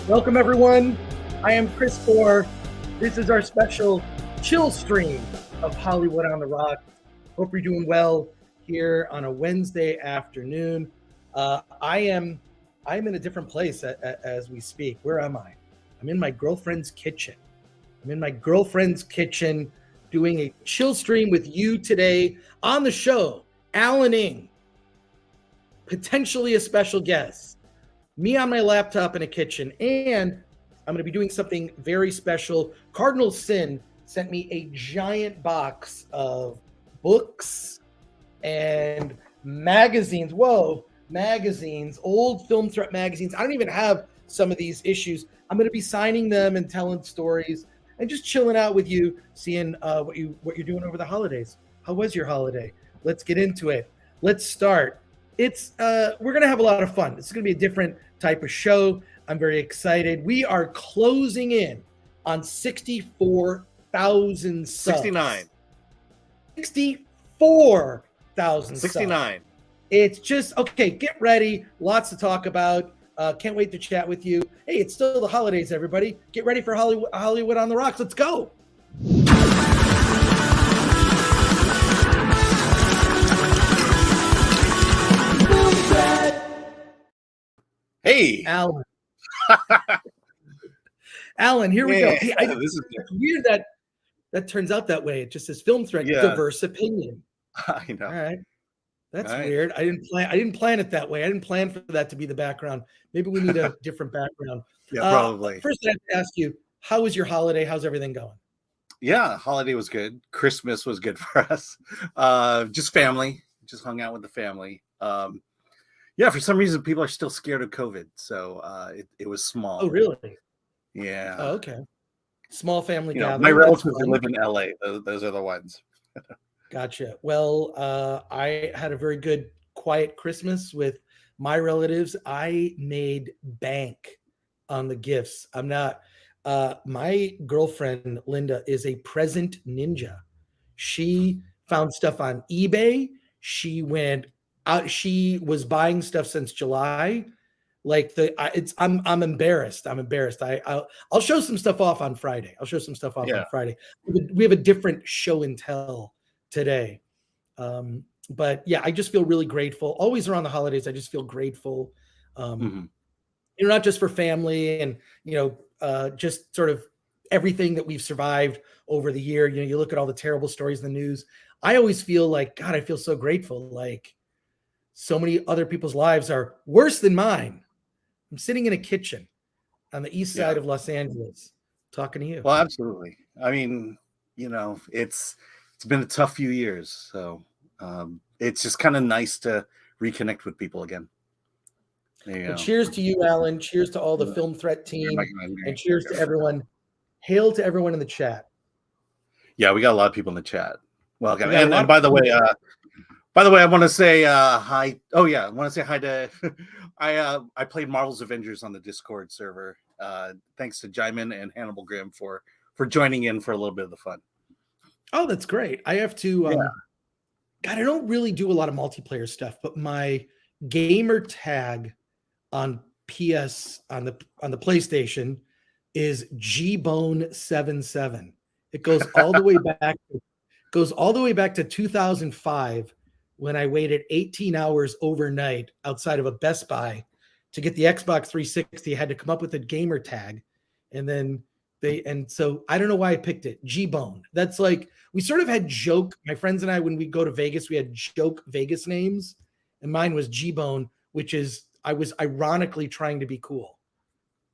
Welcome, everyone. I am Chris Gore. This is our special chill stream of Hollywood on the Rock. Hope you're doing well here on a Wednesday afternoon. I'm in a different place as we speak. Where am I? I'm in my girlfriend's kitchen. Doing a chill stream with you today. On the show, Alan Ng, potentially a special guest. Me on my laptop in a kitchen, and I'm going to be doing something very special. Cardinal Sin sent me a giant box of books and magazines. Magazines, old Film Threat magazines. I don't even have some of these issues. I'm going to be signing them and telling stories and just chilling out with you, seeing what you're doing over the holidays. How was your holiday? Let's get into it. Let's start. We're going to have a lot of fun. This is going to be a different type of show. I'm very excited. We are closing in on 64,000 subs. 64,000 69. Subs. It's just, okay, get ready. Lots to talk about. Can't wait to chat with you. Hey, it's still the holidays, everybody. Get ready for Hollywood on the Rocks. Let's go. Hey, Alan. Alan, here we go. Hey, it's weird that turns out that way. It just says Film Threat, diverse opinion. I know. All right. That's weird. I didn't plan it that way. I didn't plan for that to be the background. Maybe we need a different background. Yeah, probably. First, I have to ask you, how was your holiday? How's everything going? Yeah, holiday was good. Christmas was good for us. Just family. Just hung out with the family. Yeah, for some reason, people are still scared of COVID. So it was small. Oh, really? Yeah. Oh, okay. Small family gathering. My relatives who live in LA. Those are the ones. Gotcha. Well, I had a very good, quiet Christmas with my relatives. I made bank on the gifts. I'm not. My girlfriend, Linda, is a present ninja. She found stuff on eBay. She went out. She was buying stuff since July. I'm embarrassed. I'll show some stuff off on Friday. On Friday. We have a different show and tell today. But yeah, I just feel really grateful. Always around the holidays, I just feel grateful. Not just for family and, just sort of everything that we've survived over the year. You look at all the terrible stories in the news. I always feel like, God, I feel so grateful. Like so many other people's lives are worse than mine. I'm sitting in a kitchen on the east side of Los Angeles talking to you. Well, absolutely. I mean, it's been a tough few years. So it's just kind of nice to reconnect with people again. Well, cheers to you, Alan. Cheers to all the Film Threat team. And cheers to everyone. Hail to everyone in the chat. Yeah, we got a lot of people in the chat. Welcome. And by the way, I want to say hi. Oh yeah, I want to say hi to. I played Marvel's Avengers on the Discord server. Thanks to Jaimin and Hannibal Grimm for joining in for a little bit of the fun. Oh, that's great. I have to. God, I don't really do a lot of multiplayer stuff, but my gamer tag on PS on the PlayStation is GBone77. It goes all the way back. Goes all the way back to 2005 when I waited 18 hours overnight outside of a Best Buy to get the Xbox 360. I had to come up with a gamer tag, and then so I don't know why I picked it. G-Bone. That's like, we sort of had joke, my friends and I, when we go to Vegas, we had joke Vegas names, and mine was G-Bone, which is I was ironically trying to be cool,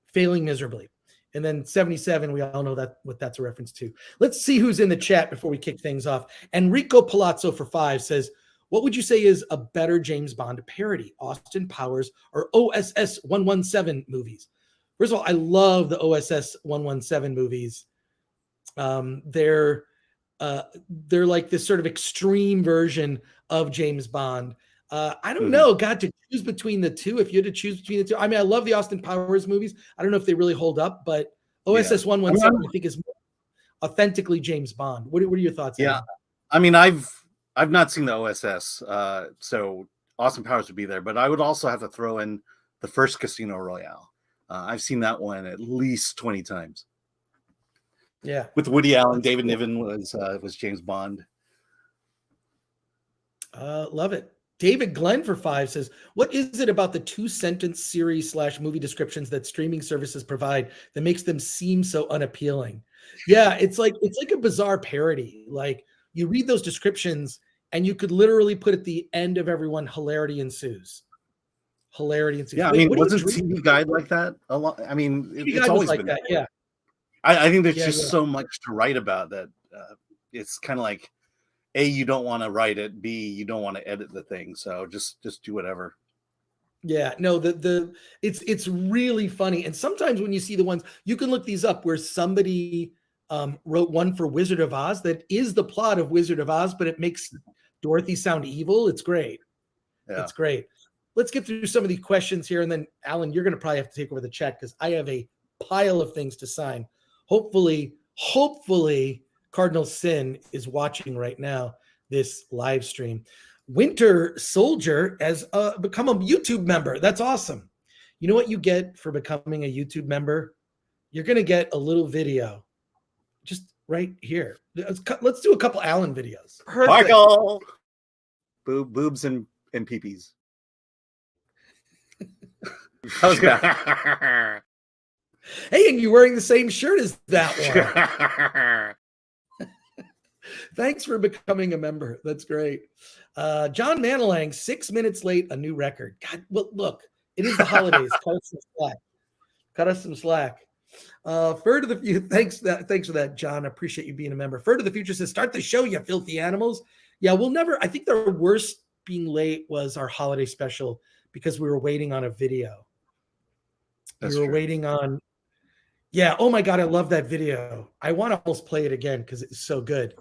failing miserably. And then 77, we all know that what that's a reference to. Let's see who's in the chat before we kick things off. Enrico Palazzo for 5 says, what would you say is a better James Bond parody, Austin Powers or OSS 117 movies? First of all, I love the OSS 117 movies. They're like this sort of extreme version of James Bond. I don't know, God, to choose between the two, if you had to choose between the two. I mean, I love the Austin Powers movies. I don't know if they really hold up, but OSS 117, I think, is more authentically James Bond. What are your thoughts? Yeah, I mean, I've not seen the OSS, so Austin Powers would be there, but I would also have to throw in the first Casino Royale. I've seen that one at least 20 times. Yeah, with Woody Allen, David Niven was James Bond. Love it. David Glenn for 5 says, what is it about the 2-sentence series / movie descriptions that streaming services provide that makes them seem so unappealing? Yeah, it's like a bizarre parody. Like, you read those descriptions and you could literally put at the end of everyone, hilarity ensues. Hilarity ensues. Yeah, I mean, wasn't TV Guide like that a lot? I mean, it's always like been that. Yeah. I think there's just so much to write about that. It's kind of like, A, you don't want to write it. B, you don't want to edit the thing. So just do whatever. Yeah, no, it's really funny. And sometimes when you see the ones, you can look these up where somebody wrote one for Wizard of Oz that is the plot of Wizard of Oz, but it makes Dorothy sound evil. It's great. Yeah. It's great. Let's get through some of the questions here. And then, Alan, you're going to probably have to take over the chat because I have a pile of things to sign. Hopefully, Cardinal Sin is watching right now this live stream. Winter Soldier has become a YouTube member. That's awesome. You know what you get for becoming a YouTube member? You're going to get a little video just right here. Let's do a couple Alan videos. Perfect. Michael! Boobs and peepees. Hey, and you're wearing the same shirt as that one. Thanks for becoming a member. That's great. John Manilang, 6 minutes late, a new record. God, well, look, it is the holidays. Cut us some slack. Fur to the future. Thanks for that, John. I appreciate you being a member. Fur to the future says, start the show, you filthy animals. Yeah, we'll never. I think the worst being late was our holiday special because we were waiting on a video. We were waiting on. Yeah. Oh my God, I love that video. I want to almost play it again because it's so good.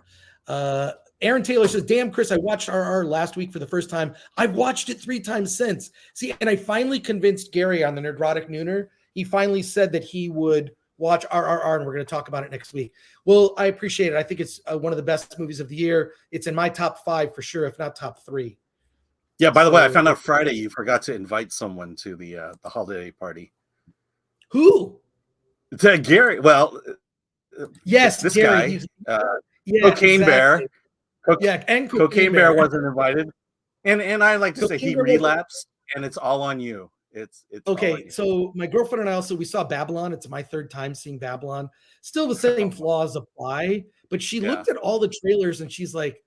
Aaron Taylor says, damn, Chris, I watched RR last week for the first time. I've watched it 3 times since. See, and I finally convinced Gary on the Nerdrotic Nooner. He finally said that he would watch RRR, and we're going to talk about it next week. Well, I appreciate it. I think it's one of the best movies of the year. It's in my top 5 for sure, if not top 3. Yeah, by the way, I found out Friday you forgot to invite someone to the holiday party. Who? To Gary. Well, yes, this Gary, guy, Cocaine Bear. And Cocaine Bear wasn't invited. And I like to say he relapsed, and it's all on you. It's okay. So my girlfriend and I we saw Babylon. It's my 3rd time seeing Babylon. Still the same flaws apply, but she looked at all the trailers and she's like,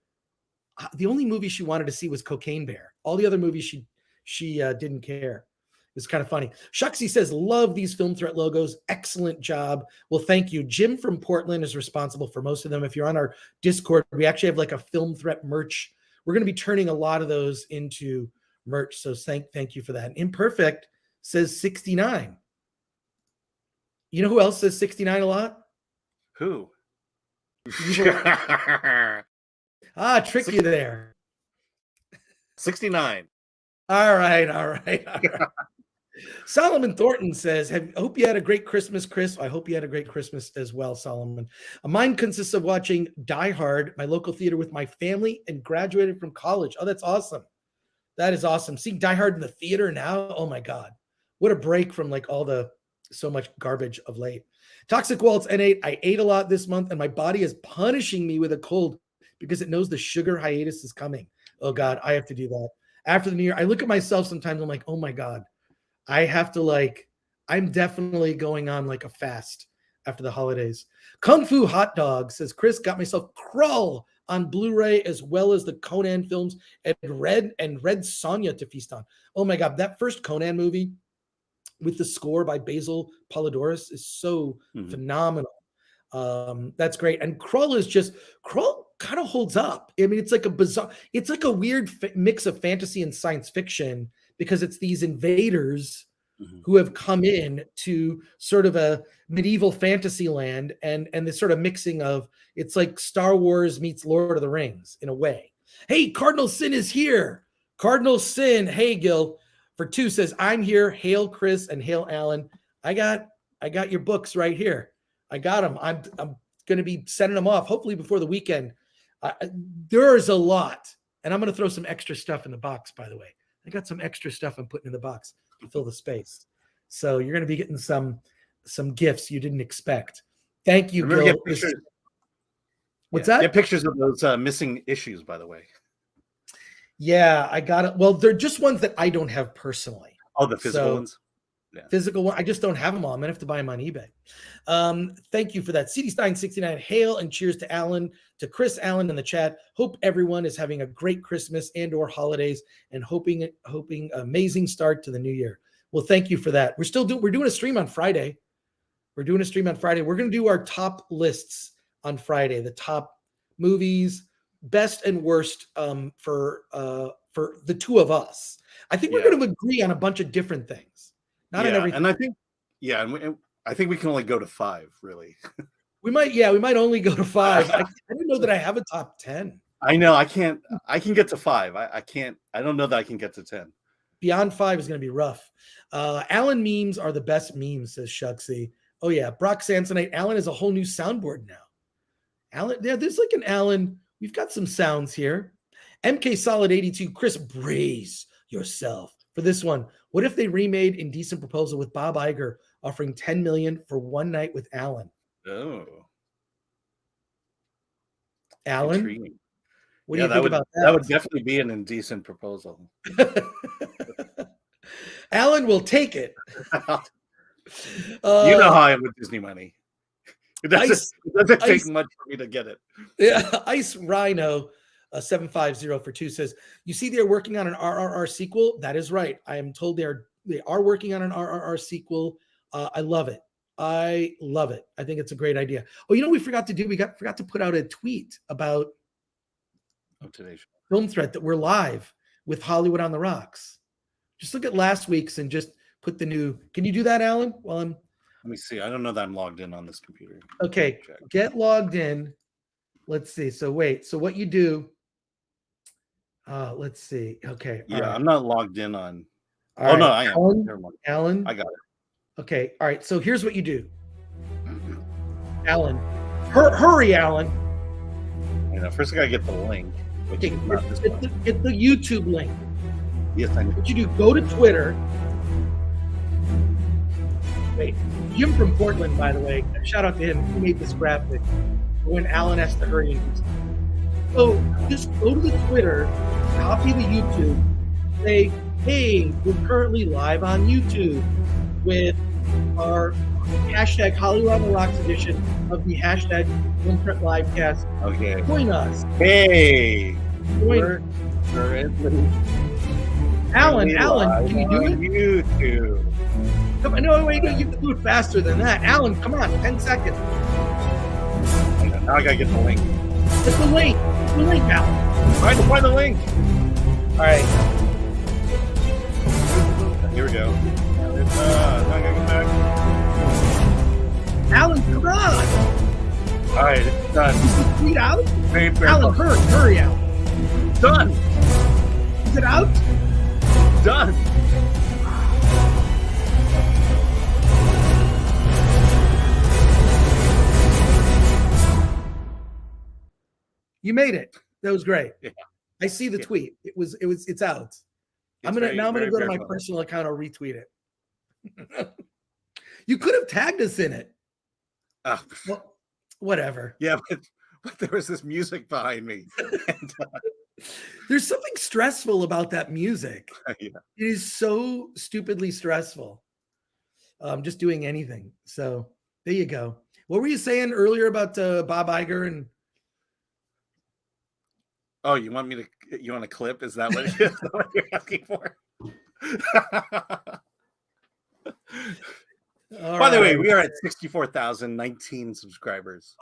the only movie she wanted to see was Cocaine Bear. All the other movies she didn't care. It's kind of funny. Shucksy says, love these Film Threat logos. Excellent job. Well, thank you. Jim from Portland is responsible for most of them. If you're on our Discord, we actually have like a Film Threat merch. We're going to be turning a lot of those into merch. So thank you for that. Imperfect says 69. You know who else says 69 a lot? Who? Trick you there. 69. All right. Solomon Thornton says, hope you had a great Christmas, Chris. I hope you had a great Christmas as well, Solomon. Mine consists of watching Die Hard, my local theater, with my family, and graduated from college. Oh, that's awesome. That is awesome. Seeing Die Hard in the theater now, oh my God. What a break from like so much garbage of late. Toxic Waltz N8, I ate a lot this month, and my body is punishing me with a cold because it knows the sugar hiatus is coming. Oh God, I have to do that. After the new year, I look at myself sometimes, I'm like, oh my God. I have to I'm definitely going on like a fast after the holidays. Kung Fu Hot Dog says, Chris, got myself Krull on Blu-ray, as well as the Conan films, and Red Sonja to feast on. Oh my God, that first Conan movie with the score by Basil Polidoris is so phenomenal. That's great. And Krull kind of holds up. I mean, it's like a weird mix of fantasy and science fiction, because it's these invaders who have come in to sort of a medieval fantasy land, and this sort of mixing of, it's like Star Wars meets Lord of the Rings in a way. Hey, Cardinal Sin is here. Cardinal Sin, hey Gil, for 2 says, I'm here. Hail Chris and hail Alan. I got your books right here. I got them. I'm going to be sending them off hopefully before the weekend. There's a lot, and I'm going to throw some extra stuff in the box, by the way. I got some extra stuff I'm putting in the box to fill the space. So you're going to be getting some gifts you didn't expect. Thank you, Gil. What's that? Get pictures of those missing issues, by the way. Yeah, I got it. Well, they're just ones that I don't have personally. Oh, the physical ones? Yeah. Physical one. I just don't have them all. I'm going to have to buy them on eBay. Thank you for that. CD Stein 69. Hail and cheers to Alan, to Chris Allen in the chat. Hope everyone is having a great Christmas and or holidays, and hoping amazing start to the new year. Well, thank you for that. We're doing a stream on Friday. We're going to do our top lists on Friday, the top movies, best and worst for the two of us. I think we're going to agree on a bunch of different things. Not on everything. And I think, I think we can only go to 5, really. We might only go to 5. I don't know that I have a top 10. I know I can get to 5. I don't know that I can get to 10. Beyond 5 is going to be rough. Alan memes are the best memes, says Shucksy. Oh yeah, Brock Samsonite. Alan is a whole new soundboard now. Alan, there's like an Alan. We've got some sounds here. MK Solid 82. Chris, brace yourself for this one. What if they remade Indecent Proposal with Bob Iger offering $10 million for one night with Alan? Oh, Alan, intriguing. What do you think about that? That would definitely be an indecent proposal. Alan will take it. You know how I am with Disney money. It doesn't take much for me to get it. Yeah, Ice Rhino 750 for 2 says, you see they're working on an RRR sequel. That is right. I am told they are working on an RRR sequel. I love it. I think it's a great idea. Oh, you know what we forgot to do? We forgot to put out a tweet about today's Film Threat that we're live with Hollywood on the Rocks. Just look at last week's and just put the new. Can you do that, Alan? Let me see. I don't know that I'm logged in on this computer. Okay, get logged in. Let's see. So wait. So what you do? Let's see. Okay. Yeah, right. I'm not logged in on. All right. No, I am. Alan, I got it. Okay. All right. So here's what you do. Alan, hurry, Alan. You know, first I gotta get the link. Okay, get the YouTube link. Yes, I know. What you do? Go to Twitter. Wait, Jim from Portland, by the way. Shout out to him. He made this graphic when Alan has to hurry and do something. So just go to the Twitter, copy the YouTube, say, hey, we're currently live on YouTube with our hashtag Hollywood on the Rocks edition of the hashtag Filmthreat Livecast. Okay. Join us. Hey. Alan, can you do it? YouTube. Come on, no, wait, you have to do it faster than that. Alan, come on, 10 seconds. Now I gotta get the link. Get the link. The link, Alan. Trying to find the link. All right. Here we go. Now I gotta get back. Alan, come on. All right, it's done. Is the tweet out? Alan, hurry, Alan. Done. Is it out? Done. You made it. That was great. Yeah. I see the tweet. It's out. I'm gonna go to my personal account. I'll retweet it. You could have tagged us in it. Well, whatever. Yeah, but there was this music behind me. And, there's something stressful about that music. Yeah. It is so stupidly stressful. Just doing anything. So there you go. What were you saying earlier about Bob Iger and? Oh, you want a clip? Is that what you're asking for? By the way, we are at 64,019 subscribers.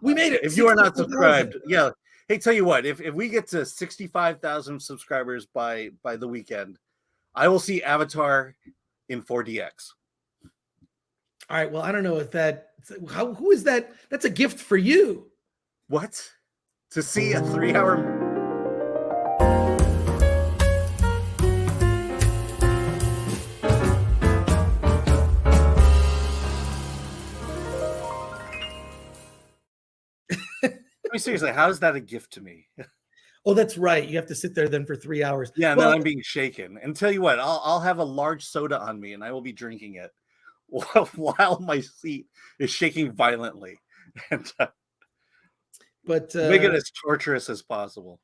We made it. If you are not subscribed, yeah. Hey, tell you what, if we get to 65,000 subscribers by the weekend, I will see Avatar in 4DX. All right. Well, I don't know if who is that? That's a gift for you. What? To see a 3-hour... I mean, seriously, how is that a gift to me? Oh, that's right. You have to sit there then for 3 hours. Yeah, and then I'm being shaken. And tell you what, I'll have a large soda on me, and I will be drinking it while my seat is shaking violently. And but make it as torturous as possible.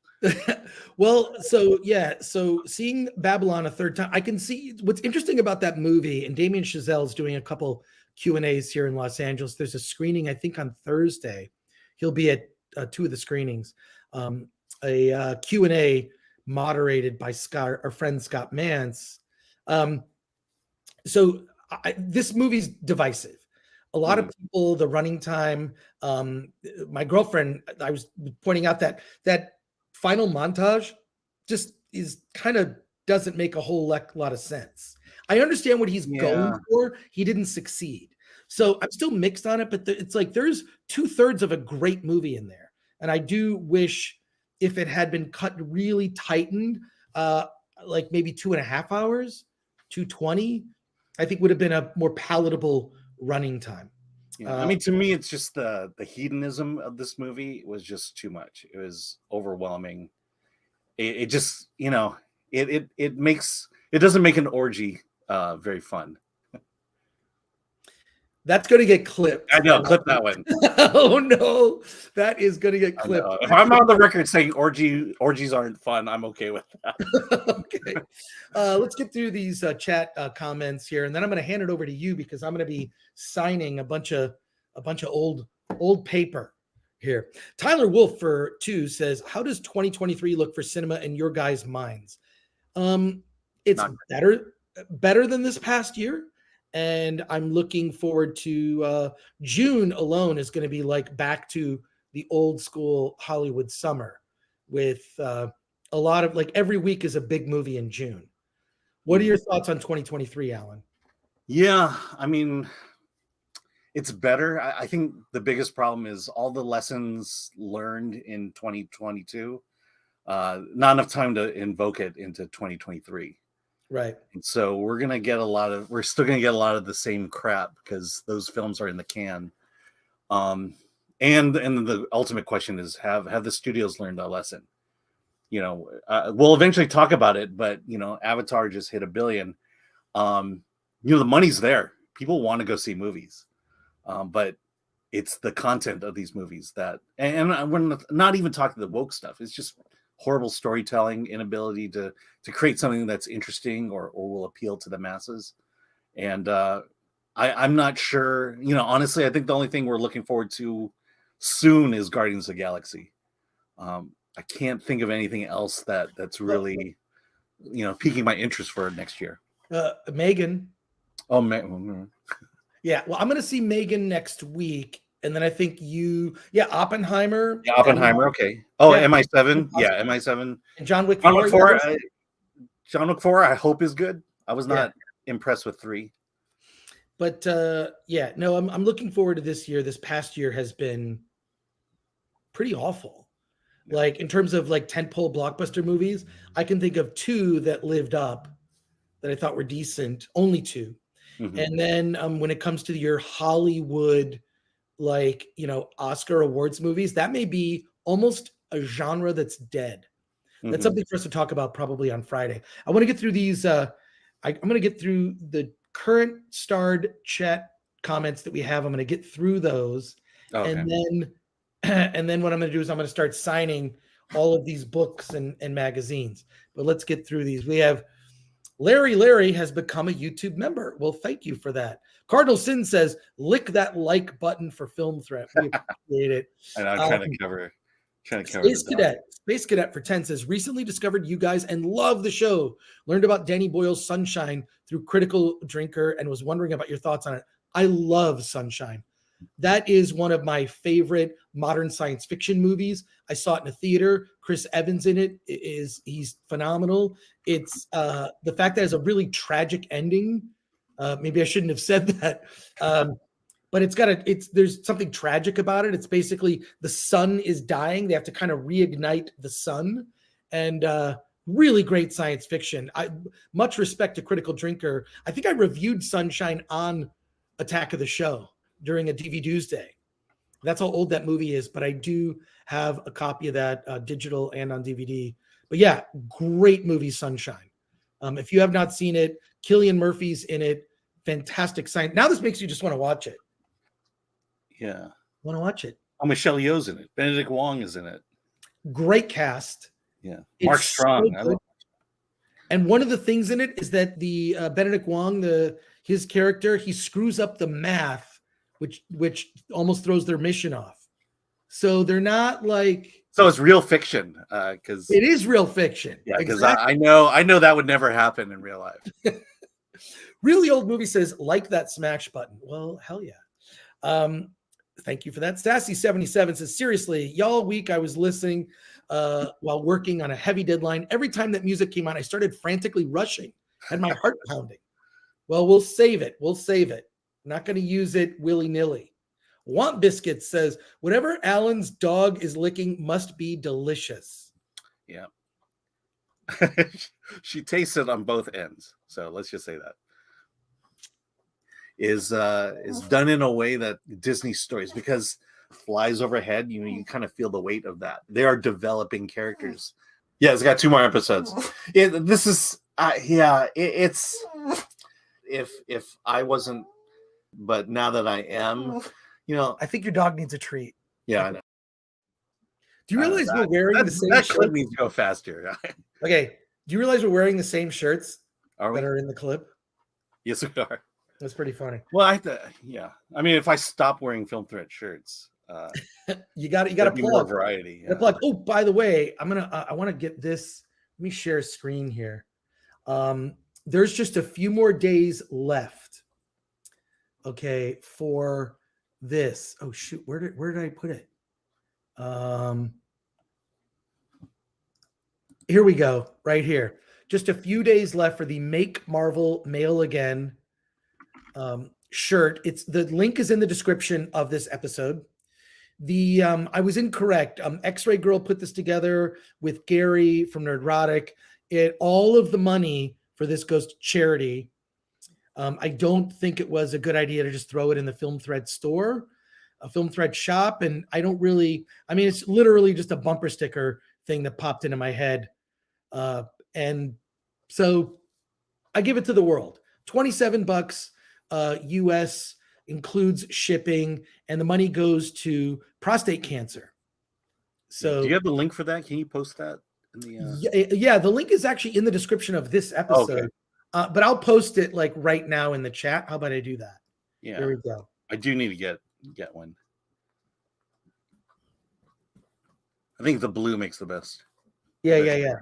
Well, so seeing Babylon a third time, I can see what's interesting about that movie. And Damien Chazelle is doing a couple Q&As here in Los Angeles. There's a screening, I think, on Thursday. He'll be at 2 of the screenings. A Q&A moderated by our friend Scott Mance. This movie's divisive. A lot of people, the running time. My girlfriend, I was pointing out that final montage just is kind of doesn't make a whole lot of sense. I understand what he's going for. He didn't succeed. So I'm still mixed on it, but it's like there's 2/3 of a great movie in there. And I do wish if it had been cut really tightened, like maybe 2.5 hours, 2:20, I think would have been a more palatable running time. Yeah, I mean, to me, it's just the hedonism of this movie was just too much. It was overwhelming. It just, it doesn't make an orgy very fun. That's going to get clipped. I know, clip that one. Oh no, that is going to get clipped. If I'm on the record saying orgies aren't fun, I'm okay with that. Okay, let's get through these chat comments here, and then I'm going to hand it over to you because I'm going to be signing a bunch of old paper here. Tyler Wolf for 2 says, "How does 2023 look for cinema in your guys' minds?" It's better than this past year. And I'm looking forward to June alone is going to be like back to the old school Hollywood summer with a lot of every week is a big movie in June. What are your thoughts on 2023, Alan? Yeah, I mean, it's better. I think the biggest problem is all the lessons learned in 2022. Not enough time to invoke it into 2023. Right. And so we're still going to get a lot of the same crap because those films are in the can. And the ultimate question is, have the studios learned a lesson? We'll eventually talk about it, but Avatar just hit $1 billion. The money's there. People want to go see movies. But it's the content of these movies and we're not even talking the woke stuff. It's just horrible storytelling, inability to create something that's interesting or will appeal to the masses. And I'm not sure, honestly, I think the only thing we're looking forward to soon is Guardians of the Galaxy. I can't think of anything else that's really, piquing my interest for next year. Megan. Oh, man. Yeah. Well, I'm going to see Megan next week. And then I think Oppenheimer. Yeah, Oppenheimer, okay. Oh, yeah. MI7. Yeah, MI7. And John Wick 4. John Wick 4, I hope is good. I was not impressed with 3. But I'm looking forward to this year. This past year has been pretty awful. Yeah. Like in terms of tentpole blockbuster movies, I can think of 2 that lived up that I thought were decent. Only 2. Mm-hmm. And then when it comes to your Hollywood Oscar awards movies, that may be almost a genre that's dead. That's something for us to talk about probably on Friday. I want to get through these. I'm going to get through the current starred chat comments that we have. I'm going to get through those. Okay. And then what I'm going to do is I'm going to start signing all of these books and magazines. But let's get through these. We have Larry has become a YouTube member. Well, thank you for that. Cardinal Sin says, lick that like button for Film Threat. We appreciate it. And I'm trying to cover Kind of covered Space Cadet for 10 says, recently discovered you guys and love the show. Learned about Danny Boyle's Sunshine through Critical Drinker and was wondering about your thoughts on it. I love Sunshine. That is one of my favorite modern science fiction movies. I saw it in a theater. Chris Evans in it he's phenomenal. It's the fact that it's a really tragic ending. Maybe I shouldn't have said that. But there's something tragic about it. It's basically the sun is dying. They have to kind of reignite the sun, and really great science fiction. Much respect to Critical Drinker. I think I reviewed Sunshine on Attack of the Show during a DVD Day. That's how old that movie is, but I do have a copy of that digital and on DVD. But yeah, great movie, Sunshine. If you have not seen it, Cillian Murphy's in it. Fantastic science. Now this makes you just want to watch it. Yeah. Want to watch it. Oh, Michelle Yeoh's in it. Benedict Wong is in it. Great cast. Yeah. Mark Strong. So and one of the things in it is that the Benedict Wong, his character, he screws up the math, which almost throws their mission off. So they're not like. So it's real fiction, because it is real fiction. Yeah, because exactly. I know that would never happen in real life. Really old movie says, like that smash button. Well, hell yeah. Thank you for that. Stassi77 says, seriously, y'all week I was listening while working on a heavy deadline. Every time that music came on, I started frantically rushing. Had my heart pounding. Well, we'll save it. I'm not going to use it willy-nilly. Want Biscuits says, whatever Alan's dog is licking must be delicious. Yeah. She tastes it on both ends. So let's just say that. Is done in a way that Disney stories, because flies overhead, you kind of feel the weight of that. They are developing characters. Yeah, it's got 2 more episodes. This is it's if I wasn't, but now that I am, I think your dog needs a treat. Yeah, I know. Do you realize we're wearing the same that shirt? clip needs to go faster. Okay. Do you realize we're wearing the same shirts that are in the clip? Yes, we are. That's pretty funny. Well, I mean, if I stop wearing Film Threat shirts, you got to plug more variety. Yeah. Plug. Oh, by the way, I want to get this. Let me share a screen here. There's just a few more days left. Okay, for this. Oh shoot, where did I put it? Here we go, right here. Just a few days left for the Make Marvel Mail Again shirt. The link is in the description of this episode. I was incorrect. X-Ray Girl put this together with Gary from Nerdrotic. All of the money for this goes to charity. I don't think it was a good idea to just throw it in the Film Thread store, a Film Thread shop. And it's literally just a bumper sticker thing that popped into my head. And so I give it to the world. $27 US, includes shipping, and the money goes to prostate cancer. So do you have the link for that? Can you post that in the yeah, the link is actually in the description of this episode. Okay. But I'll post it like right now in the chat. How about I do that? Yeah. There we go. I do need to get one. I think the blue makes the best. Yeah.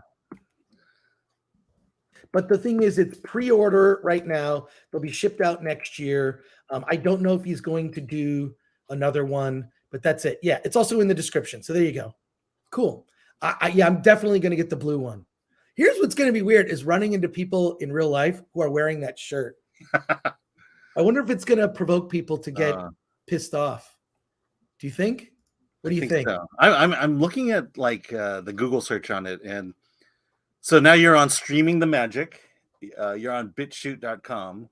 But the thing is, it's pre-order right now. They'll be shipped out next year. I don't know if he's going to do another one, but that's it. Yeah, it's also in the description. So there you go. Cool. I'm definitely going to get the blue one. Here's what's going to be weird is running into people in real life who are wearing that shirt. I wonder if it's going to provoke people to get pissed off. Do you think? What do you think? So. I'm looking at like the Google search on it, and so now you're on Streaming the Magic. You're on BitChute.com.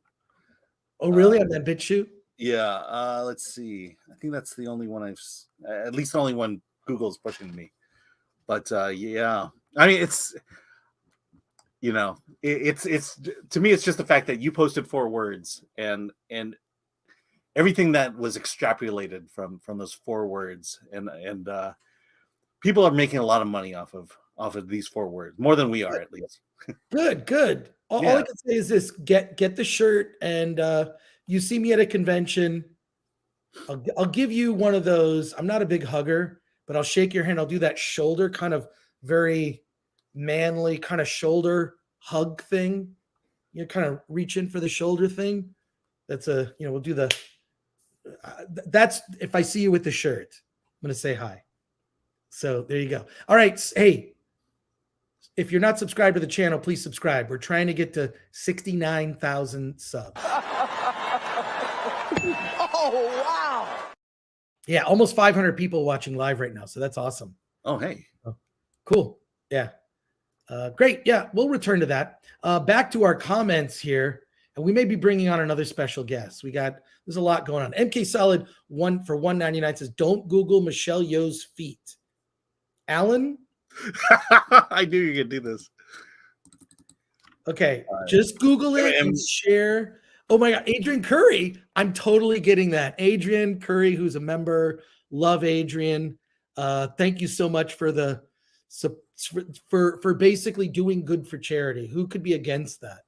Oh, really? On that BitChute? Yeah. Let's see. I think that's the only one at least the only one Google's pushing me. But yeah, I mean, it's to me, it's just the fact that you posted 4 words and everything that was extrapolated from those 4 words, and people are making a lot of money off of these 4 words, more than we are at least. Good. All I can say is this: get the shirt, and you see me at a convention, I'll give you one of those. I'm not a big hugger, but I'll shake your hand. I'll do that shoulder kind of very manly kind of shoulder hug thing. You know, kind of reach in for the shoulder thing. That's we'll do the, that's if I see you with the shirt, I'm going to say hi. So there you go. All right. Hey, if you're not subscribed to the channel, please subscribe. We're trying to get to 69,000 subs. Oh, wow. Yeah, almost 500 people watching live right now. So that's awesome. Oh, hey. Oh, cool. Yeah. Great. Yeah, we'll return to that. Back to our comments here. And we may be bringing on another special guest. There's a lot going on. MK Solid 1 for 199 says, don't Google Michelle Yeoh's feet. Alan? I knew you could do this. Okay, just Google it and share. Oh my God, Adrian Curry. I'm totally getting that. Adrian Curry, who's a member. Love Adrian. Thank you so much for for basically doing good for charity. Who could be against that?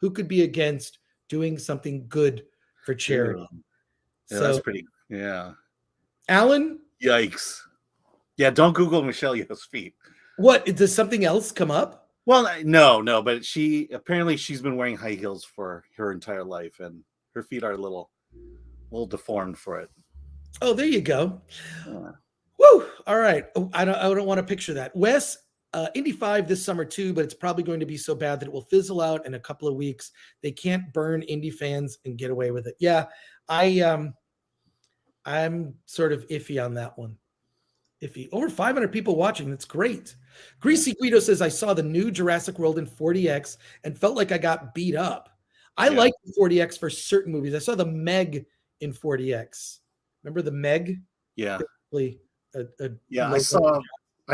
Who could be against doing something good for charity? Yeah, so, that's pretty. Yeah. Alan? Yikes. Yeah, don't Google Michelle Yeoh's feet. What? Does something else come up? Well, no, but she's been wearing high heels for her entire life, and her feet are a little deformed for it. Oh, there you go. Yeah. Woo! All right. Oh, I don't want to picture that. Wes, Indy 5 this summer too, but it's probably going to be so bad that it will fizzle out in a couple of weeks. They can't burn Indy fans and get away with it. Yeah, I'm sort of iffy on that one. Iffy. Over 500 people watching. That's great. Greasy Guido says, I saw the new Jurassic World in 40X and felt like I got beat up. I like 40X for certain movies. I saw the Meg in 40X. Remember the Meg? Yeah. I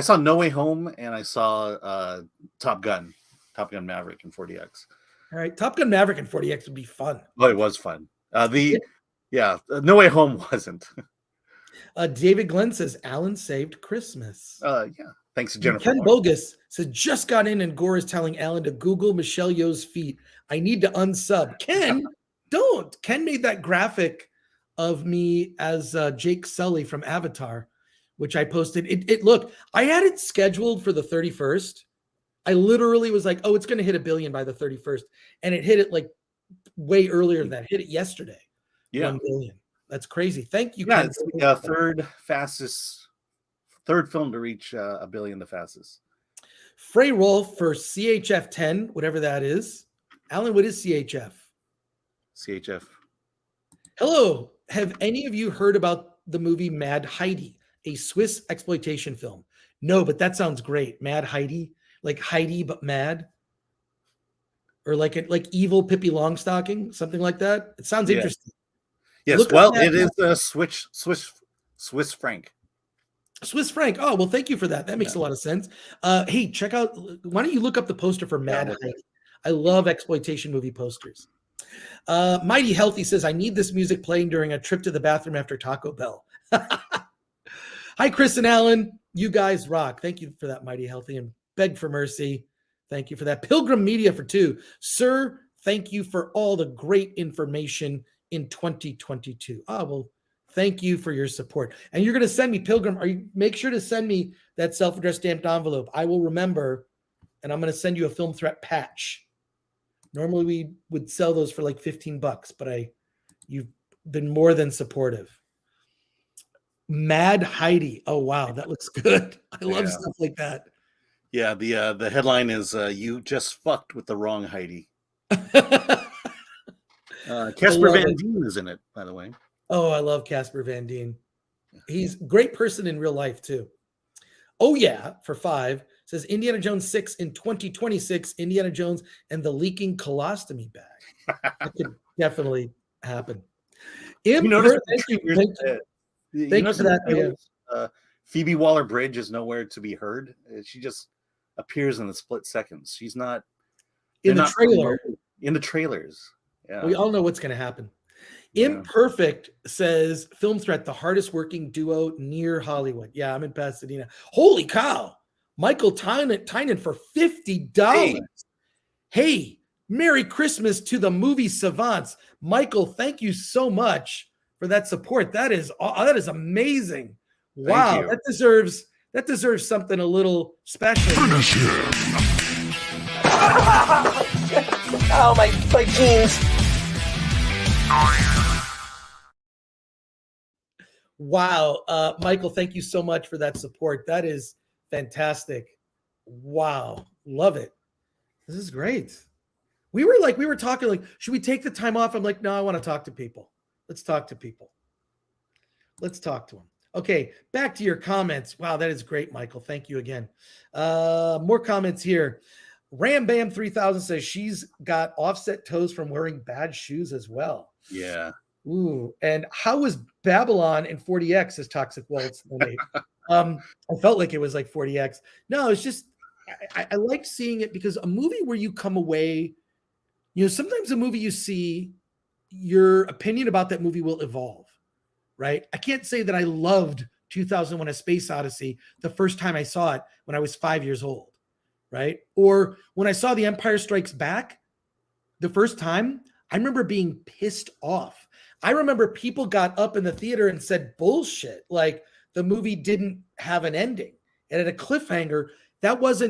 saw No Way Home, and I saw Top Gun Maverick in 40X. All right. Top Gun Maverick in 40X would be fun. Oh, it was fun. No Way Home wasn't. David Glenn says, Alan saved Christmas. Yeah. Thanks to Jennifer. Ken Bogus says, just got in and Gore is telling Alan to Google Michelle Yeoh's feet. I need to unsub. Ken, don't. Ken made that graphic of me as Jake Sully from Avatar, which I posted. Look, I had it scheduled for the 31st. I literally was like, oh, it's going to hit 1 billion by the 31st. And it hit it like way earlier than that. Hit it yesterday. Yeah. 1 billion. That's crazy. Thank you. Yeah, it's the third film to reach 1 billion the fastest. Frey Rolf for CHF 10, whatever that is. Alan, what is CHF? CHF. Hello. Have any of you heard about the movie Mad Heidi, a Swiss exploitation film? No, but that sounds great. Mad Heidi, like Heidi but mad, or like evil Pippi Longstocking, something like that. It sounds interesting. Yes, well, it is a Swiss franc. Swiss franc. Oh, well, thank you for that. That makes a lot of sense. Hey, check out. Why don't you look up the poster for Mad Heidi? I love exploitation movie posters. Mighty Healthy says, I need this music playing during a trip to the bathroom after Taco Bell. Hi, Chris and Alan. You guys rock. Thank you for that, Mighty Healthy. And Beg for Mercy. Thank you for that. Pilgrim Media for 2. Sir, thank you for all the great information in 2022. Well, thank you for your support. And you're going to send me, Pilgrim, make sure to send me that self-addressed stamped envelope. I will remember, and I'm going to send you a film threat patch. Normally we would sell those for like $15, but you've been more than supportive. Mad Heidi. Oh, wow. That looks good. I love stuff like that. Yeah. The headline is, you just fucked with the wrong Heidi. Casper Van Dien is in it, by the way. Oh, I love Casper Van Dien. He's a great person in real life, too. Oh, yeah, for 5. Says Indiana Jones 6 in 2026, Indiana Jones and the leaking colostomy bag. That could definitely happen. Thank you for that. Phoebe Waller-Bridge is nowhere to be heard. She just appears in the split seconds. She's not in the trailer. In the trailers. Yeah. We all know what's going to happen. Yeah. Imperfect says film threat, the hardest working duo near Hollywood. Yeah, I'm in Pasadena. Holy cow. Michael Tynan for $50. Hey, Merry Christmas to the movie savants. Michael, thank you so much for that support. That is amazing. Wow, that deserves something a little special. Finish him. Oh, my jeans. Wow, Michael, thank you so much for that support. That is fantastic. Wow, love it. This is great. We were talking like, should we take the time off? I'm like, no, I want to talk to people. Let's talk to people. Let's talk to them. Okay, back to your comments. Wow, that is great, Michael. Thank you again. More comments here. Ram Bam 3000 says she's got offset toes from wearing bad shoes as well. Yeah. Ooh, and how was Babylon in 40X as Toxic Waltz? I felt like it was like 40X. No, it's just I like seeing it because a movie where you come away, sometimes a movie you see, your opinion about that movie will evolve, right? I can't say that I loved 2001: A Space Odyssey the first time I saw it when I was 5 years old, right? Or when I saw The Empire Strikes Back the first time, I remember being pissed off. I remember people got up in the theater and said bullshit, like the movie didn't have an ending. And at a cliffhanger, that was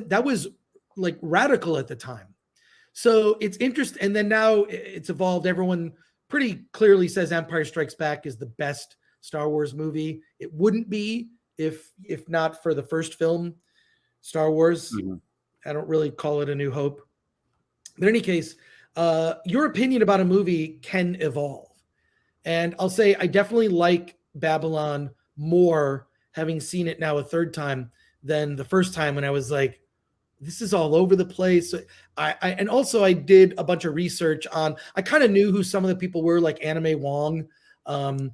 like radical at the time. So it's interesting. And then now it's evolved. Everyone pretty clearly says Empire Strikes Back is the best Star Wars movie. It wouldn't be if not for the first film, Star Wars. Mm-hmm. I don't really call it A New Hope. But in any case, your opinion about a movie can evolve. And I'll say I definitely like Babylon more having seen it now a third time than the first time when I was like, this is all over the place. And also I did a bunch of research on, I kind of knew who some of the people were, like Anime Wong. And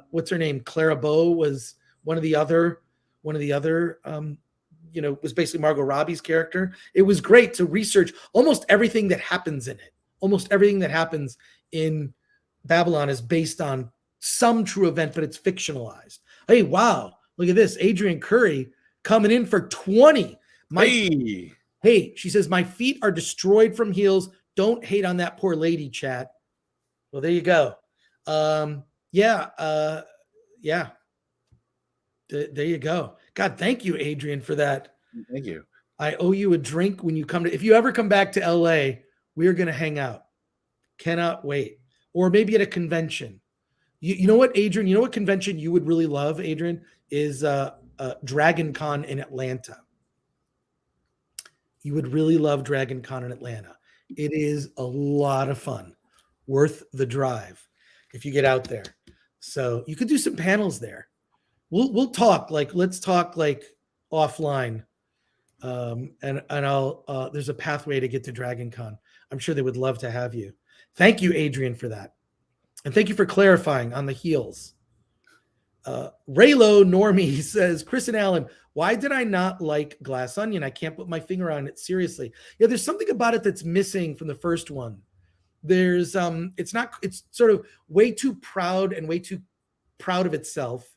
what's her name? Clara Bow was one of the other, was basically Margot Robbie's character. It was great to research almost everything that happens in it. Almost everything that happens in Babylon is based on some true event, but it's fictionalized. Hey, wow. Look at this. Adrian Curry coming in for 20. Hey, she says, my feet are destroyed from heels. Don't hate on that poor lady, chat. Well, there you go. Yeah. There you go. God, thank you, Adrian, for that. Thank you. I owe you a drink when you come to, if you ever come back to LA, we're going to hang out. Cannot wait. Or maybe at a convention. You know what, Adrian? You know what convention you would really love, Adrian? Is Dragon Con in Atlanta. You would really love Dragon Con in Atlanta. It is a lot of fun. Worth the drive if you get out there. So you could do some panels there. We'll talk, let's talk offline. And I'll there's a pathway to get to Dragon Con. I'm sure they would love to have you. Thank you, Adrian, for that. And thank you for clarifying on the heels. Raylo Normie says, Chris and Alan, why did I not like Glass Onion? I can't put my finger on it. Seriously. Yeah, there's something about it that's missing from the first one. There's it's sort of way too proud and way too proud of itself,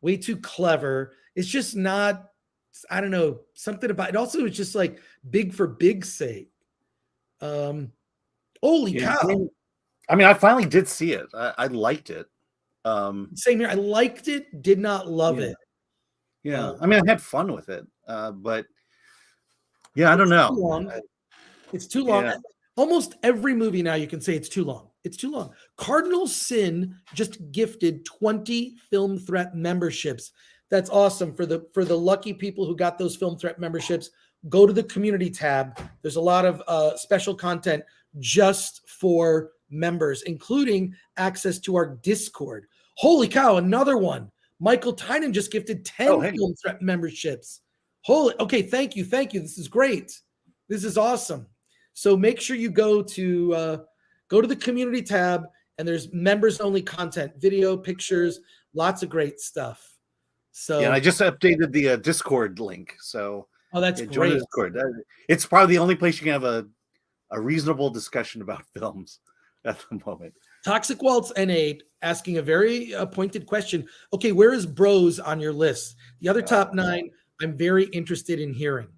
way too clever. It's just not, I don't know, something about it. Also, it's just like big for big's sake. Holy cow. I mean, I finally did see it. I liked it. Same here. I liked it, did not love it. Yeah. I mean, I had fun with it. But yeah, I don't know. It's too long. Yeah. Almost every movie now you can say it's too long. It's too long. Cardinal Sin just gifted 20 Film Threat memberships. That's awesome. For the lucky people who got those Film Threat memberships, go to the community tab. There's a lot of special content just for members, including access to our Discord. Holy cow, another one. Michael Tynan just gifted 10 Film Threat memberships. Okay, thank you. This is great. This is awesome. So make sure you go to the community tab, and there's members only content, video, pictures, lots of great stuff. So yeah, I just updated the Discord link. So that's great. Discord. It's probably the only place you can have a reasonable discussion about films at the moment. Toxic Waltz N8 asking a very pointed question. Okay, where is Bros on your list? The other top 9, I'm very interested in hearing.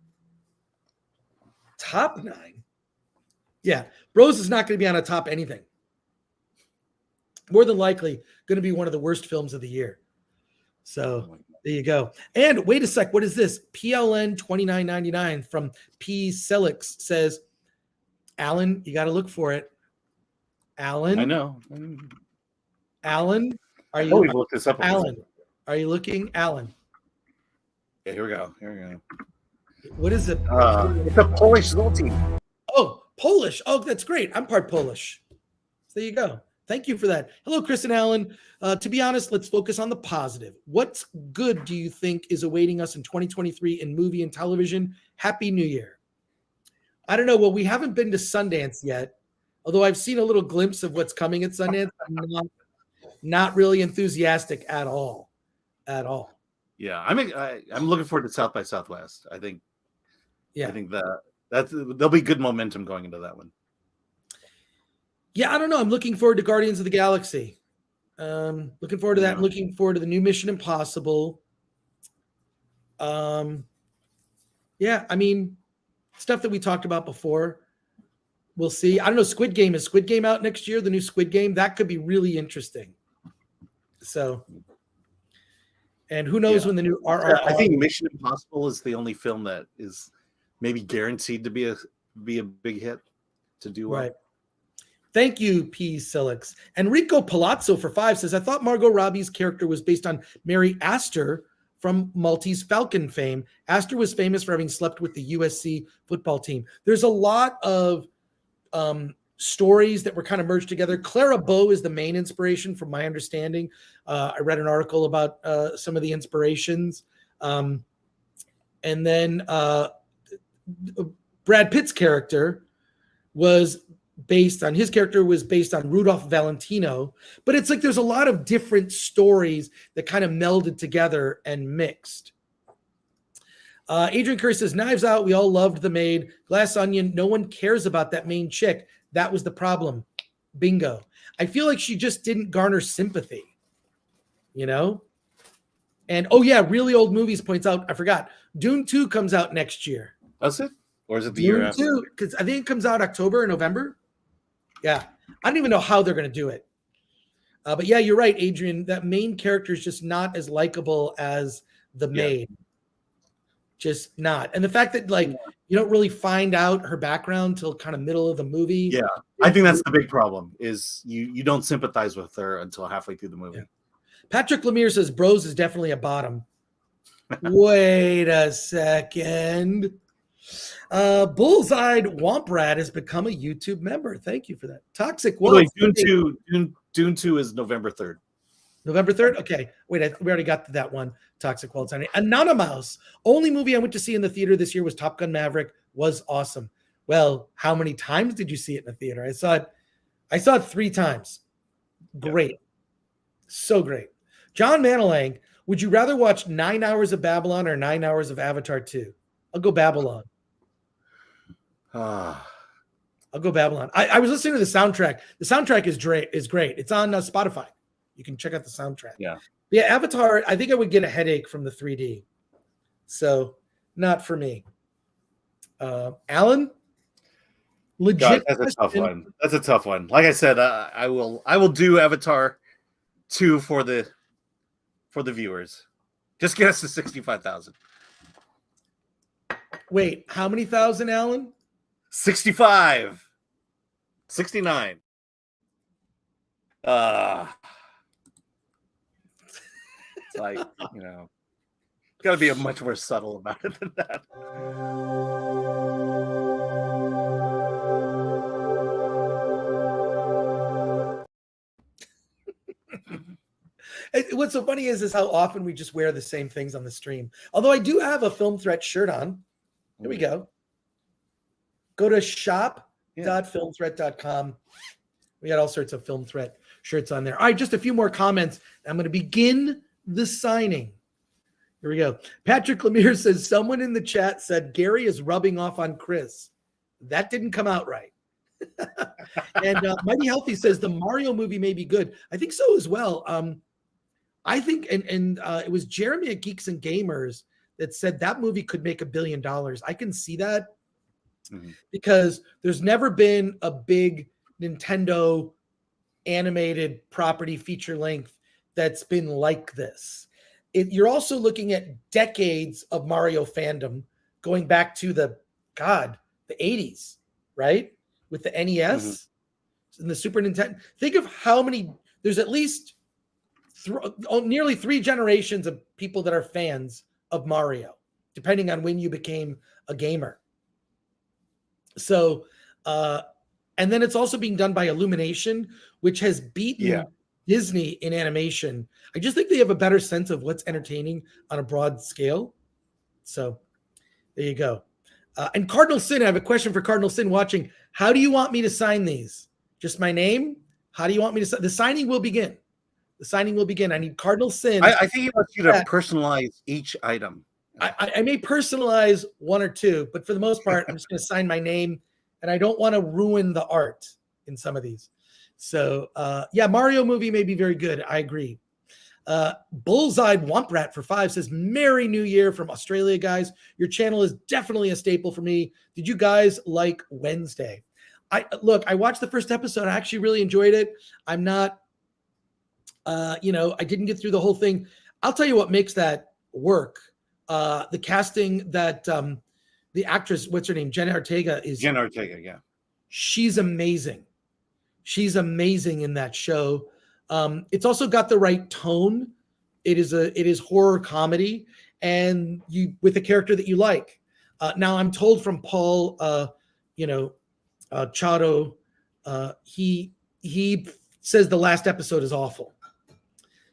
Top 9? Yeah, Bros is not going to be on a top anything. More than likely going to be one of the worst films of the year. So there you go. And wait a sec. What is this? PLN 29.99 from P. Selix says, Alan, you got to look for it. Alan. I know. Alan, are you? We've looked this up. Alan, are you looking? Alan. Yeah, here we go. Here we go. What is it? It's a Polish Zol team. Oh, Polish. Oh, that's great. I'm part Polish. So there you go. Thank you for that. Hello, Chris and Alan. To be honest, let's focus on the positive. What's good do you think is awaiting us in 2023 in movie and television? Happy New Year. I don't know. Well, we haven't been to Sundance yet, although I've seen a little glimpse of what's coming at Sundance. I'm not really enthusiastic at all. At all. Yeah, I'm looking forward to South by Southwest. I think there'll be good momentum going into that one. Yeah, I don't know. I'm looking forward to Guardians of the Galaxy. Looking forward to that. I'm looking forward to the new Mission Impossible. Yeah, I mean, stuff that we talked about before. We'll see. I don't know. Squid Game. Is Squid Game out next year? The new Squid Game? That could be really interesting. So, and who knows when the new RRR. I think Mission Impossible is the only film that is maybe guaranteed to be a big hit to do well. Right. Thank you, P. Silix. Enrico Palazzo for 5 says, I thought Margot Robbie's character was based on Mary Astor from Maltese Falcon fame. Astor was famous for having slept with the USC football team. There's a lot of stories that were kind of merged together. Clara Bow is the main inspiration, from my understanding. I read an article about some of the inspirations. And then Brad Pitt's character was based on Rudolph Valentino, but it's like there's a lot of different stories that kind of melded together and mixed. Adrian Curry says, Knives Out, we all loved The Maid. Glass Onion, no one cares about that main chick. That was the problem. Bingo. I feel like she just didn't garner sympathy, you know? And oh yeah, Really Old Movies points out, I forgot, Dune 2 comes out next year. Does it? Or is it the Dune year after? Because I think it comes out October or November. Yeah. I don't even know how they're going to do it. But yeah, you're right, Adrian. That main character is just not as likable as the maid. Just not. And the fact that you don't really find out her background till kind of middle of the movie. Yeah. I think that's the big problem is you don't sympathize with her until halfway through the movie. Yeah. Patrick Lemire says Bros is definitely a bottom. Wait a second. Bullseyed Womp has become a YouTube member. Thank you for that. Toxic Wolf. Wait, Dune 2 is November 3rd. November 3rd? Okay. Wait, we already got to that one. Toxic Waltz. Anonymous. Only movie I went to see in the theater this year was Top Gun Maverick. Was awesome. Well, how many times did you see it in the theater? I saw it 3 times. Great. Yeah. So great. John Manilang, would you rather watch 9 hours of Babylon or 9 hours of Avatar 2? I'll go Babylon. I'll go Babylon. I was listening to the soundtrack. The soundtrack is great. It's on Spotify. You can check out the soundtrack. Yeah. Avatar, I think I would get a headache from the 3D. So not for me. Alan? Legit. God, that's a tough one. That's a tough one. Like I said, I will do Avatar 2 for the viewers. Just get us to 65,000. Wait, how many thousand, Alan? 65. 69. It's like, got to be a much more subtle about it than that. What's so funny is how often we just wear the same things on the stream. Although I do have a Film Threat shirt on. Here we go. Go to shop.filmthreat.com. We got all sorts of Film Threat shirts on there. All right, just a few more comments. I'm going to begin the signing. Here we go. Patrick Lemire says, someone in the chat said Gary is rubbing off on Chris. That didn't come out right. And Mighty Healthy says the Mario movie may be good. I think so as well. I think, and it was Jeremy at Geeks and Gamers that said that movie could make $1 billion. I can see that because there's never been a big Nintendo animated property feature length that's been like this. you're also looking at decades of Mario fandom going back to the 80s, right? With the NES and the Super Nintendo. Think of how many, there's at least nearly 3 generations of people that are fans of Mario, depending on when you became a gamer. So, and then it's also being done by Illumination, which has beaten Disney in animation. I just think they have a better sense of what's entertaining on a broad scale. So there you go. And Cardinal Sin, I have a question for Cardinal Sin watching. How do you want me to sign these? Just my name? How do you want me to sign? The signing will begin. The signing will begin. I need Cardinal Sin. I think he wants you to personalize each item. I may personalize 1 or 2, but for the most part, I'm just going to sign my name, and I don't want to ruin the art in some of these. So, yeah, Mario movie may be very good. I agree. Bullseyed Womp Rat for 5 says, Merry New Year from Australia, guys. Your channel is definitely a staple for me. Did you guys like Wednesday? I watched the first episode. I actually really enjoyed it. I'm not, I didn't get through the whole thing. I'll tell you what makes that work. The casting that the actress, what's her name? Jenna Ortega, yeah. She's amazing. She's amazing in that show. It's also got the right tone. It is horror comedy, and with a character that you like. Now I'm told from Paul, Chado, he says the last episode is awful.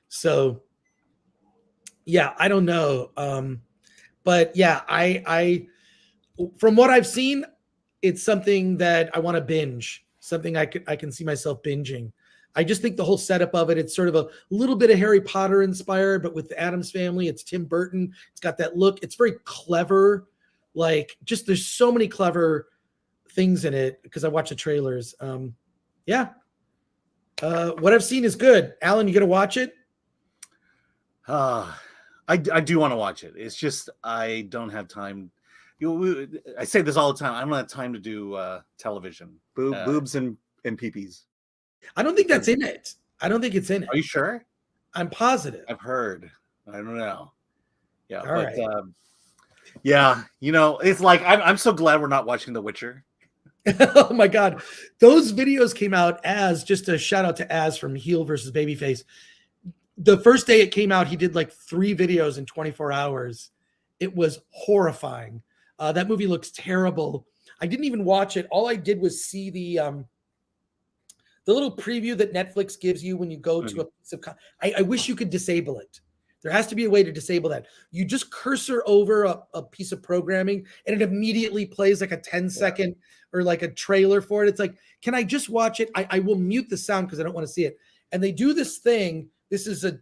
So yeah, I don't know. But yeah, I from what I've seen, it's something that I want to binge, something I can see myself binging. I just think the whole setup of it's sort of a little bit of Harry Potter inspired, but with the Addams Family, it's Tim Burton. It's got that look. It's very clever. Like, just there's so many clever things in it because I watch the trailers. Yeah. What I've seen is good. Alan, you gonna watch it? I do want to watch it. It's just I don't have time. I say this all the time. I don't have time to do television. Boobs and peepees. I don't think that's in it. I don't think it's in it. Are you sure? I'm positive. I've heard. I don't know. Yeah, all but right. Yeah, it's like I'm so glad we're not watching The Witcher. Oh my God, those videos came out as just a shout out to Az from Heel versus Babyface. The first day it came out, he did like 3 videos in 24 hours. It was horrifying. That movie looks terrible. I didn't even watch it. All I did was see the little preview that Netflix gives you when you go to a piece of. I wish you could disable it. There has to be a way to disable that. You just cursor over a piece of programming, and it immediately plays like a 10-second or like a trailer for it. It's like, can I just watch it? I will mute the sound because I don't want to see it. And they do this thing. This is a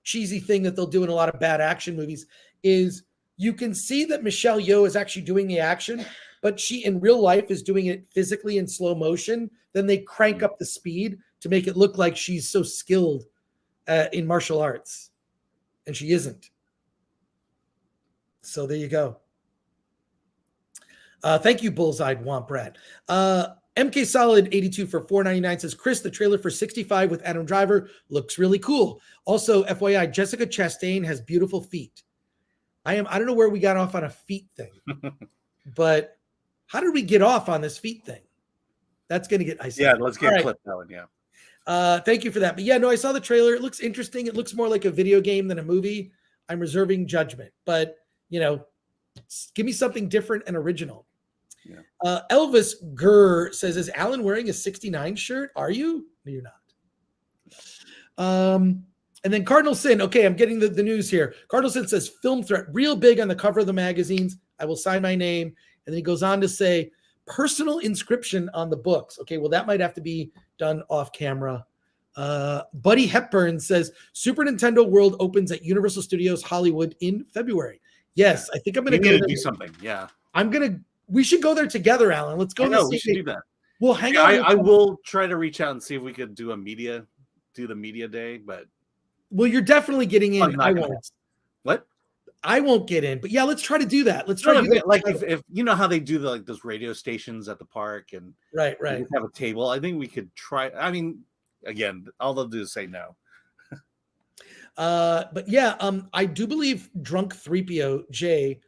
cheesy thing that they'll do in a lot of bad action movies, is you can see that Michelle Yeoh is actually doing the action, but she in real life is doing it physically in slow motion. Then they crank up the speed to make it look like she's so skilled in martial arts. And she isn't. So there you go. Thank you, Bullseyed Womp Rat. MK Solid 82 for $4.99 says, Chris, the trailer for 65 with Adam Driver looks really cool. Also, FYI, Jessica Chastain has beautiful feet. I don't know where we got off on a feet thing, but how did we get off on this feet thing? That's going to get icy. Yeah, let's get a clip that one. Yeah. Thank you for that. But yeah, no, I saw the trailer. It looks interesting. It looks more like a video game than a movie. I'm reserving judgment, but give me something different and original. Yeah. Elvis Gurr says, is Alan wearing a 69 shirt? Are you? No, you're not. And then Cardinal Sin. Okay, I'm getting the news here. Cardinal Sin says, film threat, real big on the cover of the magazines. I will sign my name. And then he goes on to say, personal inscription on the books. Okay, well, that might have to be done off camera. Buddy Hepburn says, Super Nintendo World opens at Universal Studios Hollywood in February. Yes, I think I'm going to go do something. Yeah. We should go there together, Alan. Let's go. We should do that. We'll hang out. I will try to reach out and see if we could do the media day, but. Well, you're definitely getting in. I won't. What? I won't get in, but yeah, let's try to do that. Let's try to do that. Like if you know how they do those radio stations at the park and right, have a table. I think we could try. I mean, again, all they'll do is say no. But yeah, I do believe Drunk 3PO Jay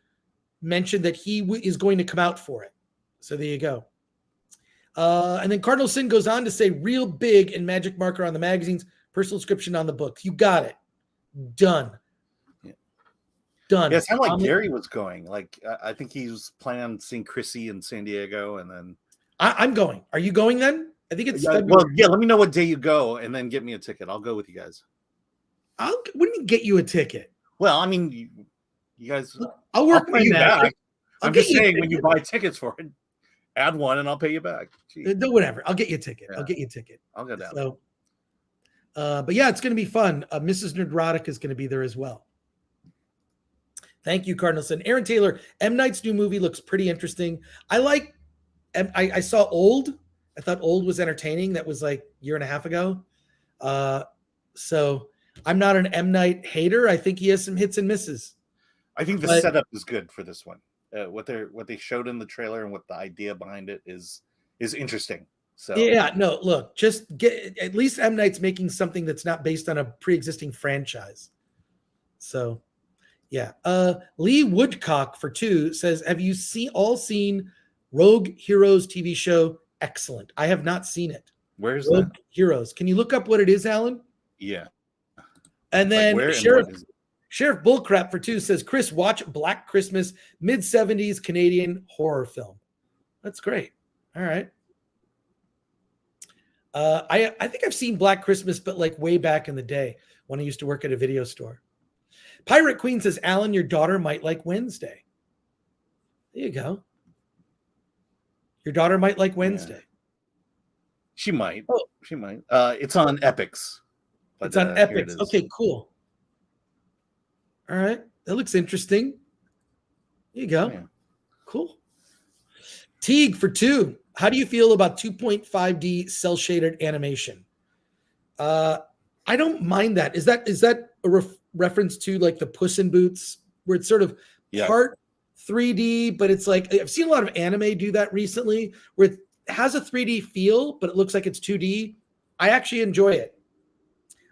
mentioned that he is going to come out for it. So there you go. And then Cardinal Sin goes on to say, real big and magic marker on the magazines, personal description on the books. You got it. Done. Yeah. Done. Yeah, it sounded like Gary was going. Like, I think he was planning on seeing Chrissy in San Diego, and then I'm going. Are you going then? I think it's February. Well, yeah, let me know what day you go, and then get me a ticket. I'll go with you guys. What do you mean get you a ticket? Well, I mean, you guys. I'll work my magic. I'm just saying, when you buy tickets for it, add one, and I'll pay you back. No, whatever. I'll get you a ticket. Yeah. I'll get you a ticket. I'll go down. So, but yeah, it's going to be fun. Mrs. Nerdrotic is going to be there as well. Thank you, Cardinalson. Aaron Taylor, M. Night's new movie looks pretty interesting. I saw Old. I thought Old was entertaining. That was like a year and a half ago. So I'm not an M. Night hater. I think he has some hits and misses. I think the setup is good for this one. What they showed in the trailer and what the idea behind it is interesting. So yeah, no, look, just get at least M. Night's making something that's not based on a pre-existing franchise. So yeah. Lee Woodcock for 2 says, have you seen Rogue Heroes TV show? Excellent. I have not seen it. Where's Rogue that? Heroes. Can you look up what it is, Alan? Yeah. And then Sheriff Bullcrap for 2 says, Chris, watch Black Christmas, mid-70s Canadian horror film. That's great. All right. I think I've seen Black Christmas, but like way back in the day when I used to work at a video store. Pirate Queen says, Alan, your daughter might like Wednesday. There you go. Your daughter might like Wednesday. Yeah. She might. Oh. She might. It's on Epix. It's on Epix. Okay, cool. All right. That looks interesting. There you go. Yeah. Cool. Teague for 2. How do you feel about 2.5D cell shaded animation? I don't mind that. Is that a reference to like the Puss in Boots, where it's sort of part 3D, but it's like I've seen a lot of anime do that recently, where it has a 3D feel, but it looks like it's 2D. I actually enjoy it.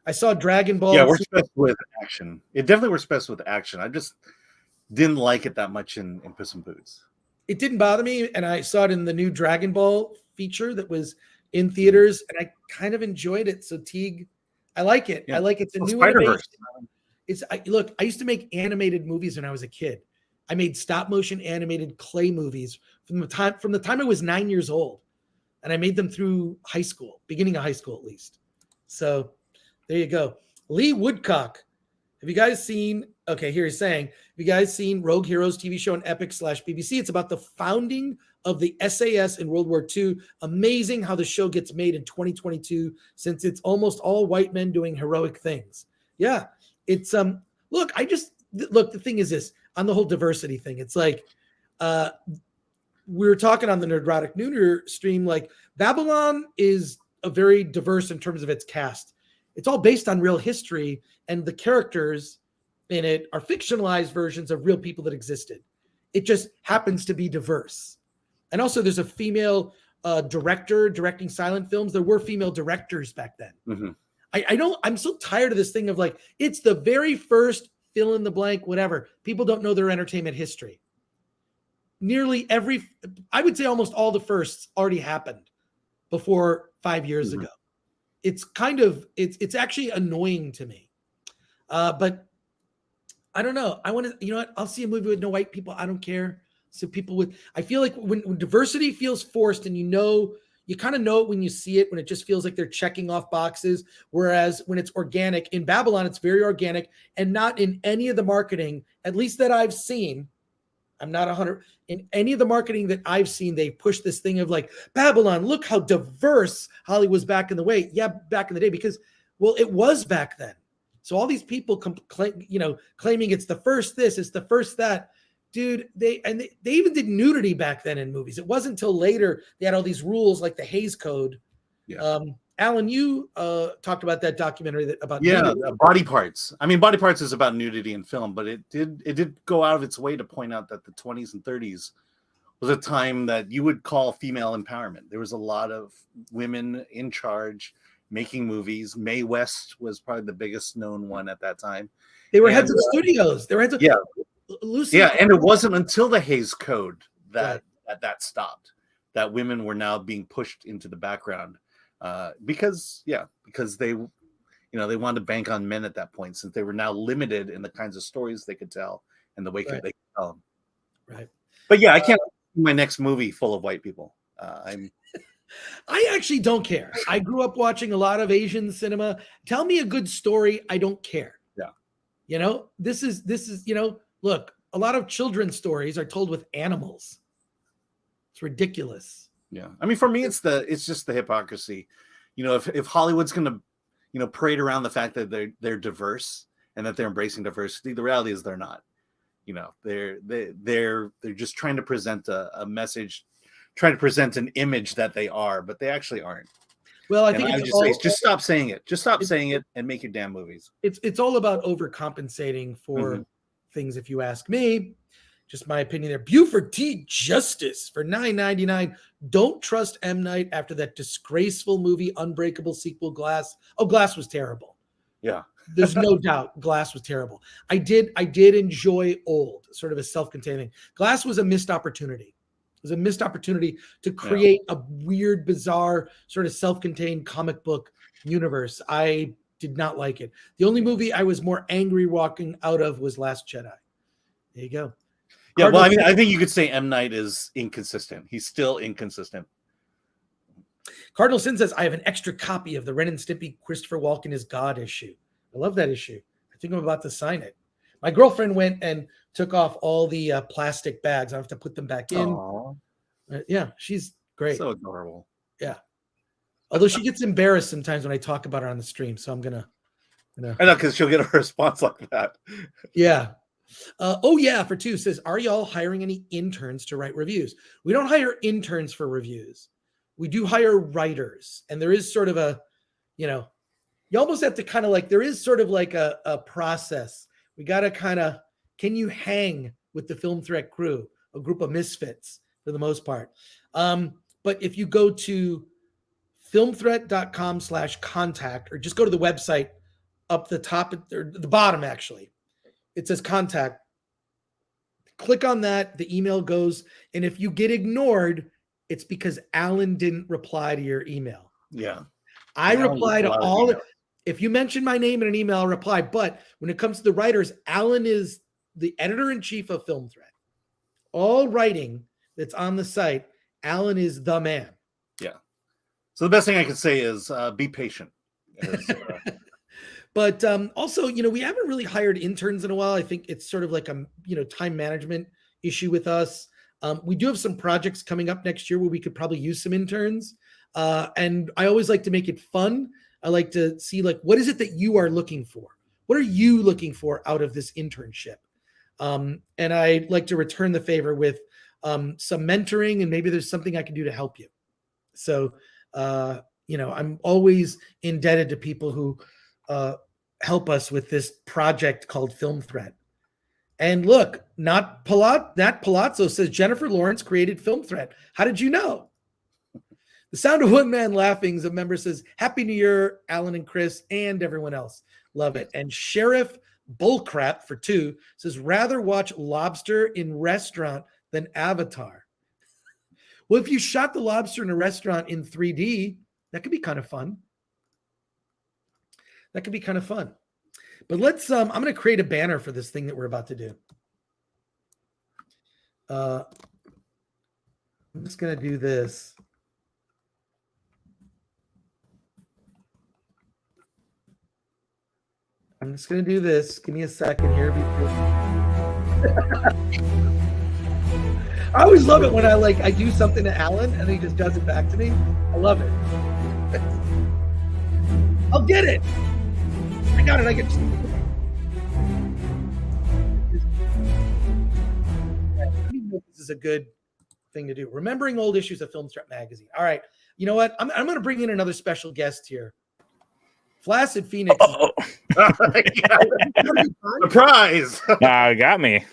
I saw Dragon Ball. Yeah, works best with action. It definitely works best with action. I just didn't like it that much in Puss in Boots. It didn't bother me, and I saw it in the new Dragon Ball feature that was in theaters, and I kind of enjoyed it. So Teague, I like it. Yeah. I like it's a new Spider-Verse. Look, I used to make animated movies when I was a kid. I made stop motion animated clay movies from the time I was 9 years old, and I made them through high school, beginning of high school at least. So there you go. Lee Woodcock. Have you guys seen, okay, here he's saying, have you guys seen Rogue Heroes TV show on Epix/BBC? It's about the founding of the SAS in World War II. Amazing how the show gets made in 2022, since it's almost all white men doing heroic things. Yeah, it's, the thing is this, on the whole diversity thing, it's like, we were talking on the Nerdrotic Nooner stream, like Babylon is a very diverse in terms of its cast. It's all based on real history, and the characters in it are fictionalized versions of real people that existed. It just happens to be diverse. And also there's a female director directing silent films. There were female directors back then. Mm-hmm. I'm so tired of this thing of like, it's the very first fill in the blank, whatever. People don't know their entertainment history. I would say almost all the firsts already happened before 5 years ago. It's kind of, it's actually annoying to me. But I don't know. I want to, you know what? I'll see a movie with no white people. I don't care. So I feel like when diversity feels forced, and you kind of know it when you see it, when it just feels like they're checking off boxes. Whereas when it's organic, in Babylon, it's very organic, and not in any of the marketing, at least that I've seen. I'm not 100 in any of the marketing that I've seen. They push this thing of like, Babylon, look how diverse Hollywood was back in the way. Yeah, back in the day, because, well, it was back then. So all these people claiming it's the first this, it's the first that. Dude, they even did nudity back then in movies. It wasn't until later they had all these rules like the Hays Code. Yeah. Alan, you talked about that documentary about nudity. Body Parts. I mean, Body Parts is about nudity in film, but it did go out of its way to point out that the 20s and 30s was a time that you would call female empowerment. There was a lot of women in charge, making movies. Mae West was probably the biggest known one at that time. They were heads of studios. They were heads of Lucy. Yeah, and it wasn't until the Hays Code that Right. that stopped. That women were now being pushed into the background because they they wanted to bank on men at that point, since they were now limited in the kinds of stories they could tell and the way they could tell them. Right. But yeah, I can't see my next movie full of white people. I actually don't care. I grew up watching a lot of Asian cinema. Tell me a good story. I don't care. Yeah. This is, look, a lot of children's stories are told with animals. It's ridiculous. Yeah. I mean, for me, it's just the hypocrisy. If Hollywood's going to parade around the fact that they're diverse and that they're embracing diversity, the reality is they're not. They're just trying to present a message, trying to present an image that they are, but they actually aren't. Well, I think just stop saying it. Just stop saying it and make your damn movies. It's all about overcompensating for things, if you ask me. Just my opinion there. Buford T. Justice for $9.99. Don't trust M. Night after that disgraceful movie, Unbreakable sequel, Glass. Oh, Glass was terrible. Yeah. There's no doubt Glass was terrible. I did enjoy Old, sort of a self-contained thing. Glass was a missed opportunity. It was a missed opportunity to create a weird, bizarre, sort of self-contained comic book universe. I did not like it. The only movie I was more angry walking out of was Last Jedi. There you go. Yeah, well, I mean, I think you could say M. Night is inconsistent. He's still inconsistent. Cardinal Sin says, I have an extra copy of the Ren and Stimpy Christopher Walken is God issue. I love that issue. I think I'm about to sign it. My girlfriend went and took off all the plastic bags. I have to put them back in. Yeah, she's great. So adorable. Yeah. Although she gets embarrassed sometimes when I talk about her on the stream. So I'm going to. I know, because she'll get a response like that. Yeah. Oh yeah, for two says, are y'all hiring any interns to write reviews? We don't hire interns for reviews. We do hire writers, and there is sort of a, you almost have to kind of like, there is sort of like a process. We got to kind of, can you hang with the Film Threat crew, a group of misfits for the most part? But if you go to filmthreat.com/contact, or just go to the website up the top, or the bottom actually, it says contact. Click on that. The email goes. And if you get ignored, it's because Alan didn't reply to your email. Yeah. I reply to all. If you mention my name in an email, I'll reply. But when it comes to the writers, Alan is the editor-in-chief of Film Threat. All writing that's on the site, Alan is the man. Yeah. So the best thing I can say is be patient. But also, we haven't really hired interns in a while. I think it's sort of like a, time management issue with us. We do have some projects coming up next year where we could probably use some interns. And I always like to make it fun. I like to see, like, what is it that you are looking for? What are you looking for out of this internship? And I like to return the favor with some mentoring, and maybe there's something I can do to help you. So, I'm always indebted to people who help us with this project called Film Threat. And look, Nat Palazzo says Jennifer Lawrence created Film Threat. How did you know? The Sound of One Man Laughing, a member says, Happy New Year, Alan and Chris, and everyone else. Love it. And Sheriff Bullcrap for two says, rather watch Lobster in restaurant than Avatar. Well, if you shot the lobster in a restaurant in 3D, that could be kind of fun. That could be kind of fun. But let's, I'm going to create a banner for this thing that we're about to do. I'm just going to do this. I'm just going to do this. Give me a second here. I always love it when I do something to Alan and he just does it back to me. I love it. I'll get it. I got it. I get. This is a good thing to do. Remembering old issues of Film Threat magazine. All right. You know what? I'm going to bring in another special guest here. Flaccid Phoenix. Surprise! Got me.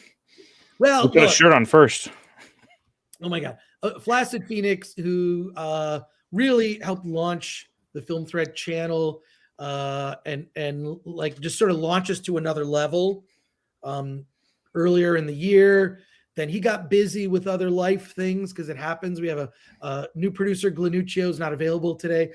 Well, put a shirt on first. Oh my God. Flaccid Phoenix, who really helped launch the Film Thread channel, and like just sort of launch us to another level. Earlier in the year, then he got busy with other life things because it happens. We have a new producer, Glanuccio's not available today.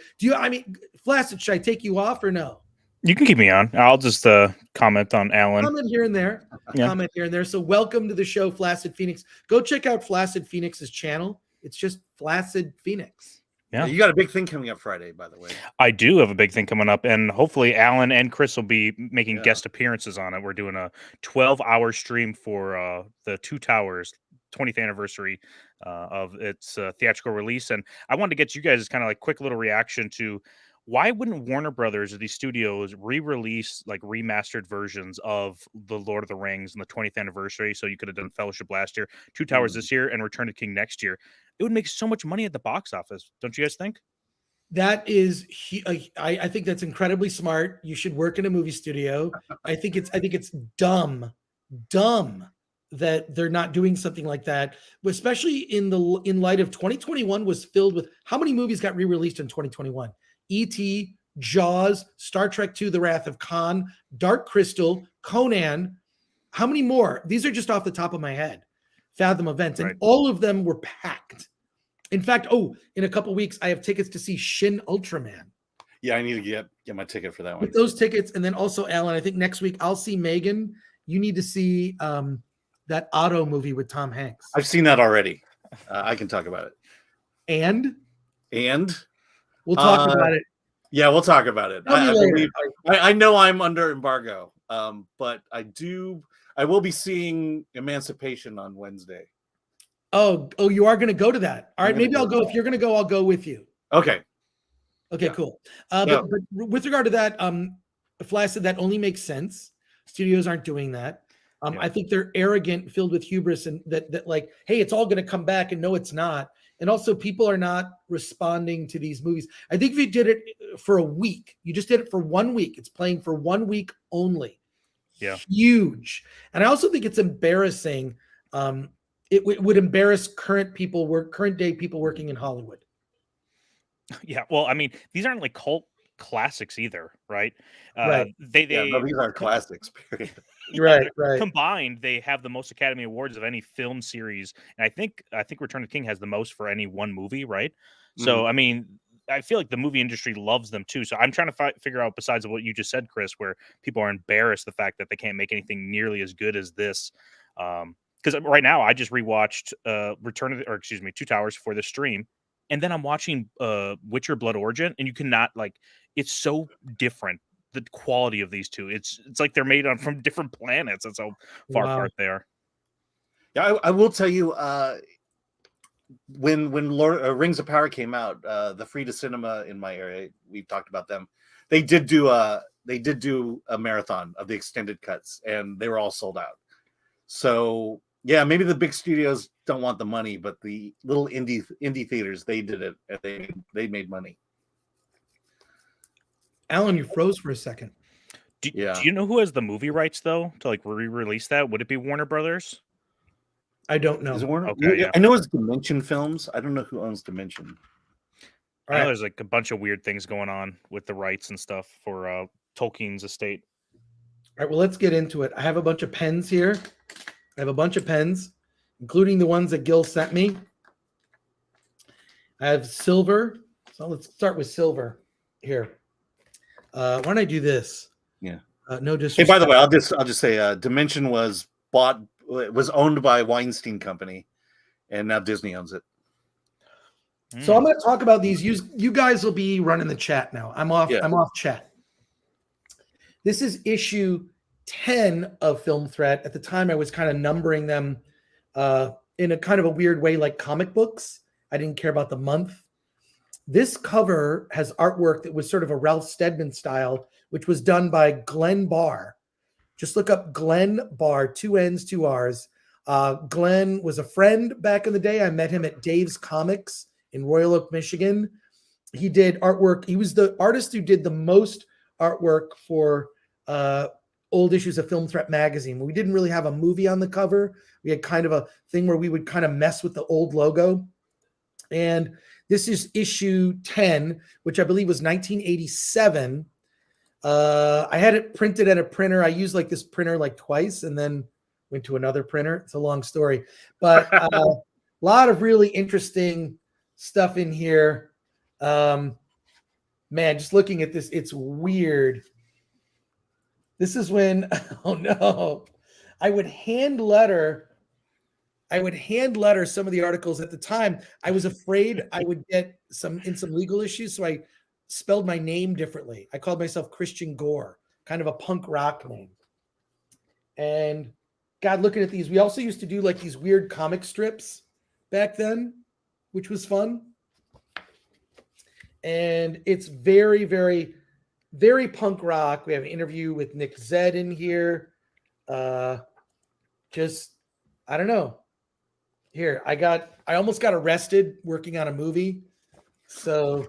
Flaccid, should I take you off or no? You can keep me on. I'll just comment on Alan. Comment here and there. Yeah. Comment here and there. So welcome to the show, Flaccid Phoenix. Go check out Flaccid Phoenix's channel. It's just Flaccid Phoenix. Yeah. You got a big thing coming up Friday, by the way. I do have a big thing coming up, and hopefully Alan and Chris will be making guest appearances on it. We're doing a 12-hour stream for the Two Towers 20th anniversary of its theatrical release. And I wanted to get you guys kind of like quick little reaction to why wouldn't Warner Brothers or these studios re-release like remastered versions of the Lord of the Rings and the 20th anniversary? So you could have done Fellowship last year, Two Towers this year, and Return of the King next year. It would make so much money at the box office. Don't you guys think? That is, I think that's incredibly smart. You should work in a movie studio. I think it's dumb that they're not doing something like that, especially in light of 2021 was filled with how many movies got re-released in 2021? E.T., Jaws, Star Trek II, The Wrath of Khan, Dark Crystal, Conan. How many more? These are just off the top of my head. Fathom events, and all of them were packed. In fact, in a couple weeks, I have tickets to see Shin Ultraman. Yeah, I need to get my ticket for that one. With those tickets, and then also, Alan, I think next week I'll see Megan. You need to see that Otto movie with Tom Hanks. I've seen that already. I can talk about it. And we'll talk about it. Yeah, we'll talk about it. I know I'm under embargo, but I will be seeing Emancipation on Wednesday. Oh, you are going to go to that. All right, maybe I'll go. If you're going to go, I'll go with you. Okay, cool. But with regard to that, Flaccid, that only makes sense. Studios aren't doing that. I think they're arrogant, filled with hubris, and that like, hey, it's all going to come back, and no, it's not. And also, people are not responding to these movies. I think if you did it for a week, you just did it for 1 week. It's playing for 1 week only. Yeah, huge. And I also think it's embarrassing. It would embarrass current day people working in Hollywood. Yeah, well, I mean, these aren't like cult classics either, right? Right. These are classics. Period. Right. Combined, they have the most Academy Awards of any film series, and I think Return of the King has the most for any one movie, right? So, I mean, I feel like the movie industry loves them too. So I'm trying to figure out, besides what you just said, Chris, where people are embarrassed the fact that they can't make anything nearly as good as this. Because right now I just rewatched Two Towers for the stream, and then I'm watching Witcher Blood Origin, and you cannot it's so different. The quality of these two, it's like they're made from different planets. That's how far apart they are. Yeah, I will tell you, when Rings of Power came out, the Frida Cinema in my area, we've talked about them. They did do a marathon of the extended cuts, and they were all sold out. So yeah, maybe the big studios don't want the money, but the little indie theaters, they did it, and they made money. Alan, you froze for a second. Do you know who has the movie rights though to re-release that? Would it be Warner Brothers? I don't know. Is it Warner? Okay, yeah. I know it's Dimension Films. I don't know who owns Dimension. I know there's a bunch of weird things going on with the rights and stuff for Tolkien's estate. All right, well, let's get into it. I have a bunch of pens here. Including the ones that Gil sent me. I have silver. So let's start with silver here. Why don't I do this? Yeah. No disrespect. Hey, by the way, I'll just say, Dimension was owned by Weinstein Company, and now Disney owns it. So I'm going to talk about these. You guys will be running the chat now. I'm off. Yeah. I'm off chat. This is issue 10 of Film Threat. At the time, I was kind of numbering them in a kind of a weird way, like comic books. I didn't care about the month. This cover has artwork that was sort of a Ralph Steadman style, which was done by Glenn Barr. Just look up Glenn Barr, 2 N's, 2 R's. Glenn was a friend back in the day. I met him at Dave's Comics in Royal Oak, Michigan. He did artwork. He was the artist who did the most artwork for old issues of Film Threat magazine. We didn't really have a movie on the cover. We had kind of a thing where we would kind of mess with the old logo. And This is issue 10, which I believe was 1987. I had it printed at a printer. I used like this printer like twice and then went to another printer. It's a long story, but a lot of really interesting stuff in here. Man, just looking at this, it's weird. This is when, oh no, I would hand letter some of the articles at the time. I was afraid I would get some legal issues, so I spelled my name differently. I called myself Christian Gore, kind of a punk rock name. And God, looking at these, we also used to do like these weird comic strips back then, which was fun. And it's very, very, very punk rock. We have an interview with Nick Zed in here. Just, I don't know. Here, I almost got arrested working on a movie. So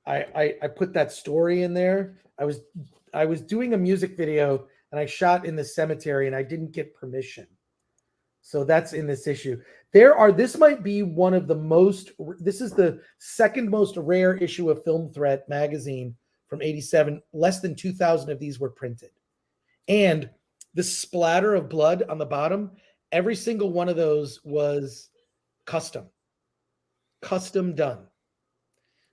I put that story in there. I was doing a music video and I shot in the cemetery and I didn't get permission. So that's in this issue. This might be one of the most, this is the second most rare issue of Film Threat magazine from 87. Less than 2,000 of these were printed. And the splatter of blood on the bottom, every single one of those was custom done.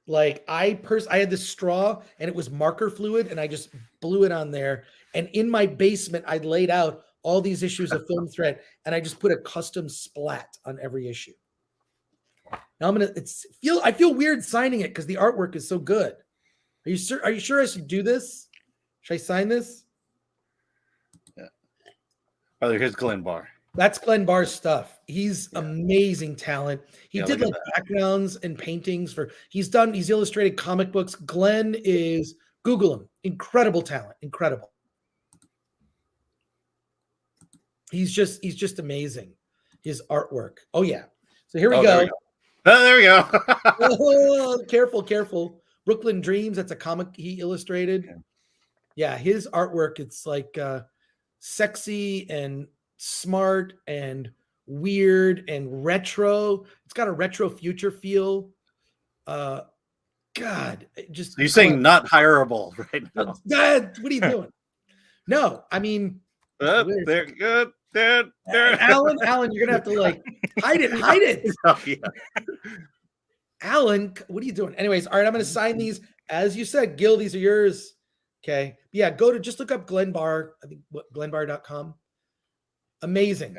Like I had this straw and it was marker fluid and I just blew it on there. And in my basement, I laid out all these issues of Film Threat and I just put a custom splat on every issue. Now I feel weird signing it because the artwork is so good. Are you sure I should do this? Should I sign this? Yeah. Oh, here's Glenn Barr. That's Glenn Barr's stuff. He's amazing talent. He did like backgrounds and paintings he's illustrated comic books. Glenn is, Google him. Incredible talent. Incredible. He's just amazing. His artwork. Oh yeah. So here we go. There we go. Oh, careful. Brooklyn Dreams. That's a comic he illustrated. Yeah, his artwork. It's like sexy and smart and weird and retro. It's got a retro future feel. God, just you're saying not hireable right now. Dad, what are you doing? No, I mean they're good. They're Alan, you're gonna have to like hide it. Oh, yeah. Alan, what are you doing? Anyways, all right, I'm gonna sign these. As you said, Gil, these are yours. Okay. Yeah, just look up Glenn Barr. I think glennbarr.com. Amazing.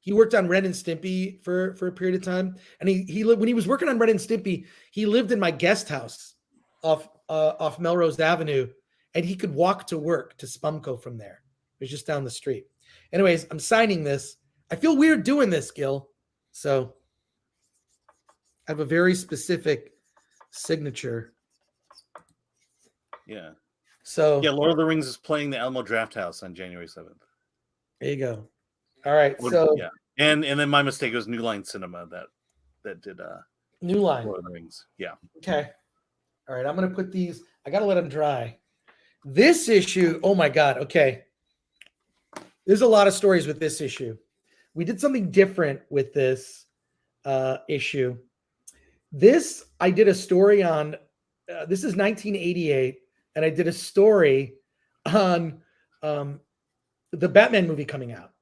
He worked on Ren and Stimpy for a period of time. And he lived, when he was working on Ren and Stimpy, he lived in my guest house off Melrose Avenue, and he could walk to work to Spumco from there. It was just down the street. Anyways, I'm signing this. I feel weird doing this, Gil. So I have a very specific signature. Yeah. So yeah, Lord of the Rings is playing the Alamo Drafthouse on January 7th. There you go. All right. So yeah. And then my mistake was New Line Cinema that did New Line Lord of the Rings. Yeah. Okay. All right. I'm gonna put these. I gotta let them dry. This issue, oh my God. Okay. There's a lot of stories with this issue. We did something different with this issue. I did a story on, this is 1988, and I did a story on the Batman movie coming out.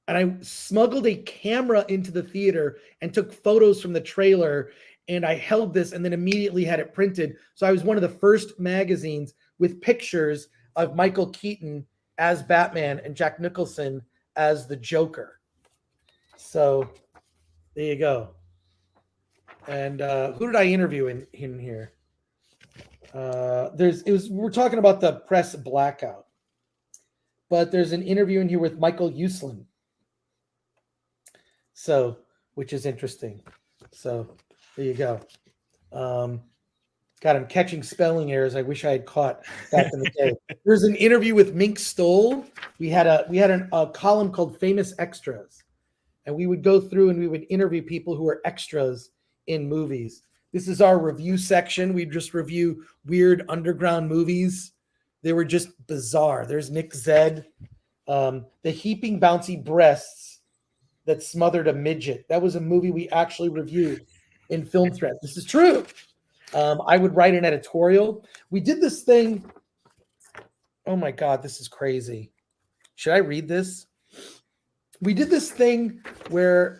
And I smuggled a camera into the theater and took photos from the trailer, and I held this and then immediately had it printed. So I was one of the first magazines with pictures of Michael Keaton as Batman and Jack Nicholson as the Joker. So there you go. And who did I interview in here? We're talking about the press blackout, but there's an interview in here with Michael Uslan. So, which is interesting. So there you go. God, I'm catching spelling errors I wish I had caught back in the day. There's an interview with Mink Stoll. We had a column called Famous Extras, and we would go through and we would interview people who are extras in movies. This is our review section. We just review weird underground movies. They were just bizarre. There's Nick Zed, the heaping bouncy breasts that smothered a midget. That was a movie we actually reviewed in Film Threat. This is true. I would write an editorial. We did this thing. Oh my God, this is crazy. Should I read this? We did this thing where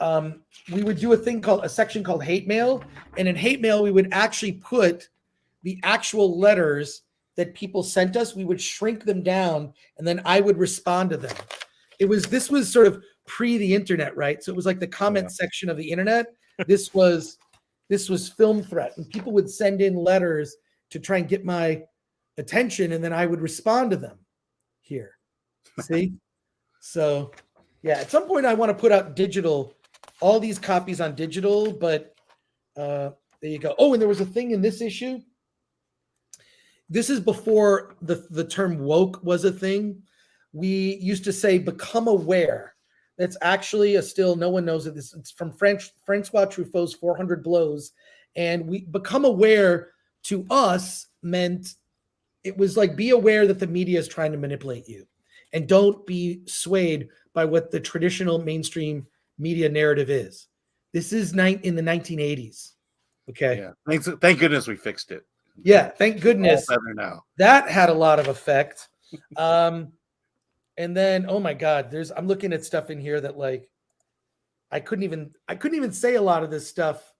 we would do a section called hate mail. And in hate mail, we would actually put the actual letters that people sent us. We would shrink them down and then I would respond to them. This was sort of pre the internet, right? So it was like the comment section of the internet. This was Film Threat, and people would send in letters to try and get my attention, and then I would respond to them here. See? So yeah, at some point I want to put out all these copies on digital, but there you go. Oh, and there was a thing in this issue. This is before the term woke was a thing. We used to say become aware. That's actually still, no one knows it. It's from Francois Truffaut's 400 Blows. And we become aware to us meant it was like, be aware that the media is trying to manipulate you and don't be swayed by what the traditional mainstream media narrative is. This is in the 1980s. Okay. Yeah. Thank goodness we fixed it. Yeah. Thank goodness. All better now. That had a lot of effect. And then, oh my God, I'm looking at stuff in here that like, I couldn't even say a lot of this stuff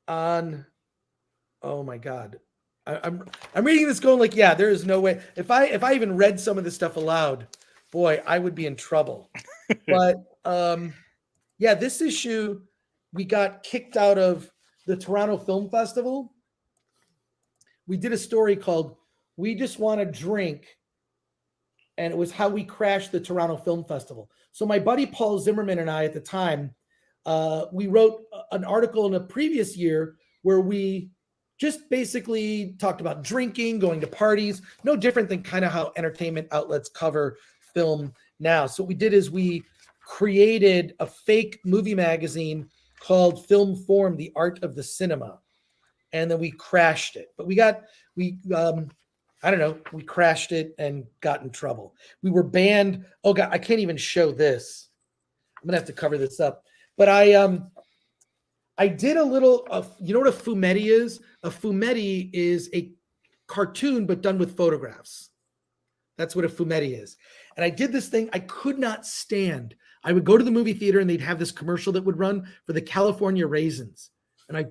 on, oh my God. I'm reading this going like, yeah, there is no way. If I even read some of this stuff aloud, boy, I would be in trouble. But yeah, this issue, we got kicked out of the Toronto Film Festival. We did a story called We Just Want to Drink. And it was how we crashed the Toronto Film Festival. So my buddy Paul Zimmerman and I at the time, we wrote an article in a previous year where we just basically talked about drinking, going to parties, no different than kind of how entertainment outlets cover film now. So what we did is we created a fake movie magazine called Film Form, The Art of the Cinema. And then we crashed it. But we crashed it and got in trouble. We were banned. Oh God, I can't even show this. I'm gonna have to cover this up. But I did a little of, you know what a fumetti is? A fumetti is a cartoon, but done with photographs. That's what a fumetti is. And I did this thing I could not stand. I would go to the movie theater and they'd have this commercial that would run for the California raisins. And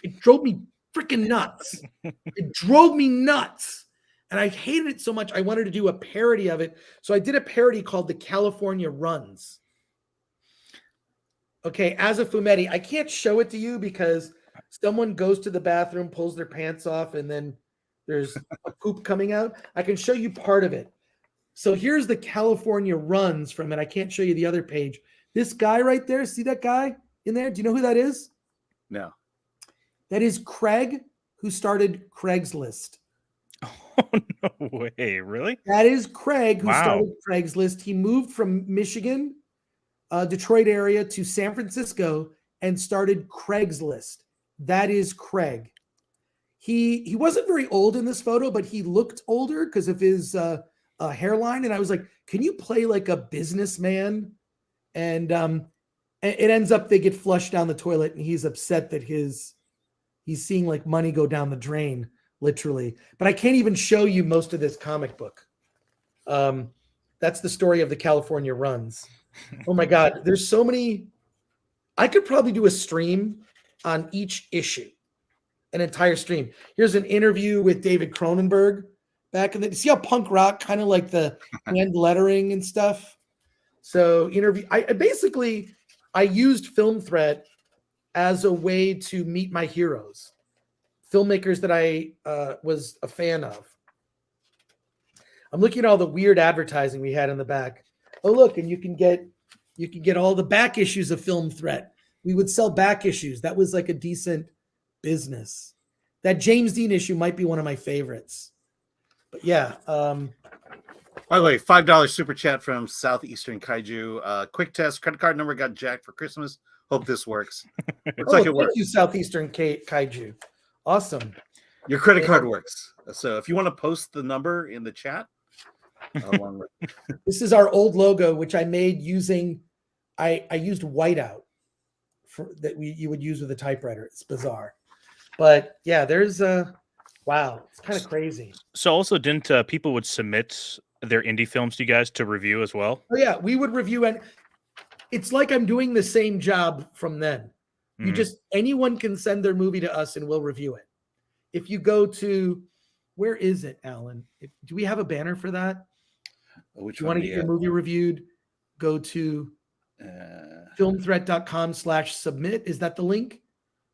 it drove me freaking nuts. It drove me nuts. And I hated it so much, I wanted to do a parody of it. So I did a parody called The California Runs. Okay, as a fumetti, I can't show it to you because someone goes to the bathroom, pulls their pants off, and then there's a poop coming out. I can show you part of it. So here's the California Runs from it. I can't show you the other page. This guy right there, see that guy in there? Do you know who that is? No. That is Craig, who started Craigslist. Oh, no way. Really? That is Craig, who started Craigslist. He moved from Michigan, Detroit area to San Francisco and started Craigslist. That is Craig. He wasn't very old in this photo, but he looked older because of his hairline. And I was like, can you play like a businessman? And it ends up they get flushed down the toilet and he's upset that he's seeing like money go down the drain, literally. But I can't even show you most of this comic book. That's the story of the California Runs. Oh my God, there's so many. I could probably do a stream on each issue, an entire stream. Here's an interview with David Cronenberg back in the. See how punk rock kind of like the hand lettering and stuff. So I used Film Threat as a way to meet my heroes, filmmakers that I was a fan of. I'm looking at all the weird advertising we had in the back. Oh, look, and you can get all the back issues of Film Threat. We would sell back issues. That was like a decent business. That James Dean issue might be one of my favorites. But yeah. By the way, $5 super chat from Southeastern Kaiju. Quick test, credit card number got jacked for Christmas. Hope this works. Looks like it works. Thank you, Southeastern Kaiju. Awesome. Your credit card works. So if you want to post the number in the chat, this is our old logo, which I made using. I used whiteout you would use with a typewriter. It's bizarre, but yeah, there's wow, it's kind of crazy. So also, didn't people would submit their indie films to you guys to review as well? Oh yeah, we would review, and it's like I'm doing the same job from then. You just anyone can send their movie to us and we'll review it. If you go to where is it, Alan? Do we have a banner for that? Which you want to get your movie reviewed? Go to filmthreat.com/submit. Is that the link?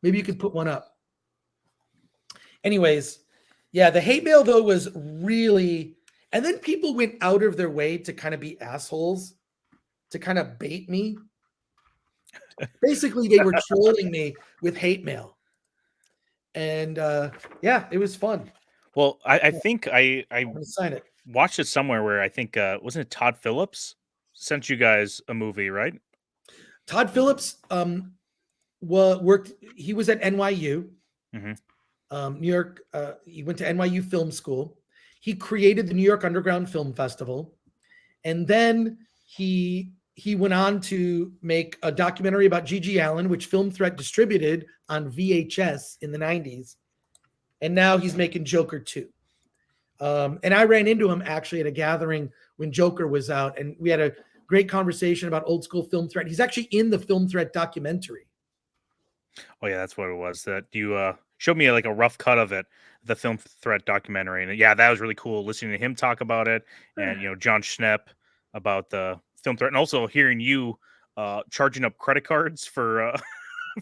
Maybe you could put one up. Anyways, yeah, the hate mail though was really, and then people went out of their way to kind of be assholes, to kind of bait me. Basically, they were trolling me with hate mail. And yeah, it was fun. Well, I think I sign it. Watched it somewhere where I think wasn't it Todd Phillips sent you guys a movie, right? Todd Phillips worked. He was at NYU, New York. He went to NYU Film School. He created the New York Underground Film Festival, and then he went on to make a documentary about G.G. Allen, which Film Threat distributed on VHS in the 90s. And now he's making Joker 2. And I ran into him actually at a gathering when Joker was out, and we had a great conversation about old school Film Threat. He's actually in the Film Threat documentary. Oh yeah, that's what it was. That you showed me like a rough cut of it, the Film Threat documentary, and yeah, that was really cool. Listening to him talk about it, and John Schnepp about the Film Threat, and also hearing you charging up credit cards for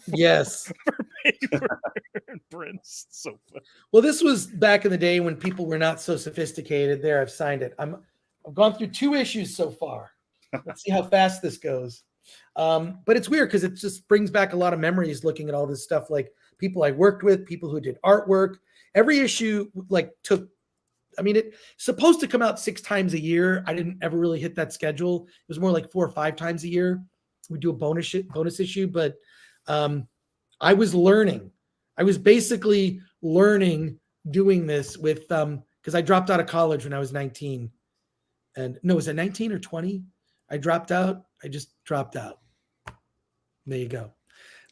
yes for paper and prints. So fun. Well, this was back in the day when people were not so sophisticated. There, I've signed it. I've gone through 2 issues so far. Let's see how fast this goes. But it's weird because it just brings back a lot of memories looking at all this stuff, like people I worked with, people who did artwork. Every issue it's supposed to come out 6 times a year. I didn't ever really hit that schedule. It was more like 4 or 5 times a year. We do a bonus issue, but I was learning. I was basically learning doing this with because I dropped out of college when I was 19. And no, was it 19 or 20? I dropped out. I just dropped out. There you go.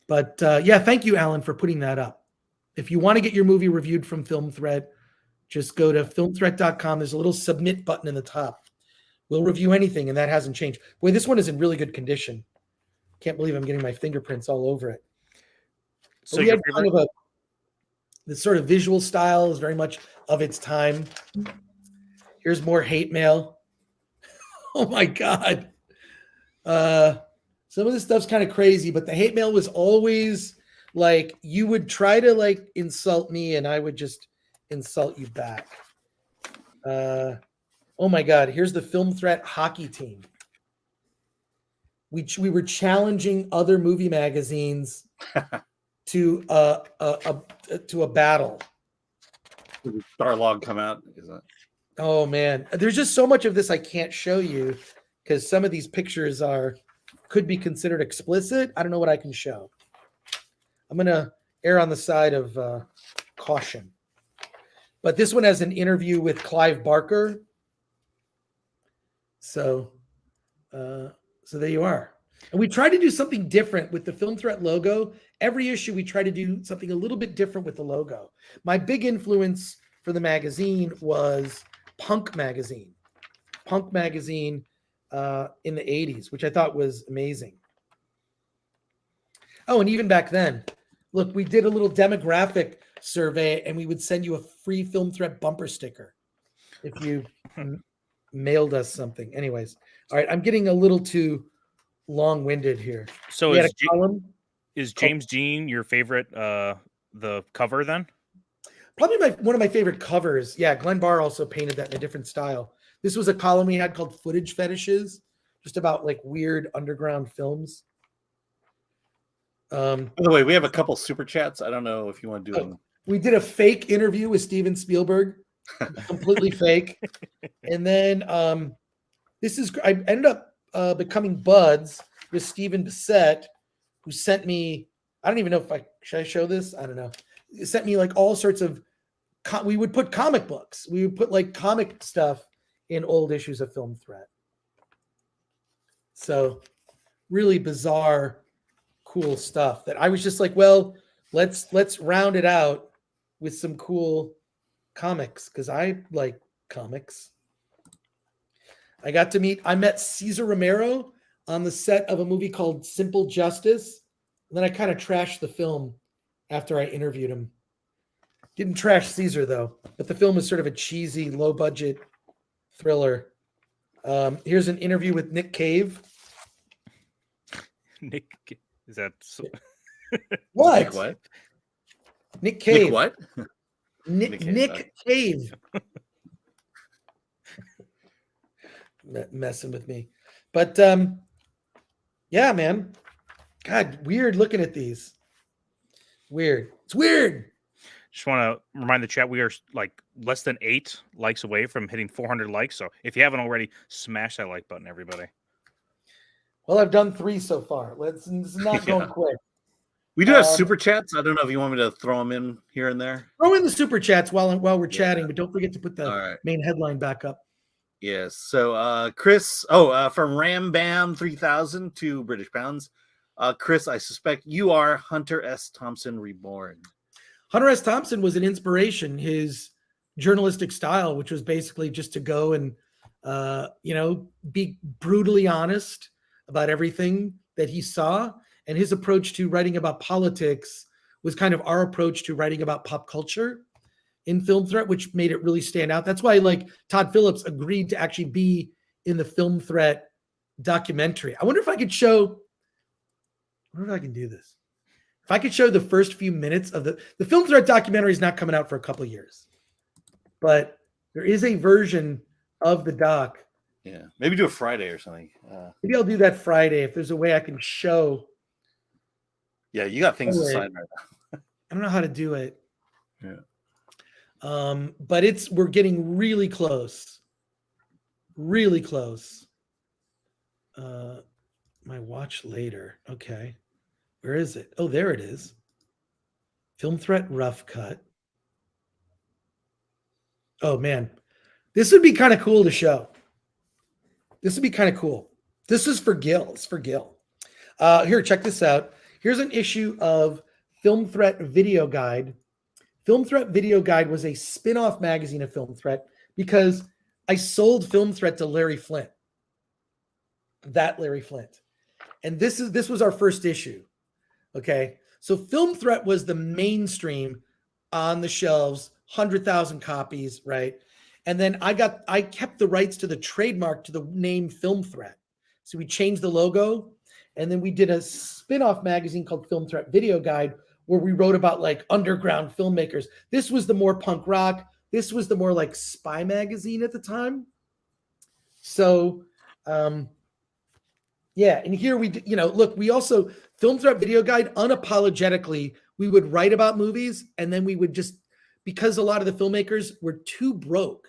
But yeah, thank you, Alan, for putting that up. If you want to get your movie reviewed from Film Threat, just go to filmthreat.com. There's a little submit button in the top. We'll review anything, and that hasn't changed. Boy, this one is in really good condition. Can't believe I'm getting my fingerprints all over it. So we had kind of this sort of visual style is very much of its time. Here's more hate mail. Oh my God. Some of this stuff's kind of crazy, but the hate mail was always like, you would try to like insult me and I would just insult you back. Oh my God. Here's the Film Threat hockey team. We were challenging other movie magazines to a battle. Did Starlog come out? Is that? Oh man, there's just so much of this I can't show you because some of these pictures could be considered explicit. I don't know what I can show. I'm gonna err on the side of caution. But this one has an interview with Clive Barker. So there you are. And we try to do something different with the Film Threat logo. Every issue, we try to do something a little bit different with the logo. My big influence for the magazine was Punk Magazine. Punk Magazine in the 80s, which I thought was amazing. Oh, and even back then, look, we did a little demographic survey and we would send you a free Film Threat bumper sticker if you mailed us something. Anyways, all right, I'm getting a little too long-winded here. So is James Dean your favorite the cover then? Probably one of my favorite covers. Yeah, Glenn Barr also painted that in a different style. This was a column we had called Footage Fetishes, just about like weird underground films. By the way, we have a couple super chats. I don't know if you want to do them. We did a fake interview with Steven Spielberg, completely fake. And then I ended up becoming buds with Stephen Bissett, who sent me, I don't even know should I show this? I don't know. It sent me like all sorts of, we would put comic books. We would put like comic stuff in old issues of Film Threat. So really bizarre, cool stuff that I was just like, well, let's round it out with some cool comics because I like comics. I met Cesar Romero on the set of a movie called Simple Justice. And then I kind of trashed the film after I interviewed him. Didn't trash Caesar though, but the film was sort of a cheesy, low budget thriller. Here's an interview with Nick Cave. Nick, is that so... What? Nick what? Nick Cave. Nick what? Nick Cave. Messing with me. But yeah, man. God, weird looking at these. Weird. It's weird. Just want to remind the chat we are like less than 8 likes away from hitting 400 likes. So if you haven't already, smash that like button, everybody. Well, I've done 3 so far. It's not going quick. We do have super chats. I don't know if you want me to throw them in here and there. Throw in the super chats while we're chatting, but don't forget to put the main headline back up. Yes. So Chris, from Ram Bam 3000 to British pounds. Chris, I suspect you are Hunter S. Thompson reborn. Hunter S. Thompson was an inspiration. His journalistic style, which was basically just to go and be brutally honest about everything that he saw. And his approach to writing about politics was kind of our approach to writing about pop culture in Film Threat, which made it really stand out. That's why like Todd Phillips agreed to actually be in the Film Threat documentary. I wonder if I could show, I wonder if I can do this. If I could show the first few minutes of the Film Threat documentary is not coming out for a couple of years, but there is a version of the doc. Yeah, maybe do a Friday or something. Maybe I'll do that Friday if there's a way I can show. Yeah, you got things to sign right now. I don't know how to do it. Yeah. But we're getting really close. Really close. My watch later. Okay. Where is it? Oh, there it is. Film Threat rough cut. Oh man. This would be kind of cool to show. This would be kind of cool. This is for Gil. It's for Gil. Here, check this out. Here's an issue of Film Threat Video Guide. Film Threat Video Guide was a spin-off magazine of Film Threat because I sold Film Threat to Larry Flynt. That Larry Flynt. And this was our first issue. Okay. So Film Threat was the mainstream on the shelves, 100,000 copies, right? And then I kept the rights to the trademark to the name Film Threat. So we changed the logo, and then we did a spin-off magazine called Film Threat Video Guide where we wrote about like underground filmmakers. This was the more punk rock. This was the more like spy magazine at the time. So, yeah. And here we, look, we also Film Threat Video Guide, unapologetically, we would write about movies and then we would just, because a lot of the filmmakers were too broke,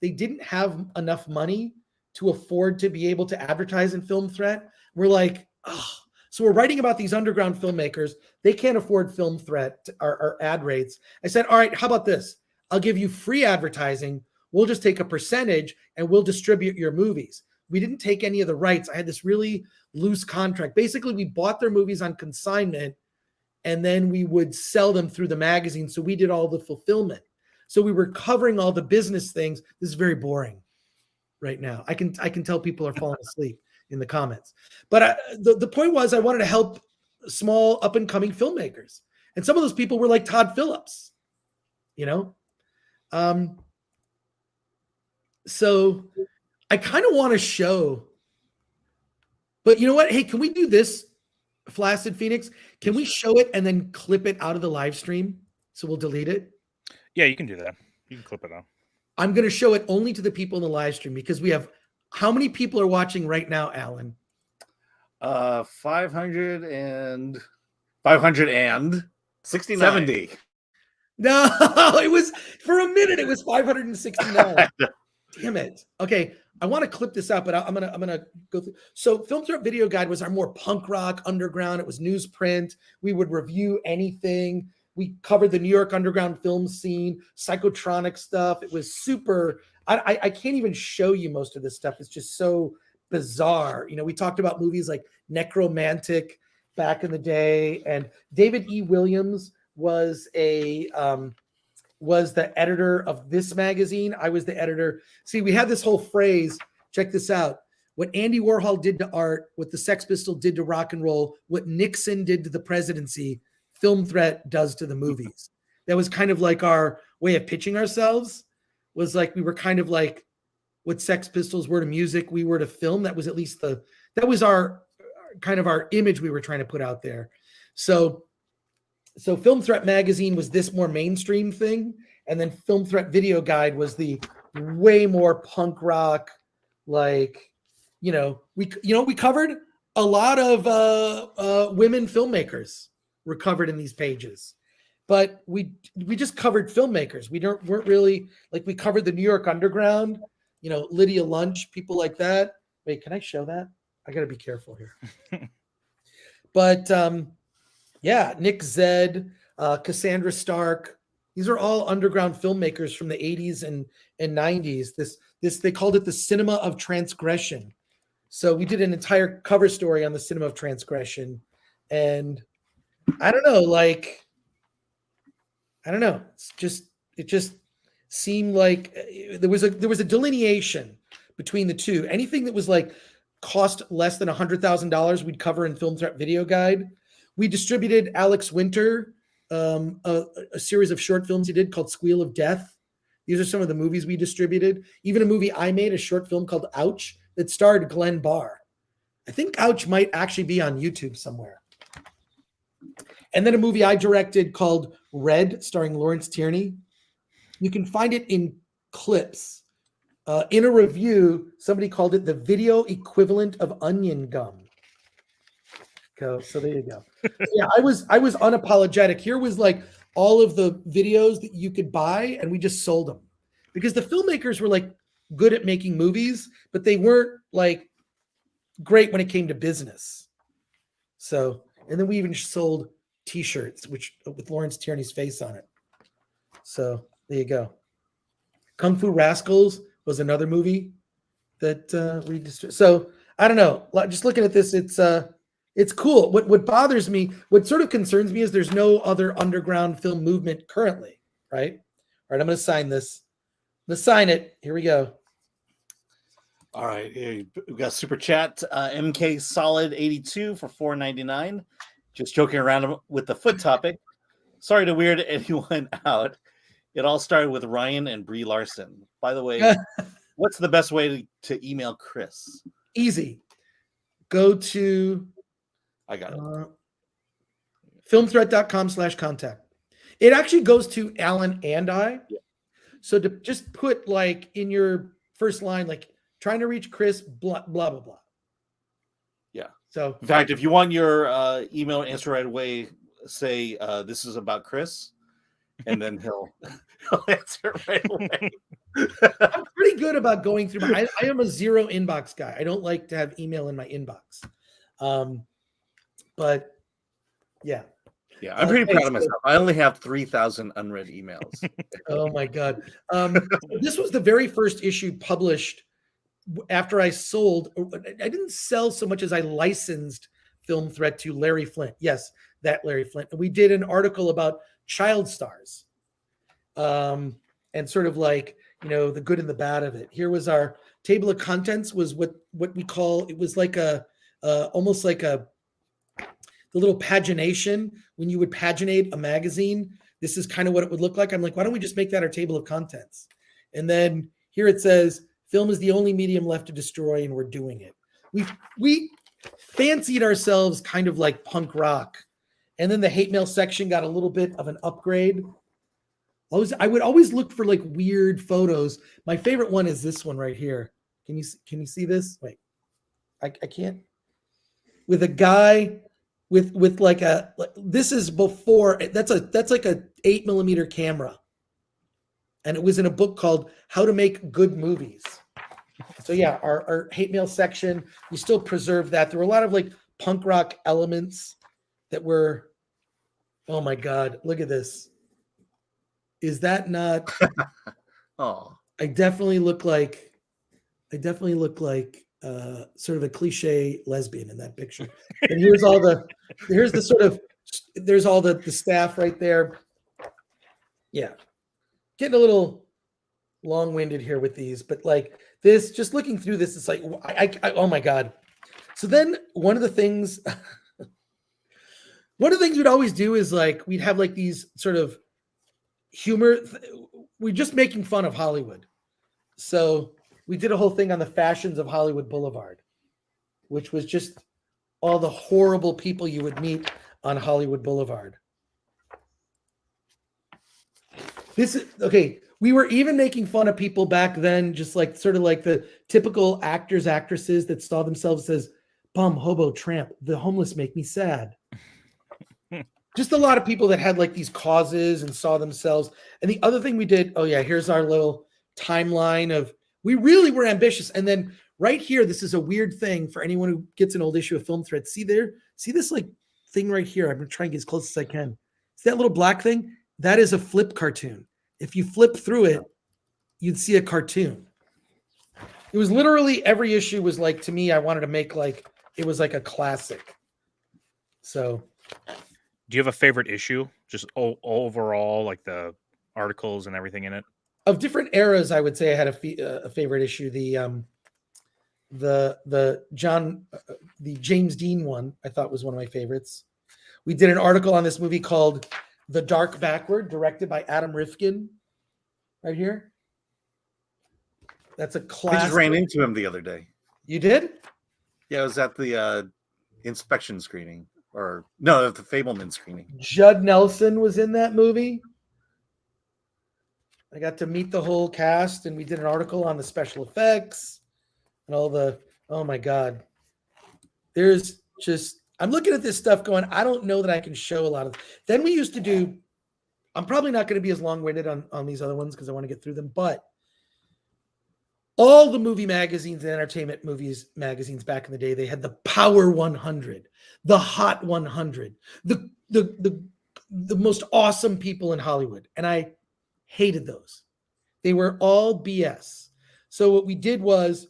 they didn't have enough money to afford to be able to advertise in Film Threat. We're like, oh, so we're writing about these underground filmmakers. They can't afford Film Threat or ad rates. I said, all right, how about this? I'll give you free advertising. We'll just take a percentage and we'll distribute your movies. We didn't take any of the rights. I had this really loose contract. Basically, we bought their movies on consignment and then we would sell them through the magazine. So we did all the fulfillment. So we were covering all the business things. This is very boring right now. I can tell people are falling asleep in the comments. But the point was I wanted to help small up and coming filmmakers. And some of those people were like Todd Phillips, So I kind of want to show, but you know what? Hey, can we do this, Flaccid Phoenix? Can we show it and then clip it out of the live stream? So we'll delete it. Yeah, you can do that. You can clip it out. I'm going to show it only to the people in the live stream because we have, how many people are watching right now, Alan? 569. 70. No, it was, for a minute, it was 569. Damn it. Okay. I want to clip this out, but I'm gonna go through. So Film Threat Video Guide was our more punk rock underground. It was newsprint. We would review anything. We covered the New York underground film scene, psychotronic stuff. It was super. I can't even show you most of this stuff. It's just so bizarre. You know, we talked about movies like Necromantic back in the day, and David E. Williams was was the editor of this magazine. I was the editor. See, we had this whole phrase. Check this out. What Andy Warhol did to art, what the Sex Pistols did to rock and roll, what Nixon did to the presidency, Film Threat does to the movies. That was kind of like our way of pitching ourselves. Was like we were kind of like what Sex Pistols were to music, we were to film. That was at least that was our kind of our image we were trying to put out there. So Film Threat magazine was this more mainstream thing, and then Film Threat Video Guide was the way more punk rock, like, we covered a lot of women filmmakers were covered in these pages, but we just covered filmmakers. Weren't really like, we covered the New York Underground, Lydia Lunch, people like that. Wait, can I show that? I got to be careful here. But yeah, Nick Zed, Cassandra Stark. These are all underground filmmakers from the 80s and 90s. This they called it the cinema of transgression. So we did an entire cover story on the cinema of transgression. And I don't know, it just seemed like there was a delineation between the two. Anything that was like cost less than $100,000, we'd cover in Film Threat Video Guide. We distributed Alex Winter, a series of short films he did called Squeal of Death. These are some of the movies we distributed. Even a movie I made, a short film called Ouch, that starred Glenn Barr. I think Ouch might actually be on YouTube somewhere. And then a movie I directed called Red, starring Lawrence Tierney. You can find it in clips. In a review, somebody called it the video equivalent of onion gum. So there you go. Yeah, I was unapologetic. Here was like all of the videos that you could buy, and we just sold them because the filmmakers were like good at making movies, but they weren't like great when it came to business. So, and then we even sold T-shirts, with Lawrence Tierney's face on it. So there you go. Kung Fu Rascals was another movie that we distributed. So I don't know. Just looking at this, it's cool. What bothers me, what sort of concerns me, is there's no other underground film movement currently, right? All right, I'm going to sign this. I'm going to sign it. Here we go. All right, here we've got super chat. MK Solid 82 for $4.99. Just joking around with the foot topic. Sorry to weird anyone out. It all started with Ryan and Brie Larson. By the way, what's the best way to email Chris? Easy. Go to I got it. filmthreat.com/contact. It actually goes to Alan and I. Yeah. So to just put like in your first line, like trying to reach Chris, blah, blah, blah, blah. Yeah. So in fact, if you want your email answer right away, say this is about Chris, and then he'll answer right away. I'm pretty good about going through I am a zero inbox guy. I don't like to have email in my inbox. But yeah. Yeah, I'm pretty proud of myself. I only have 3,000 unread emails. Oh my God. This was the very first issue published after I sold. I didn't sell so much as I licensed Film Threat to Larry Flynt. Yes, that Larry Flynt. And we did an article about child stars, and sort of like, the good and the bad of it. Here was our table of contents, was what we call, it was like almost like the little pagination. When you would paginate a magazine, this is kind of what it would look like. I'm like, why don't we just make that our table of contents? And then here it says, film is the only medium left to destroy, and we're doing it. We fancied ourselves kind of like punk rock. And then the hate mail section got a little bit of an upgrade. I would always look for like weird photos. My favorite one is this one right here. Can you see this? Wait, I can't. With a guy with like this is before, that's like a 8mm camera. And it was in a book called How to Make Good Movies. So yeah, our hate mail section, we still preserve that. There were a lot of like punk rock elements that were, oh my God, look at this. Is that not? Oh, I definitely look like sort of a cliche lesbian in that picture. And here's all the there's all the staff right there. Yeah, getting a little long-winded here with these, but like this, just looking through this, it's like I oh my god. So then one of the things we'd always do is like we'd have like these sort of humor. We're just making fun of Hollywood. So we did a whole thing on the fashions of Hollywood Boulevard, which was just all the horrible people you would meet on Hollywood Boulevard. This is okay. We were even making fun of people back then, just like sort of like the typical actors, actresses that saw themselves as bum, hobo, tramp. The homeless make me sad. Just a lot of people that had like these causes and saw themselves. And the other thing we did, oh yeah, here's our little timeline of, we really were ambitious. And then right here, this is a weird thing for anyone who gets an old issue of Film Thread. See there? See this like thing right here? I'm going to try and get as close as I can. See that little black thing? That is a flip cartoon. If you flip through it, you'd see a cartoon. It was literally every issue was like, to me, I wanted to make like, it was like a classic. So. Do you have a favorite issue? Just overall, like the articles and everything in it? Of different eras, I would say I had a favorite issue. The James Dean one I thought was one of my favorites. We did an article on this movie called The Dark Backward, directed by Adam Rifkin. Right here. That's a classic. I just ran into him the other day. You did? Yeah, it was at the inspection screening. Or no, the Fableman screening. Judd Nelson was in that movie. I got to meet the whole cast, and we did an article on the special effects and all the, oh my God. There's just, I'm looking at this stuff going, I don't know that I can show a lot of. Then we used to do, I'm probably not going to be as long-winded on these other ones because I want to get through them, but all the movie magazines and entertainment movies magazines back in the day, they had the Power 100, the Hot 100, the most awesome people in Hollywood. And I hated those. They were all BS. So what we did was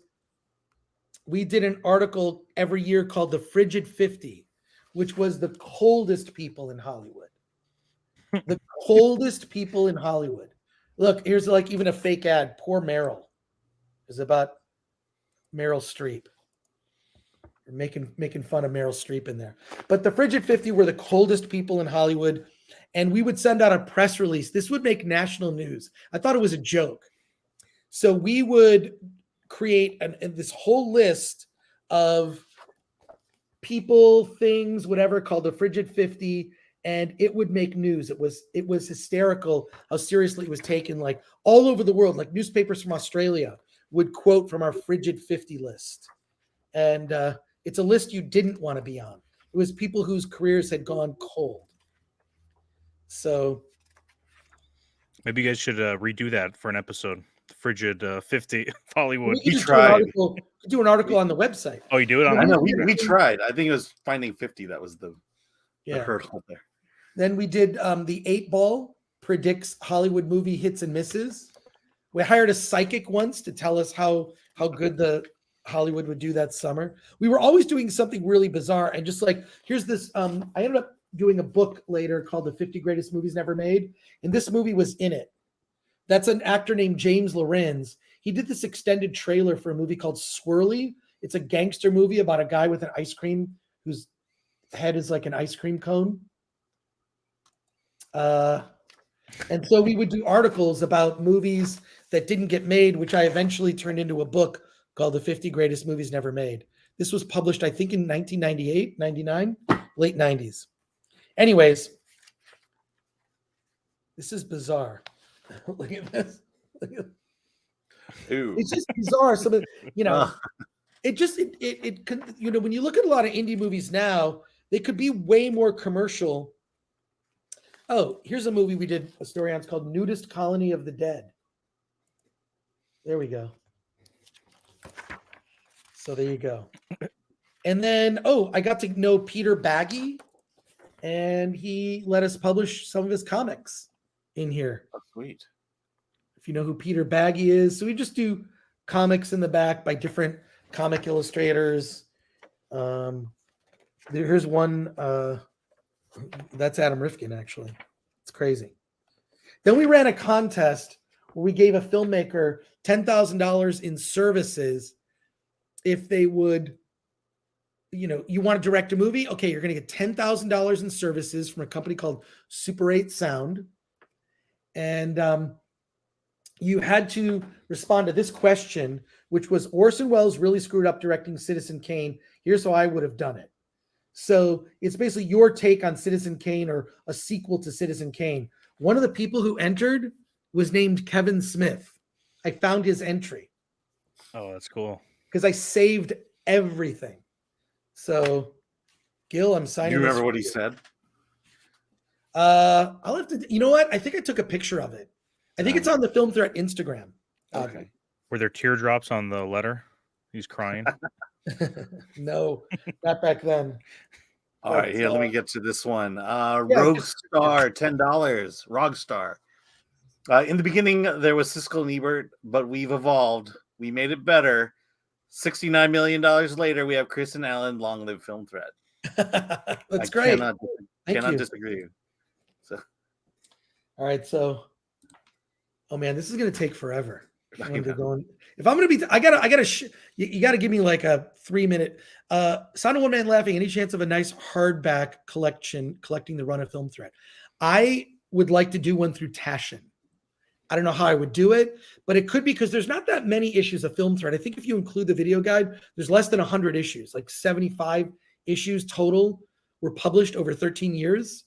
we did an article every year called the Frigid 50, which was the coldest people in Hollywood. The coldest people in Hollywood. Look, here's like even a fake ad. Poor Meryl. Is about Meryl Streep. We're making fun of Meryl Streep in there. But the Frigid 50 were the coldest people in Hollywood, and we would send out a press release. This would make national news. I thought it was a joke. So we would create this whole list of people, things, whatever, called the Frigid 50, and it would make news. It was hysterical how seriously it was taken, like all over the world, like newspapers from Australia would quote from our Frigid 50 list. And it's a list you didn't want to be on. It was people whose careers had gone cold. So maybe you guys should redo that for an episode. Frigid 50 Hollywood. We tried. Do an article on the website. Oh, you do it on I know, we tried. I think it was Finding 50. That was the hurdle there. Then we did the 8 Ball predicts Hollywood movie hits and misses. We hired a psychic once to tell us how good the Hollywood would do that summer. We were always doing something really bizarre. And just like, here's this, I ended up doing a book later called The 50 Greatest Movies Never Made. And this movie was in it. That's an actor named James Lorenz. He did this extended trailer for a movie called Swirly. It's a gangster movie about a guy with an ice cream whose head is like an ice cream cone. And so we would do articles about movies that didn't get made, which I eventually turned into a book called The 50 Greatest Movies Never Made. This was published, I think, in 1998, 99, late 90s. Anyways, this is bizarre. Look at this. Ooh. It's just bizarre. Some of, it could, when you look at a lot of indie movies now, they could be way more commercial. Oh, here's a movie we did a story on. It's called Nudist Colony of the Dead. There we go. So there you go. And then, I got to know Peter Baggy, and he let us publish some of his comics in here. Oh, sweet. If you know who Peter Baggy is. So we just do comics in the back by different comic illustrators. Here's one. That's Adam Rifkin, actually. It's crazy. Then we ran a contest where we gave a filmmaker $10,000 in services if they would, you want to direct a movie? Okay, you're going to get $10,000 in services from a company called Super 8 Sound. And you had to respond to this question, which was Orson Welles really screwed up directing Citizen Kane. Here's how I would have done it. So it's basically your take on Citizen Kane or a sequel to Citizen Kane. One of the people who entered was named Kevin Smith. I found his entry. Oh, that's cool. Because I saved everything. So, Gil, I'm signing. You remember what he said? I'll have to. You know what? I think I took a picture of it. I think it's on the Film Threat Instagram. Okay. Were there teardrops on the letter? He's crying. No, not back then. All right, here, let me get to this one. Rogue Star, $10. Rogstar. In the beginning, there was Siskel and Ebert, but we've evolved. We made it better. $69 million later, we have Chris and Alan. Long live Film Threat. That's great. Cannot disagree. So, all right, so, oh man, this is going to take forever. If I'm going to be, I gotta, you got to give me like a 3-minute. Sound of One Man Laughing. Any chance of a nice hardback collecting the run of Film Threat? I would like to do one through Taschen. I don't know how I would do it, but it could be because there's not that many issues of Film Threat. I think if you include the video guide, there's less than 100 issues, like 75 issues total were published over 13 years.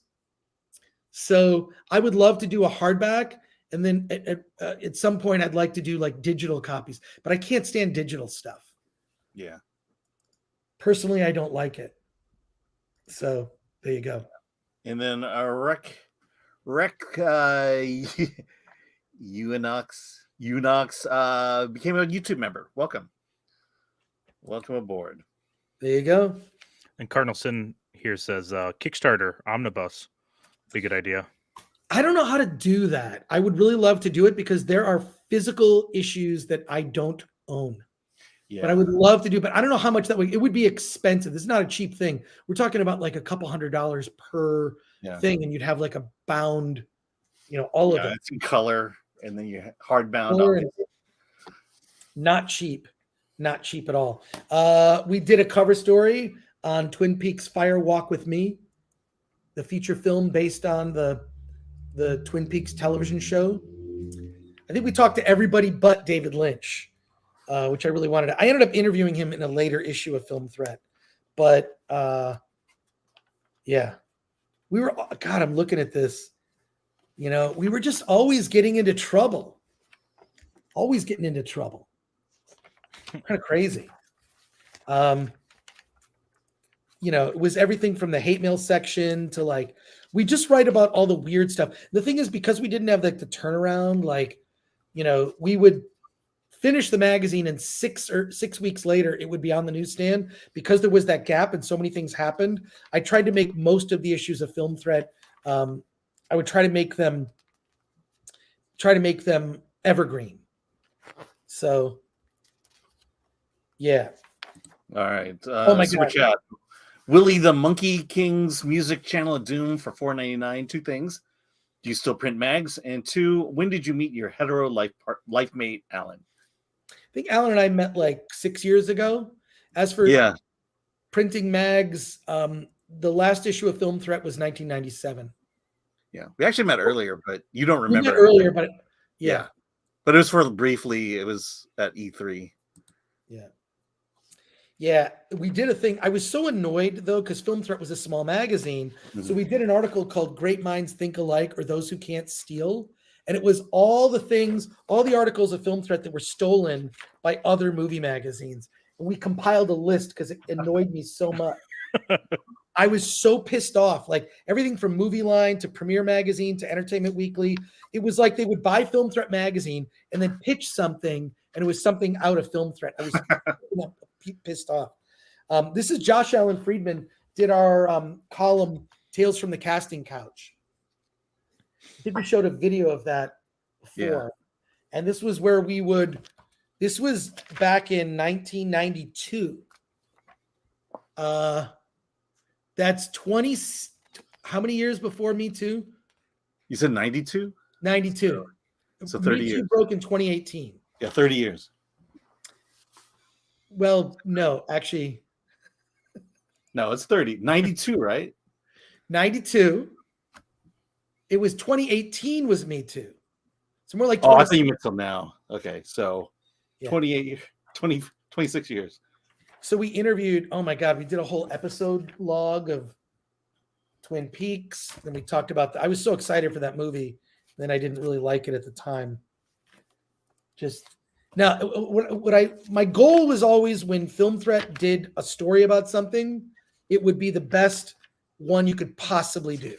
So I would love to do a hardback. And then at some point, I'd like to do like digital copies, but I can't stand digital stuff. Yeah. Personally, I don't like it. So there you go. And then Rec Unox became a YouTube member. Welcome aboard. There you go. And Cardinal Sin here says Kickstarter Omnibus. Be a good idea. I don't know how to do that. I would really love to do it because there are physical issues that I don't own. Yeah. But I would love to do, but I don't know how much that would, it would be expensive. This is not a cheap thing. We're talking about like a couple $100 per thing, and you'd have like a bound, all of it. It's in color, and then you hardbound. Not cheap at all. We did a cover story on Twin Peaks Fire Walk with Me, the feature film based on the Twin Peaks television show. I think we talked to everybody but David Lynch, which I really wanted to. I ended up interviewing him in a later issue of Film Threat. But yeah, we were, God, I'm looking at this. We were just always getting into trouble. Always getting into trouble. Kind of crazy. It was everything from the hate mail section to like, we just write about all the weird stuff. The thing is, because we didn't have like the turnaround, we would finish the magazine and 6 weeks later, it would be on the newsstand because there was that gap and so many things happened. I tried to make most of the issues of Film Threat. I would try to make them evergreen. So, yeah. All right. Oh my Super God. Chat. Willie the Monkey King's music channel at Dune for $4.99. 2 things. Do you still print mags? And 2, when did you meet your hetero life mate, Alan? I think Alan and I met like 6 years ago. As for printing mags, the last issue of Film Threat was 1997. Yeah, we actually met earlier, but you don't remember. We met earlier, but yeah. But it was for briefly. It was at E3. Yeah. Yeah, we did a thing. I was so annoyed, though, because Film Threat was a small magazine. Mm-hmm. So we did an article called Great Minds Think Alike, or Those Who Can't Steal. And it was all the articles of Film Threat that were stolen by other movie magazines. And we compiled a list because it annoyed me so much. I was so pissed off. Like everything from Movie Line to Premiere Magazine to Entertainment Weekly. It was like they would buy Film Threat magazine and then pitch something, and it was something out of Film Threat. I was pissed off. This is Josh Allen Friedman did our column Tales from the Casting Couch. I think we showed a video of that before. Yeah. And this was where This was back in 1992. That's 20. How many years before Me Too? You said 92? 92. So 30 Me Too years. broke in 2018. Yeah, 30 years. Well, no, actually. No, it's 30. 92, right? 92. It was 2018 was Me Too. So more like Oh, I thought you meant till now. Okay, so Yeah. 26 years. So we interviewed, oh my God, we did a whole episode log of Twin Peaks. Then we talked about, I was so excited for that movie. Then I didn't really like it at the time. Just now, my goal was always when Film Threat did a story about something, it would be the best one you could possibly do.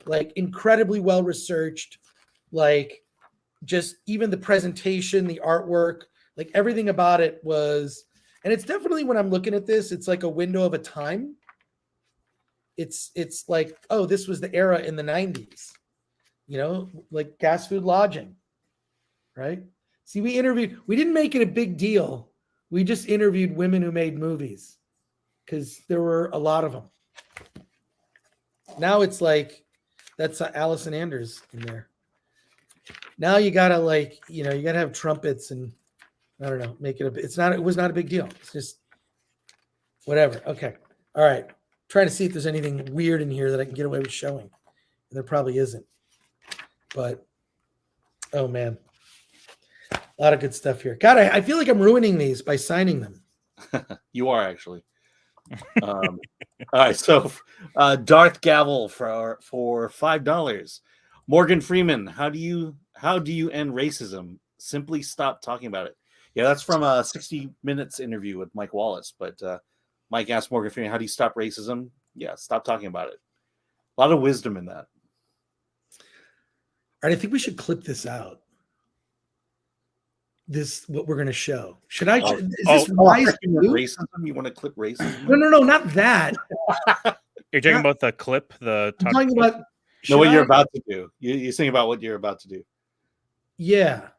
Like incredibly well researched, like just even the presentation, the artwork, like everything about it was, and it's definitely when I'm looking at this, it's like a window of a time. It's like, oh, this was the era in the 90s, you know, like gas food lodging, right? See, we didn't make it a big deal. We just interviewed women who made movies because there were a lot of them. Now it's like, that's Allison Anders in there. Now you gotta you gotta have trumpets and I don't know, make it it was not a big deal. It's just whatever. Okay. All right. Trying to see if there's anything weird in here that I can get away with showing. And there probably isn't. But oh man. A lot of good stuff here. God, I feel like I'm ruining these by signing them. You are actually. All right, so Darth Gavel for $5. Morgan Freeman, how do you end racism? Simply stop talking about it. Yeah, that's from a 60 Minutes interview with Mike Wallace. But Mike asked Morgan Freeman, how do you stop racism? Yeah, stop talking about it. A lot of wisdom in that. All right, I think we should clip this out. This what we're going to show. Should I? Is this wise racism? You want to clip racism? No, not that. You're talking about the clip. I'm talking about. No, what you're about to do. You're thinking about what you're about to do. Yeah.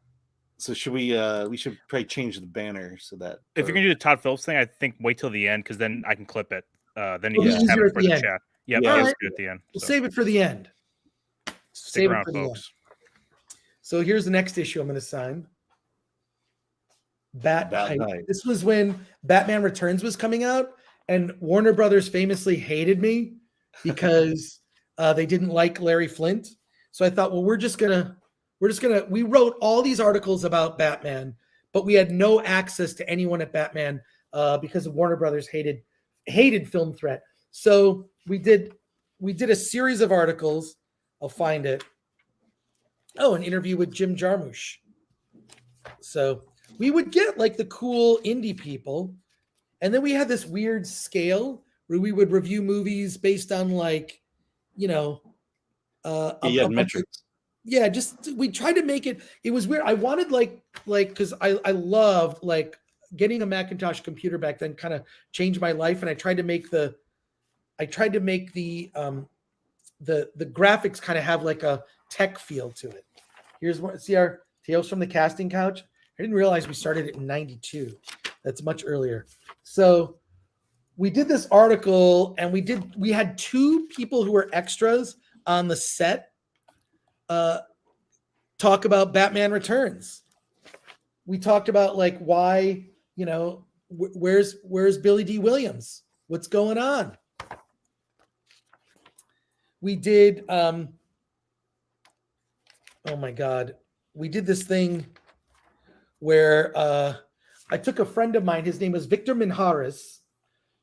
So should we? We should probably change the banner so that if you're gonna do the Todd Phillips thing, I think wait till the end because then I can clip it. Then you just have it for the chat. Yep, yeah, let's do it at the end. We'll save it for the end. Stick around, folks. So here's the next issue I'm going to sign. Bat Night. This was when Batman Returns was coming out, and Warner Brothers famously hated me because they didn't like Larry Flynt. So I thought, well, we wrote all these articles about Batman, but we had no access to anyone at Batman because Warner Brothers hated Film Threat. So we did a series of articles. I'll find it. Oh, an interview with Jim Jarmusch. So we would get like the cool indie people. And then we had this weird scale where we would review movies based on like, metrics. Yeah, we tried to make it. It was weird. I wanted like because I loved like getting a Macintosh computer back then kind of changed my life. And I tried to make the graphics kind of have like a tech feel to it. Here's see our Tales from the Casting Couch. I didn't realize we started it in 92. That's much earlier. So we did this article and we had two people who were extras on the set talk about Batman Returns. We talked about like why, where's Billy D. Williams? What's going on? We did, oh my God, we did this thing where I took a friend of mine, his name was Victor Minharis.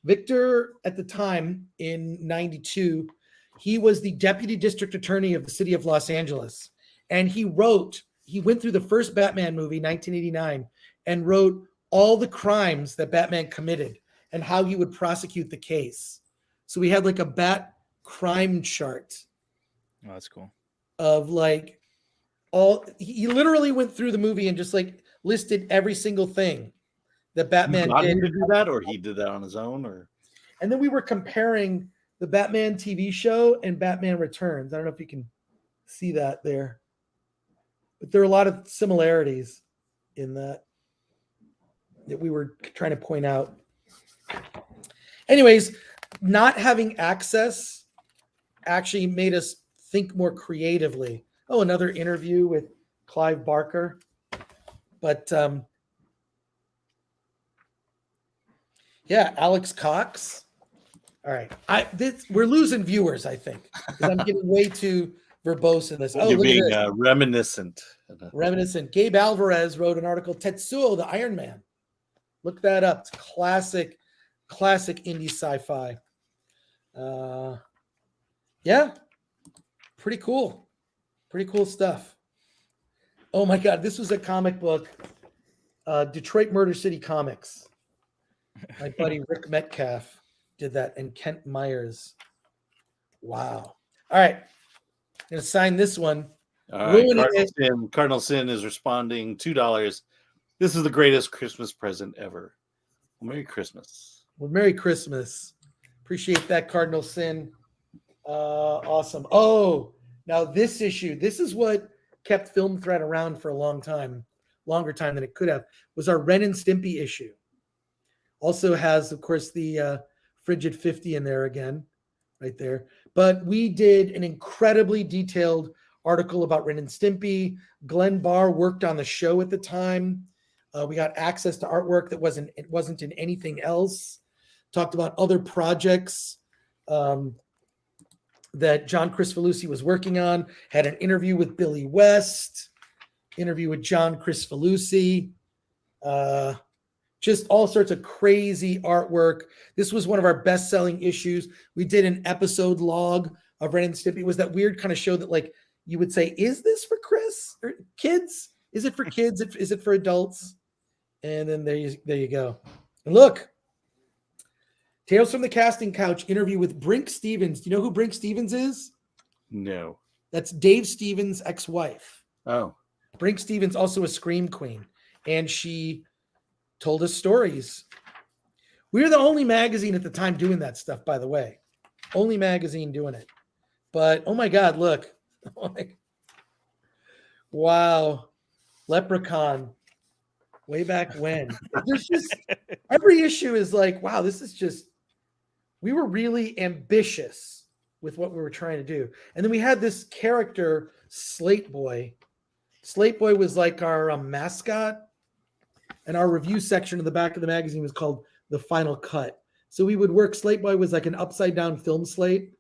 Victor, at the time in 92, he was the deputy district attorney of the city of Los Angeles. And he went through the first Batman movie, 1989, and wrote all the crimes that Batman committed and how he would prosecute the case. So we had like a Bat crime chart. Oh, that's cool. Of like he literally went through the movie and just like listed every single thing that Batman did. Him to do that, or he did that on his own, or. And then we were comparing the Batman TV show and Batman Returns. I don't know if you can see that there, but there are a lot of similarities in that. that we were trying to point out. Anyways, not having access actually made us think more creatively. Oh, another interview with Clive Barker. But yeah, Alex Cox. All right, we're losing viewers, I think, because I'm getting way too verbose in this. Oh, you're look being at this. reminiscent. Reminiscent. Gabe Alvarez wrote an article, Tetsuo, the Iron Man. Look that up. It's classic indie sci-fi. Yeah, pretty cool. Pretty cool stuff. Oh my God, this was a comic book. Detroit Murder City Comics. My buddy Rick Metcalf did that, and Kent Myers. Wow. All right. I'm going to sign this one. All right. Cardinal Sin is responding $2. This is the greatest Christmas present ever. Well, Merry Christmas. Well, Merry Christmas. Appreciate that, Cardinal Sin. Awesome. Oh, now this issue, this is what kept Film Threat around for a long time, longer time than it could have, was our Ren and Stimpy issue. Also has, of course, the Frigid 50 in there again, right there. But we did an incredibly detailed article about Ren and Stimpy. Glenn Barr worked on the show at the time. We got access to artwork that wasn't in anything else. Talked about other projects that John Cristofalusi was working on. Had an interview with Billy West, interview with John Cristofalusi. Just all sorts of crazy artwork. This was one of our best-selling issues. We did an episode log of Ren and Stimpy. It was that weird kind of show that, like, you would say, is this for Chris or kids? Is it for kids? Is it for adults? And then there you go. And look, Tales from the Casting Couch interview with Brink Stevens. Do you know who Brink Stevens is? No. That's Dave Stevens' ex-wife. Oh. Brink Stevens, also a Scream Queen. And she told us stories. We were the only magazine at the time doing that stuff, by the way. Only magazine doing it. But, oh my God, look. Wow. Leprechaun. Way back when. There's just, every issue is like, wow, this is just, we were really ambitious with what we were trying to do. And then we had this character, Slate Boy. Slate Boy was like our mascot. And our review section in the back of the magazine was called The Final Cut. So we would work, Slate Boy was like an upside down film slate.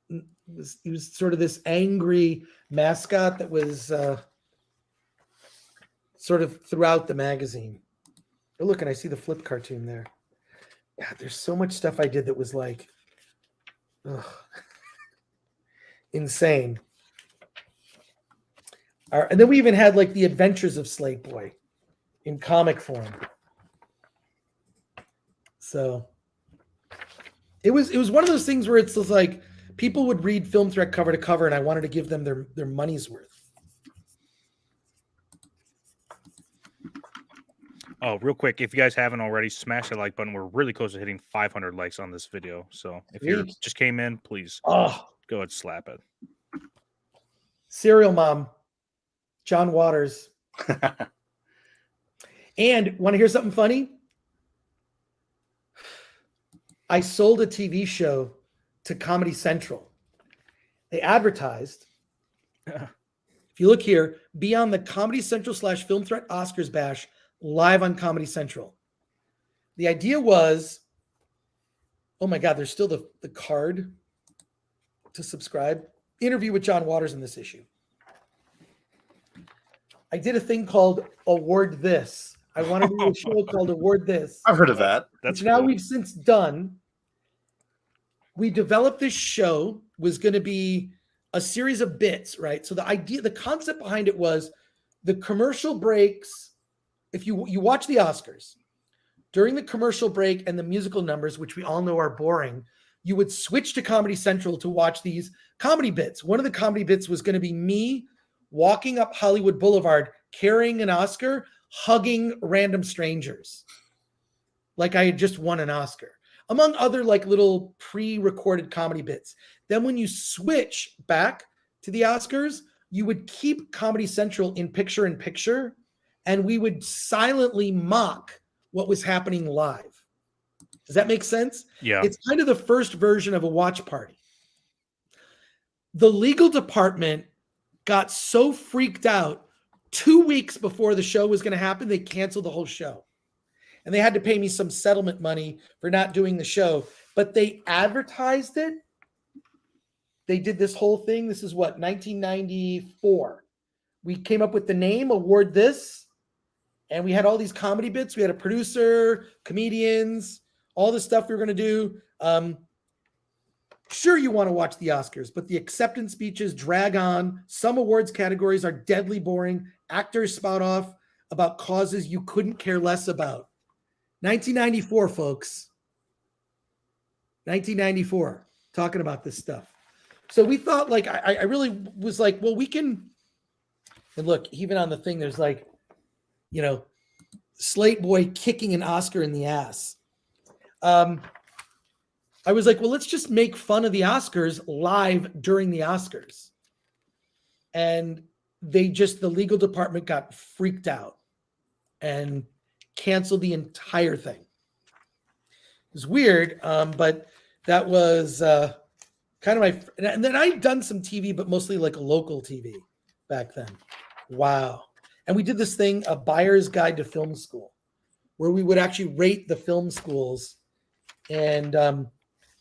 He was sort of this angry mascot that was sort of throughout the magazine. Oh, look, and I see the flip cartoon there. God, there's so much stuff I did that was like, insane. And then we even had like the Adventures of Slate Boy in comic form. So it was one of those things where it's just like people would read Film Threat cover to cover, and I wanted to give them their money's worth. Oh, real quick, if you guys haven't already, smash the like button. We're really close to hitting 500 likes on this video. So if you just came in, please go ahead, slap it. Serial Mom, John Waters. And want to hear something funny? I sold a TV show to Comedy Central. They advertised. If you look here, be on the Comedy Central / Film Threat Oscars Bash live on Comedy Central. The idea was, oh my God, there's still the card to subscribe. Interview with John Waters in this issue. I did a thing called Award This. I wanted to do a show called Award This. I've heard of that. That's now we've since done. We developed this show, was going to be a series of bits, right? So the concept behind it was the commercial breaks. If you watch the Oscars, during the commercial break and the musical numbers, which we all know are boring, you would switch to Comedy Central to watch these comedy bits. One of the comedy bits was going to be me walking up Hollywood Boulevard carrying an Oscar, hugging random strangers like I had just won an Oscar, among other like little pre-recorded comedy bits. Then when you switch back to the Oscars, you would keep Comedy Central in picture, and we would silently mock what was happening live. Does that make sense? Yeah. It's kind of the first version of a watch party. The legal department got so freaked out 2 weeks before the show was going to happen, they canceled the whole show. And they had to pay me some settlement money for not doing the show. But they advertised it. They did this whole thing. This is what, 1994. We came up with the name, award this. And we had all these comedy bits. We had a producer, comedians, all the stuff we were going to do. Sure, you want to watch the Oscars, but the acceptance speeches drag on. Some awards categories are deadly boring. Actors spout off about causes you couldn't care less about. 1994, folks. 1994, talking about this stuff. So we thought, like, I really was like, well, we can. And look, even on the thing, there's like, you know, Slate Boy kicking an Oscar in the ass. I was like, well, let's just make fun of the Oscars live during the Oscars. And the legal department got freaked out and canceled the entire thing. It was weird, but that was kind of my, and then I'd done some TV, but mostly like a local TV back then. Wow. And we did this thing, a buyer's guide to film school, where we would actually rate the film schools. And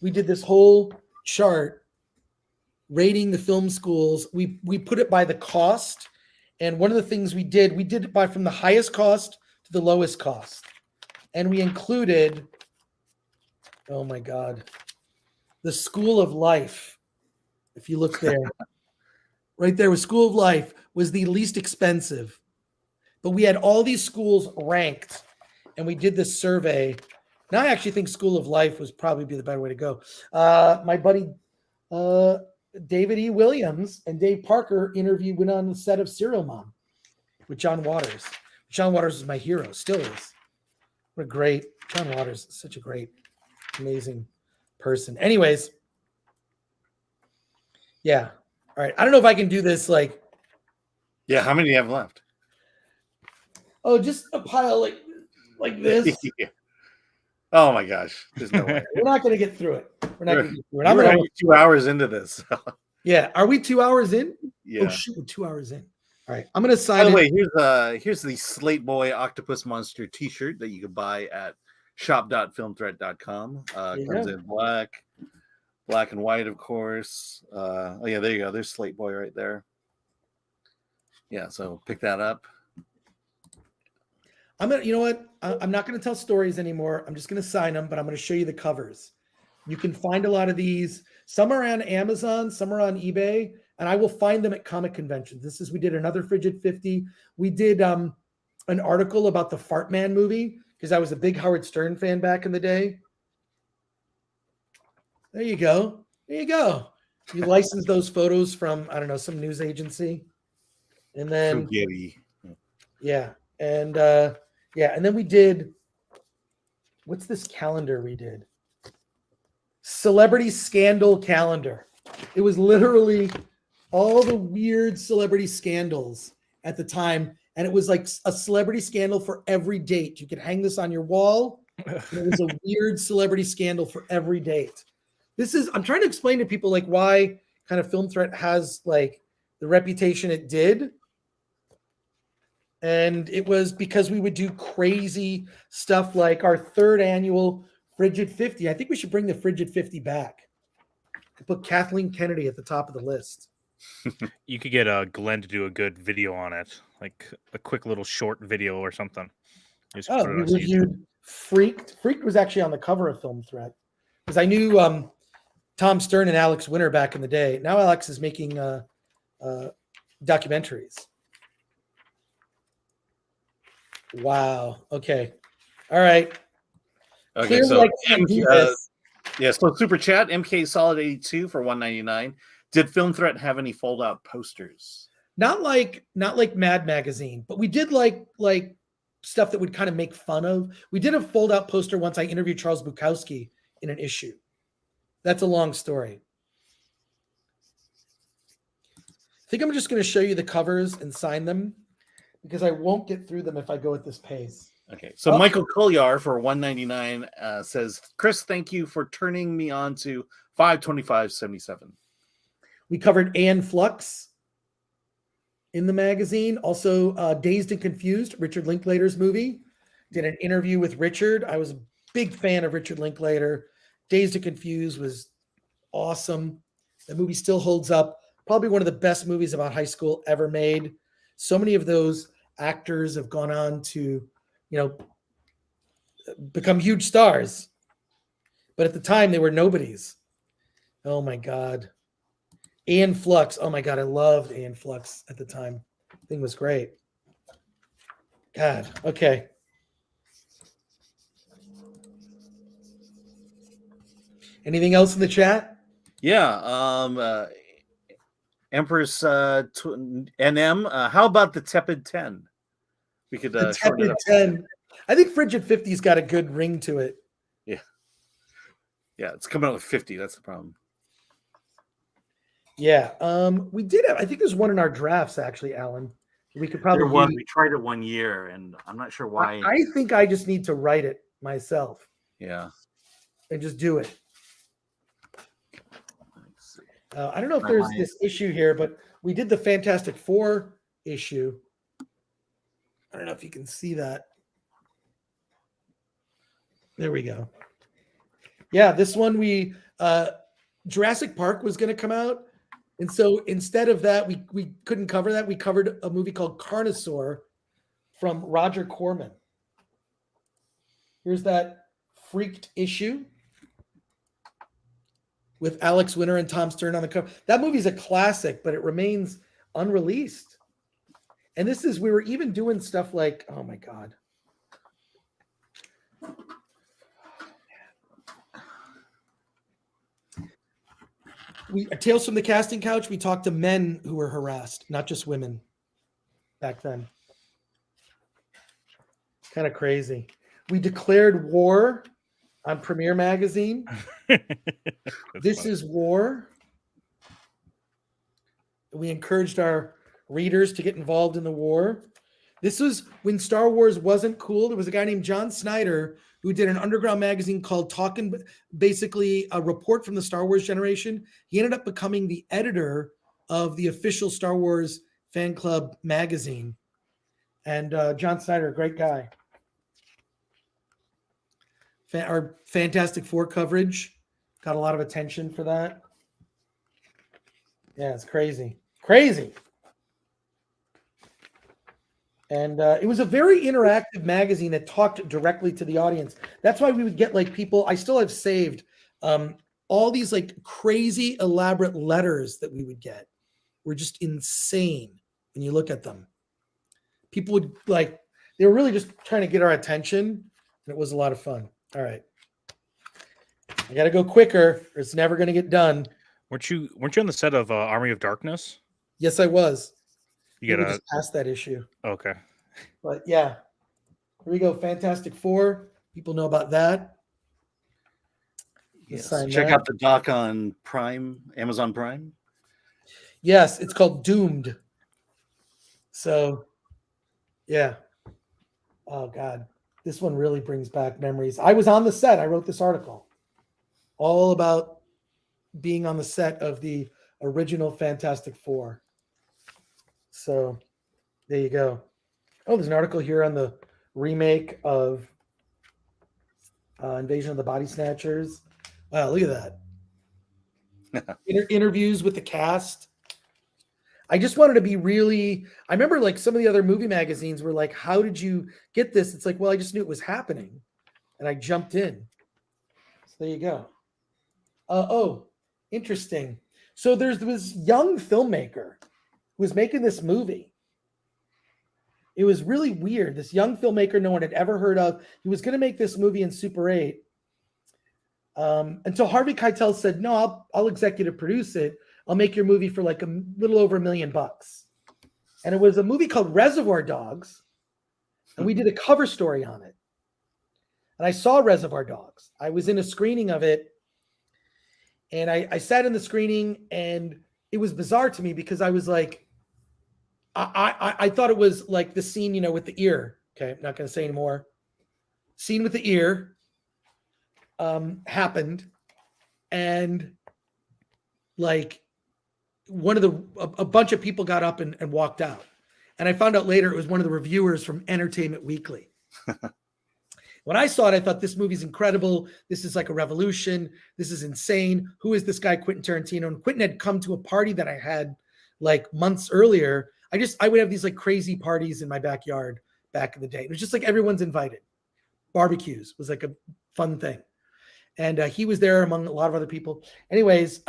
we did this whole chart rating the film schools. We put it by the cost. And one of the things we did it by from the highest cost to the lowest cost. And we included, oh my God, the School of Life. If you look there, right there was School of Life was the least expensive. But we had all these schools ranked and we did this survey. Now I actually think School of Life was probably be the better way to go. My buddy David E. Williams and Dave Parker went on the set of Serial Mom with John Waters. John Waters is my hero, still is. What a great, John Waters, such a great, amazing person. Anyways, yeah. All right. I don't know if I can do this like. Yeah, how many do you have left? Oh, just a pile like this. Yeah. Oh my gosh, there's no way. We're not going to get through it. We're not going to get through it. I'm already 2 hours into this. Yeah, are we 2 hours in? Yeah. Oh shoot, we're 2 hours in. All right, I'm going to sign. By the way, here's the Slate Boy Octopus Monster T-shirt that you can buy at shop.filmthreat.com. Comes in black and white, of course. Oh yeah, there you go. There's Slate Boy right there. Yeah, so pick that up. You know what? I'm not going to tell stories anymore. I'm just going to sign them, but I'm going to show you the covers. You can find a lot of these. Some are on Amazon, some are on eBay, and I will find them at comic conventions. We did another Frigid 50. We did an article about the Fart Man movie because I was a big Howard Stern fan back in the day. There you go. There you go. You licensed those photos from, I don't know, some news agency. And then, yeah. And and then we did, what's this calendar we did? Celebrity Scandal Calendar. It was literally all the weird celebrity scandals at the time. And it was like a celebrity scandal for every date. You could hang this on your wall. It was a weird celebrity scandal for every date. I'm trying to explain to people like why kind of Film Threat has like the reputation it did. And it was because we would do crazy stuff like our third annual Frigid 50. I think we should bring the Frigid 50 back. Put Kathleen Kennedy at the top of the list. You could get Glenn to do a good video on it, like a quick little short video or something. We reviewed Freaked. Freaked was actually on the cover of Film Threat because I knew Tom Stern and Alex Winter back in the day. Now Alex is making documentaries. Wow. Okay. All right. Okay. So so super chat MK Solid 82 for $1.99. Did Film Threat have any fold out posters? Not like Mad Magazine, but we did like stuff that would kind of make fun of. We did a fold out poster once. I interviewed Charles Bukowski in an issue. That's a long story. I think I'm just going to show you the covers and sign them because I won't get through them if I go at this pace. Okay, so Michael Colliar for $1.99 says, Chris, thank you for turning me on to 525.77. We covered Anne Flux in the magazine. Also, Dazed and Confused, Richard Linklater's movie. Did an interview with Richard. I was a big fan of Richard Linklater. Dazed and Confused was awesome. The movie still holds up. Probably one of the best movies about high school ever made. So many of those actors have gone on to, become huge stars. But at the time, they were nobodies. Oh, my God. Anne Flux. Oh, my God. I loved Anne Flux at the time. The thing was great. God. Okay. Anything else in the chat? Yeah. Empress NM. How about the Tepid 10? We could The shorten it up. 10. I think Frigid 50's got a good ring to it. Yeah. Yeah, it's coming out with 50. That's the problem. Yeah. We did have, I think there's one in our drafts, actually, Alan. We could probably we tried it 1 year, and I'm not sure why. I think I just need to write it myself. Yeah. And just do it. I don't know if there's this issue here, but we did the Fantastic Four issue. I don't know if you can see that. There we go. Yeah, this one Jurassic Park was going to come out. And so instead of that, we couldn't cover that. We covered a movie called Carnosaur from Roger Corman. Here's that freaked issue with Alex Winter and Tom Stern on the cover. That movie's a classic, but it remains unreleased. And we were even doing stuff like, oh my God. Tales from the Casting Couch, we talked to men who were harassed, not just women back then. Kind of crazy. We declared war on Premiere Magazine. This funny. is war. We encouraged our readers to get involved in the war. This was when Star Wars wasn't cool. There was a guy named John Snyder who did an underground magazine called Talkin', basically a report from the Star Wars generation. He ended up becoming the editor of the official Star Wars fan club magazine. And John Snyder, a great guy. Our Fantastic Four coverage got a lot of attention for that. Yeah, it's crazy. Crazy. And it was a very interactive magazine that talked directly to the audience. That's why we would get like people, I still have saved all these like crazy elaborate letters that we would get were just insane when you look at them. People would they were really just trying to get our attention, and it was a lot of fun. All right. I got to go quicker or it's never going to get done. Weren't you on the set of Army of Darkness? Yes, I was. You got to just pass that issue. Okay. But yeah, here we go. Fantastic Four. People know about that. Yes. Check out the doc on Prime, Amazon Prime. Yes, it's called Doomed. So, yeah. Oh, God. This one really brings back memories. I was on the set. I wrote this article all about being on the set of the original Fantastic Four. So there you go. Oh, there's an article here on the remake of Invasion of the Body Snatchers. Wow, look at that. Interviews with the cast. I just wanted to be really, I remember like some of the other movie magazines were like, how did you get this? It's like, well, I just knew it was happening and I jumped in. So there you go. Oh, interesting. So there's this young filmmaker who was making this movie. It was really weird. This young filmmaker no one had ever heard of. He was going to make this movie in Super 8 until Harvey Keitel said, no, I'll executive produce it. I'll make your movie for like a little over $1 million. And it was a movie called Reservoir Dogs. And we did a cover story on it. And I saw Reservoir Dogs. I was in a screening of it. And I sat in the screening and it was bizarre to me because I was like, I thought it was like the scene, you know, with the ear. Okay, I'm not going to say anymore. Scene with the ear happened, and like a bunch of people got up and walked out, and I found out later it was one of the reviewers from Entertainment Weekly. When I saw it, I thought this movie's incredible. This is like a revolution. This is insane. Who is this guy, Quentin Tarantino? And Quentin had come to a party that I had like months earlier. I would have these like crazy parties in my backyard back in the day. It was just like everyone's invited. Barbecues was like a fun thing. And he was there among a lot of other people. Anyways,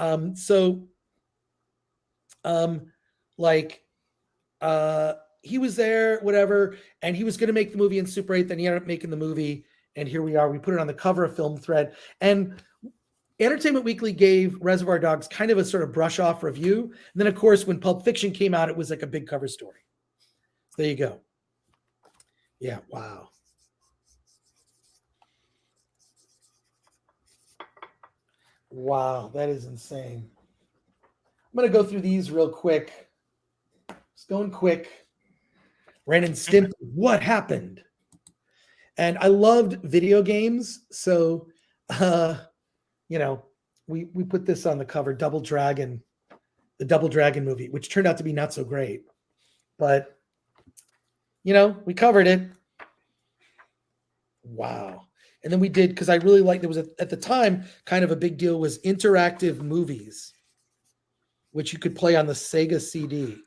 he was there, whatever, and he was going to make the movie in Super 8. Then he ended up making the movie, and here we are. We put it on the cover of Film Thread, and Entertainment Weekly gave Reservoir Dogs kind of a sort of brush off review. And then, of course, when Pulp Fiction came out, it was like a big cover story. So there you go. Yeah, wow. Wow, that is insane. I'm going to go through these real quick. Just going quick. Ren and Stimpy, what happened? And I loved video games, so you know, we put this on the cover, Double Dragon, the Double Dragon movie, which turned out to be not so great, but you know, we covered it. Wow. And then we did, because I really liked, there was at the time kind of a big deal was interactive movies, which you could play on the Sega CD.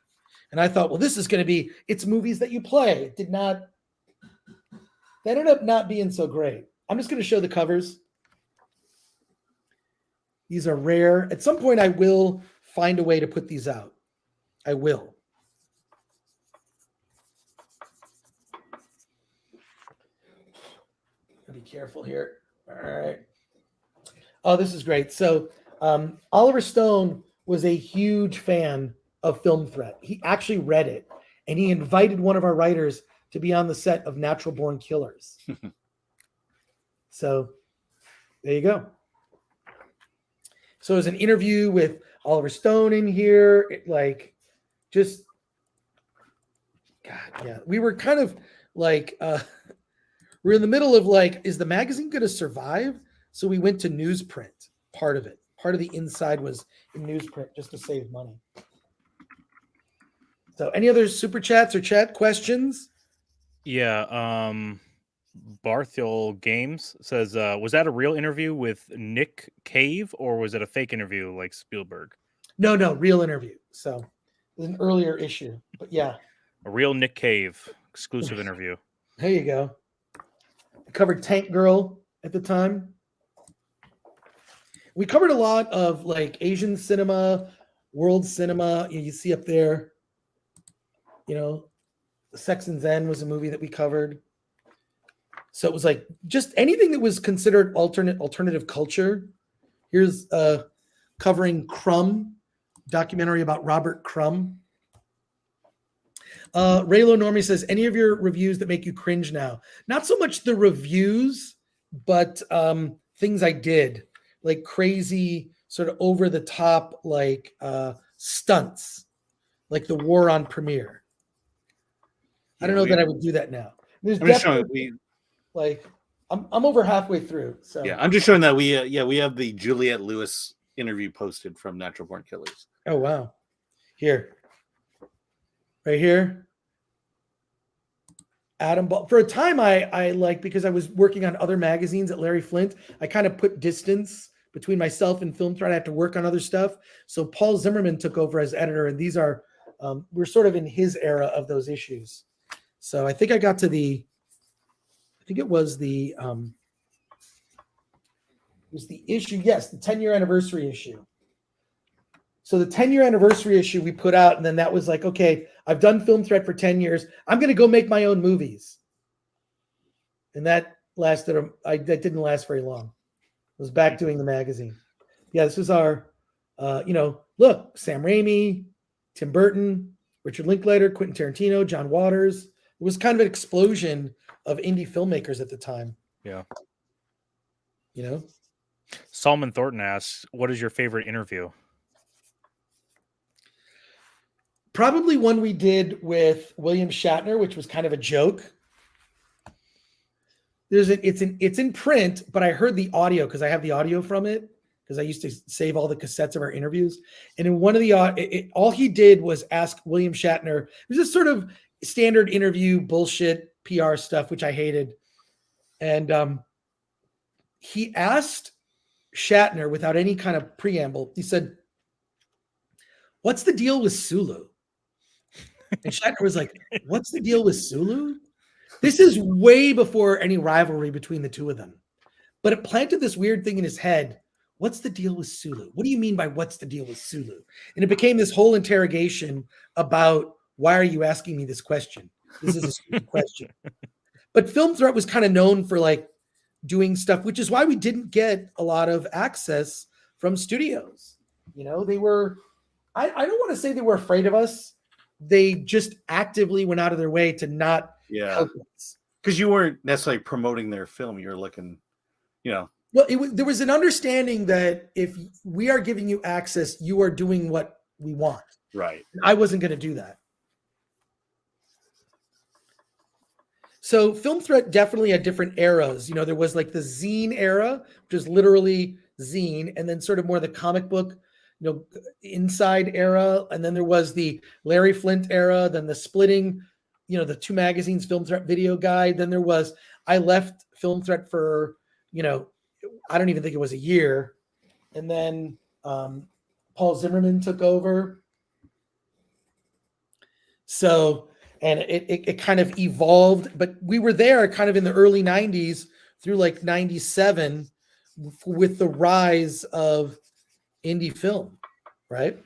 And I thought, well, this is going to be, it's movies that you play. It did not, they ended up not being so great. I'm just going to show the covers. These are rare. At some point, I will find a way to put these out. I will. Be careful here. All right. Oh, this is great. So Oliver Stone was a huge fan of Film Threat. He actually read it, and he invited one of our writers to be on the set of Natural Born Killers. So there you go. So there's an interview with Oliver Stone in here. God, yeah. We were kind of like, we're in the middle of like, is the magazine going to survive? So we went to newsprint, part of it. Part of the inside was in newsprint just to save money. So any other super chats or chat questions? Yeah. Barthol Games says, was that a real interview with Nick Cave, or was it a fake interview like Spielberg? No, real interview. So it was an earlier issue, but yeah. A real Nick Cave exclusive interview. There you go. I covered Tank Girl at the time. We covered a lot of like Asian cinema, world cinema. You see up there, you know, Sex and Zen was a movie that we covered. So it was like just anything that was considered alternative culture. Here's covering Crumb, documentary about Robert Crumb. Raylo Normie says, any of your reviews that make you cringe now? Not so much the reviews, but things I did, like crazy, sort of over the top, like stunts, like the war on Premiere. I don't know that I would do that now. There's definitely like I'm over halfway through. So yeah, I'm just showing that we have the Juliette Lewis interview posted from Natural Born Killers. Oh wow, here, right here. Adam Ball. For a time, I like, because I was working on other magazines at Larry Flynt, I kind of put distance between myself and Film Thread. I had to work on other stuff. So Paul Zimmerman took over as editor, and these are we're sort of in his era of those issues. So I think I got to the, I think it was the issue, yes, the 10-year anniversary issue. So the 10-year anniversary issue we put out, and then that was like, okay, I've done Film Thread for 10 years. I'm going to go make my own movies. And that lasted, that didn't last very long. I was back doing the magazine. Yeah, this was our, look, Sam Raimi, Tim Burton, Richard Linklater, Quentin Tarantino, John Waters. It was kind of an explosion of indie filmmakers at the time. Yeah. You know? Salman Thornton asks, what is your favorite interview? Probably one we did with William Shatner, which was kind of a joke. It's in print, but I heard the audio because I have the audio from it because I used to save all the cassettes of our interviews. And in one of the all he did was ask William Shatner. It was just sort of standard interview bullshit PR stuff, which I hated. And he asked Shatner without any kind of preamble. He said, "What's the deal with Sulu?" And Shatner was like, "What's the deal with Sulu?" This is way before any rivalry between the two of them. But it planted this weird thing in his head. What's the deal with Sulu? What do you mean by what's the deal with Sulu? And it became this whole interrogation about why are you asking me this question? This is a stupid question. But Film Threat was kind of known for like doing stuff, which is why we didn't get a lot of access from studios. You know, they were, I don't want to say they were afraid of us. They just actively went out of their way to not help us. Because you weren't necessarily promoting their film. You were looking, you know. Well, there was an understanding that if we are giving you access, you are doing what we want. Right. I wasn't going to do that. So Film Threat definitely had different eras. You know, there was like the zine era, which is literally zine, and then sort of more the comic book, you know, inside era. And then there was the Larry Flynt era, then the splitting, you know, the two magazines, Film Threat Video Guide. Then there was, I left Film Threat for, you know, I don't even think it was a year. And then Paul Zimmerman took over. So, and it kind of evolved, but we were there kind of in the early 90s through like 97 with the rise of indie film, right?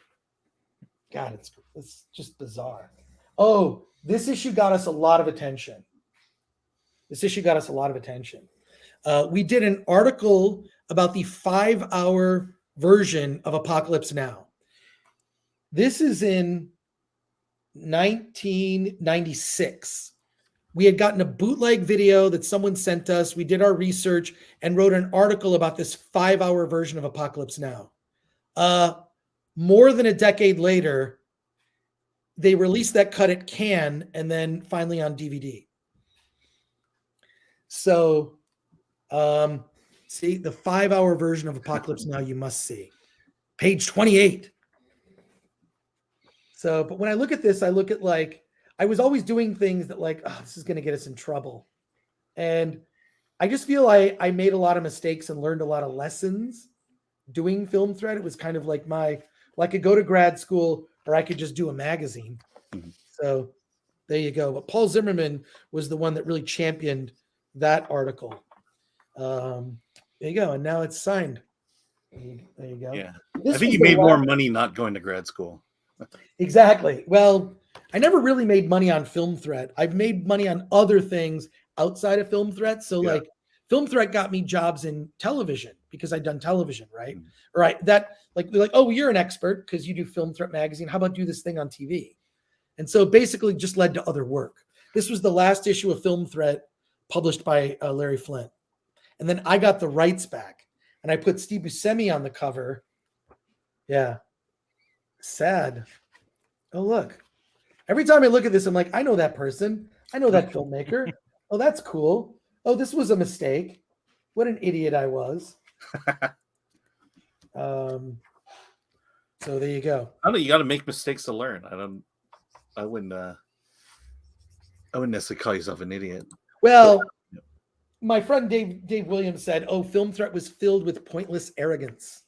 God, it's just bizarre. Oh, this issue got us a lot of attention. We did an article about the 5-hour version of Apocalypse Now. This is in 1996. We had gotten a bootleg video that someone sent us. We did our research and wrote an article about this 5-hour version of Apocalypse Now. More than a decade later, they released that cut at Cannes and then finally on DVD. So, see, the 5-hour version of Apocalypse Now you must see. Page 28. So, but when I look at this, I look at like, I was always doing things that like, oh, this is going to get us in trouble. And I just feel I made a lot of mistakes and learned a lot of lessons doing Film Threat. It was kind of like I could go to grad school or I could just do a magazine. Mm-hmm. So there you go. But Paul Zimmerman was the one that really championed that article. There you go. And now it's signed. There you go. Yeah. I think you made more money not going to grad school. Exactly. Well, I never really made money on Film Threat. I've made money on other things outside of Film Threat. So like Film Threat got me jobs in television because I'd done television, right? Mm-hmm. Right. That like, they're like, oh, you're an expert because you do Film Threat magazine. How about do this thing on TV? And so basically just led to other work. This was the last issue of Film Threat published by Larry Flynt. And then I got the rights back and I put Steve Buscemi on the cover. Yeah. Sad. Oh, look. Every time I look at this, I'm like, I know that person. I know that filmmaker. Oh, that's cool. Oh, this was a mistake. What an idiot I was. So there you go. I know you got to make mistakes to learn. I wouldn't necessarily call yourself an idiot. Well, my friend Dave Williams said, oh, Film Threat was filled with pointless arrogance.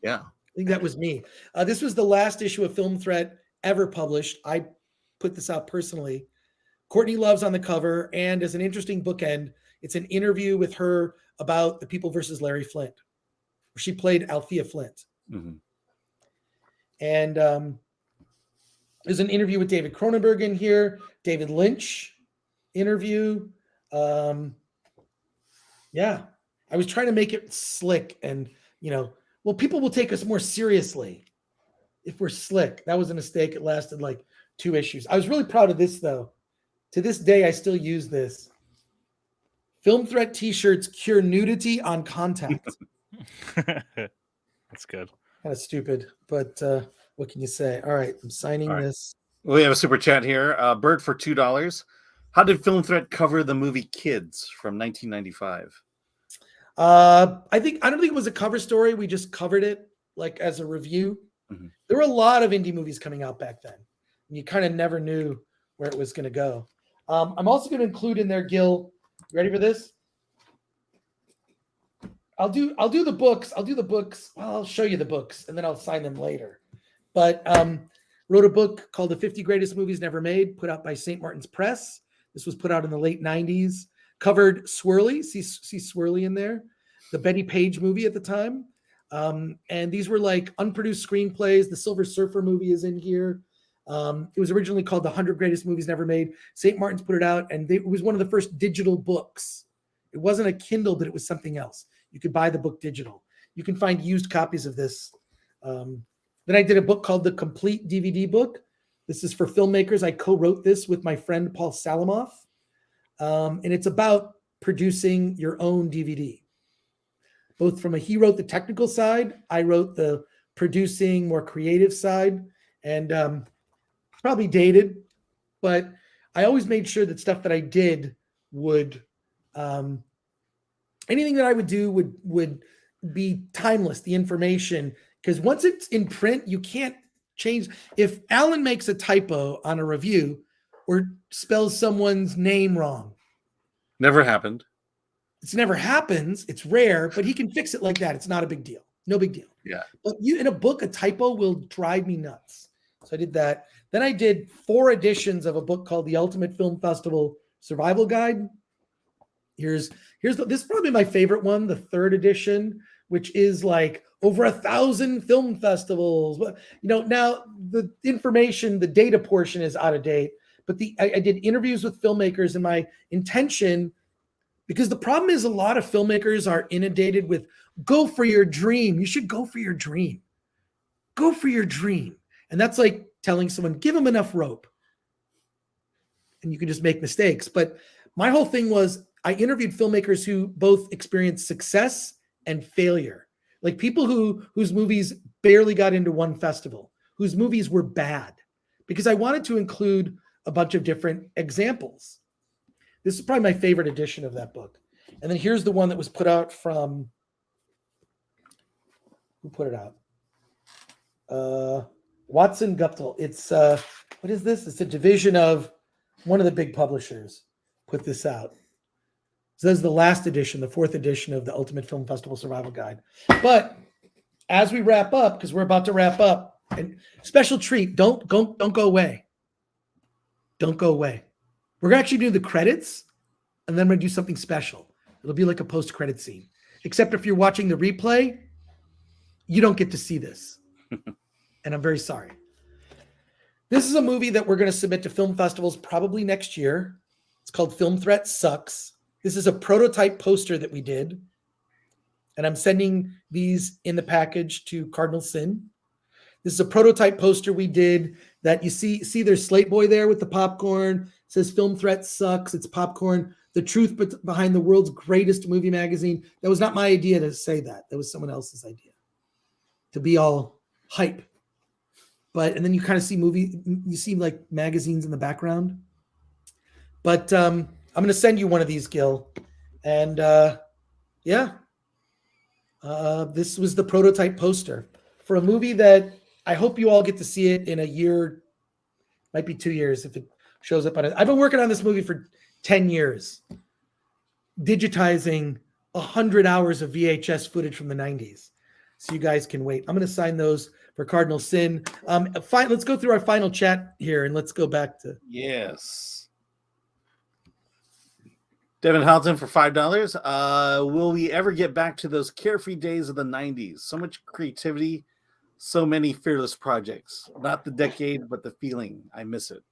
Yeah. I think that was me. This was the last issue of Film Threat ever published. I put this out personally. Courtney Love's on the cover, and as an interesting bookend, it's an interview with her about The People versus Larry Flynt, where she played Althea Flynt. Mm-hmm. And there's an interview with David Cronenberg in here, David Lynch interview. Yeah, I was trying to make it slick and, you know, well, people will take us more seriously if we're slick. That was a mistake. It lasted like 2 issues. I was really proud of this, though. To this day, I still use this. Film Threat t-shirts cure nudity on contact. That's good. Kind of stupid, but What can you say? All right, I'm signing this. We have a super chat here. Bird for $2. How did Film Threat cover the movie Kids from 1995? I don't think it was a cover story. We just covered it like as a review. Mm-hmm. There were a lot of indie movies coming out back then. And you kind of never knew where it was going to go. I'm also going to include in there, Gil. You ready for this? I'll do the books. I'll do the books. Well, I'll show you the books and then I'll sign them later. But wrote a book called The 50 Greatest Movies Never Made, put out by St. Martin's Press. This was put out in the late 90s. Covered Swirly. See Swirly in there. The Betty Page movie at the time. And these were like unproduced screenplays. The Silver Surfer movie is in here. It was originally called The 100 Greatest Movies Never Made. St. Martin's put it out, and it was one of the first digital books. It wasn't a Kindle, but it was something else. You could buy the book digital. You can find used copies of this. Then I did a book called The Complete DVD Book. This is for filmmakers. I co-wrote this with my friend Paul Salamoff. And it's about producing your own DVD. Both from he wrote the technical side, I wrote the producing, more creative side. And probably dated, but I always made sure that stuff that I did would, anything that I would do would be timeless, the information, because once it's in print, you can't change. If Alan makes a typo on a review or spells someone's name wrong. Never happened. It's never happens. It's rare, but he can fix it like that. It's not a big deal. No big deal. Yeah. But in a book, a typo will drive me nuts. So I did that. Then I did 4 editions of a book called The Ultimate Film Festival Survival Guide. This is probably my favorite one, the 3rd edition, which is like over 1,000 film festivals. Now the information, the data portion is out of date, but I did interviews with filmmakers, and my intention, because the problem is a lot of filmmakers are inundated with go for your dream. You should go for your dream. Go for your dream. And that's like telling someone, give them enough rope. And you can just make mistakes. But my whole thing was I interviewed filmmakers who both experienced success and failure. Like people whose movies barely got into one festival, whose movies were bad. Because I wanted to include a bunch of different examples. This is probably my favorite edition of that book. And then here's the one that was put out from, who put it out? Watson Guptill. It's what is this? It's a division of one of the big publishers put this out. So this is the last edition, the 4th edition of the Ultimate Film Festival Survival Guide. But as we wrap up, because we're about to wrap up, and special treat, don't go away. Don't go away. We're gonna actually do the credits, and then we're gonna do something special. It'll be like a post-credit scene. Except if you're watching the replay, you don't get to see this. And I'm very sorry. This is a movie that we're going to submit to film festivals probably next year. It's called Film Threat Sucks. This is a prototype poster that we did. And I'm sending these in the package to Cardinal Sin. This is a prototype poster we did that you see there's Slate Boy there with the popcorn. It says Film Threat Sucks. It's popcorn. The truth behind the world's greatest movie magazine. That was not my idea to say that. That was someone else's idea. To be all hype. And then you kind of see you see like magazines in the background. But I'm going to send you one of these, Gil. And this was the prototype poster for a movie that I hope you all get to see it in a year, might be 2 years if it shows up on it. I've been working on this movie for 10 years, digitizing 100 hours of VHS footage from the 90s. So you guys can wait. I'm going to sign those for Cardinal Sin. Let's go through our final chat here, and let's go back to... Yes. Devin Halton for $5. Will we ever get back to those carefree days of the 90s? So much creativity, so many fearless projects. Not the decade, but the feeling. I miss it.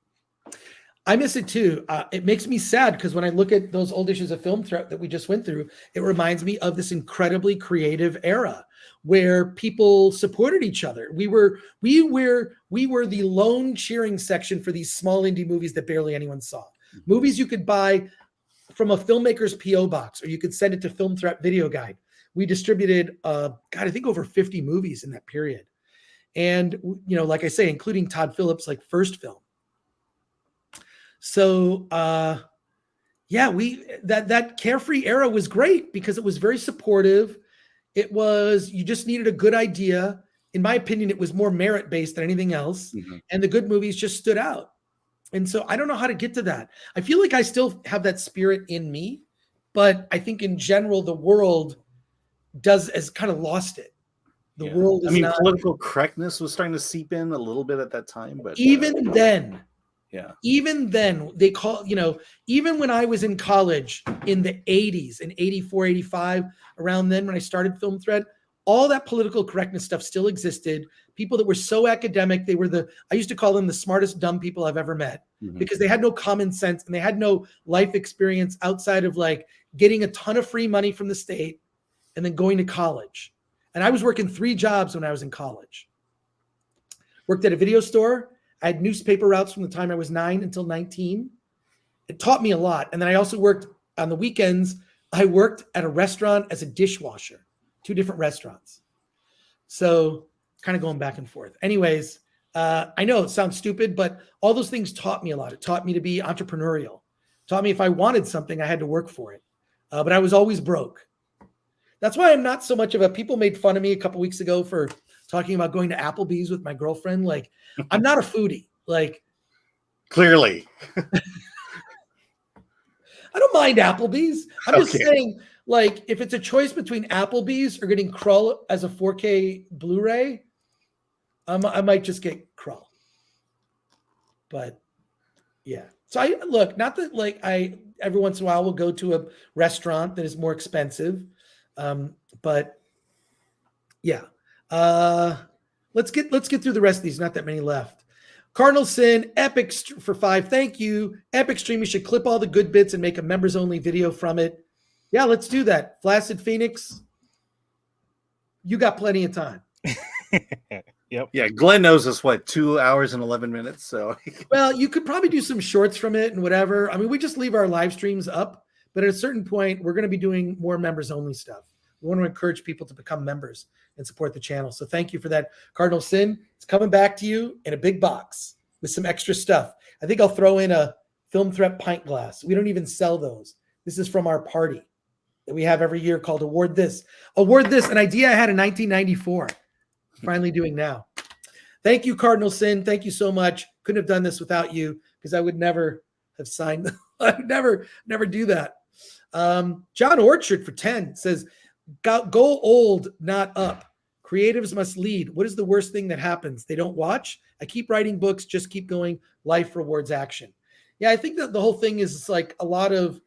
I miss it too. It makes me sad because when I look at those old issues of Film Threat that we just went through, it reminds me of this incredibly creative era where people supported each other. We were the lone cheering section for these small indie movies that barely anyone saw. Movies you could buy from a filmmaker's PO box, or you could send it to Film Threat Video Guide. We distributed, I think over 50 movies in that period. And, you know, like I say, including Todd Phillips' like first film. So, yeah, that Carefree era was great because it was very supportive. It was, you just needed a good idea. In my opinion, it was more merit-based than anything else. And the good movies just stood out. And so I don't know how to get to that. I feel like I still have that spirit in me, but I think in general, the world has kind of lost it. The world is political correctness was starting to seep in a little bit at that time, but even then, even then they call, you know, even when I was in college in the 80s, in 84, 85, around then when I started Film Thread, all that political correctness stuff still existed. People that were so academic, I used to call them the smartest dumb people I've ever met because they had no common sense and they had no life experience outside of like getting a ton of free money from the state and then going to college. And I was working 3 jobs when I was in college. Worked at a video store. I had newspaper routes from the time I was 9 until 19. It taught me a lot. And then I also worked on the weekends. I worked at a restaurant as a dishwasher, 2 different restaurants. So kind of going back and forth. Anyways, I know it sounds stupid, but all those things taught me a lot. It taught me to be entrepreneurial. It taught me if I wanted something, I had to work for it. But I was always broke. That's why I'm not so much of a, people made fun of me a couple weeks ago for talking about going to Applebee's with my girlfriend. Like, I'm not a foodie. Like, clearly. I don't mind Applebee's. I'm just saying, like, if it's a choice between Applebee's or getting Krull as a 4K Blu-ray, I might just get Krull. But yeah. So not that like every once in a while will go to a restaurant that is more expensive. But yeah, let's get through the rest of these. Not that many left. Cardinal Sin, Epic for 5. Thank you. Epic Stream. You should clip all the good bits and make a members only video from it. Yeah, let's do that. Flaccid Phoenix, you got plenty of time. Yep. Yeah, Glenn knows us, 2 hours and 11 minutes. So, well, you could probably do some shorts from it and whatever. I mean, we just leave our live streams up. But at a certain point, we're going to be doing more members-only stuff. We want to encourage people to become members and support the channel. So thank you for that, Cardinal Sin. It's coming back to you in a big box with some extra stuff. I think I'll throw in a Film Threat pint glass. We don't even sell those. This is from our party that we have every year called Award This. Award This, an idea I had in 1994. Finally doing now. Thank you, Cardinal Sin. Thank you so much. Couldn't have done this without you because I would never have signed. I would never do that. John Orchard for 10 says, go old, not up. Creatives must lead. What is the worst thing that happens? They don't watch. I keep writing books, just keep going. Life rewards action. Yeah, I think that the whole thing is like a lot of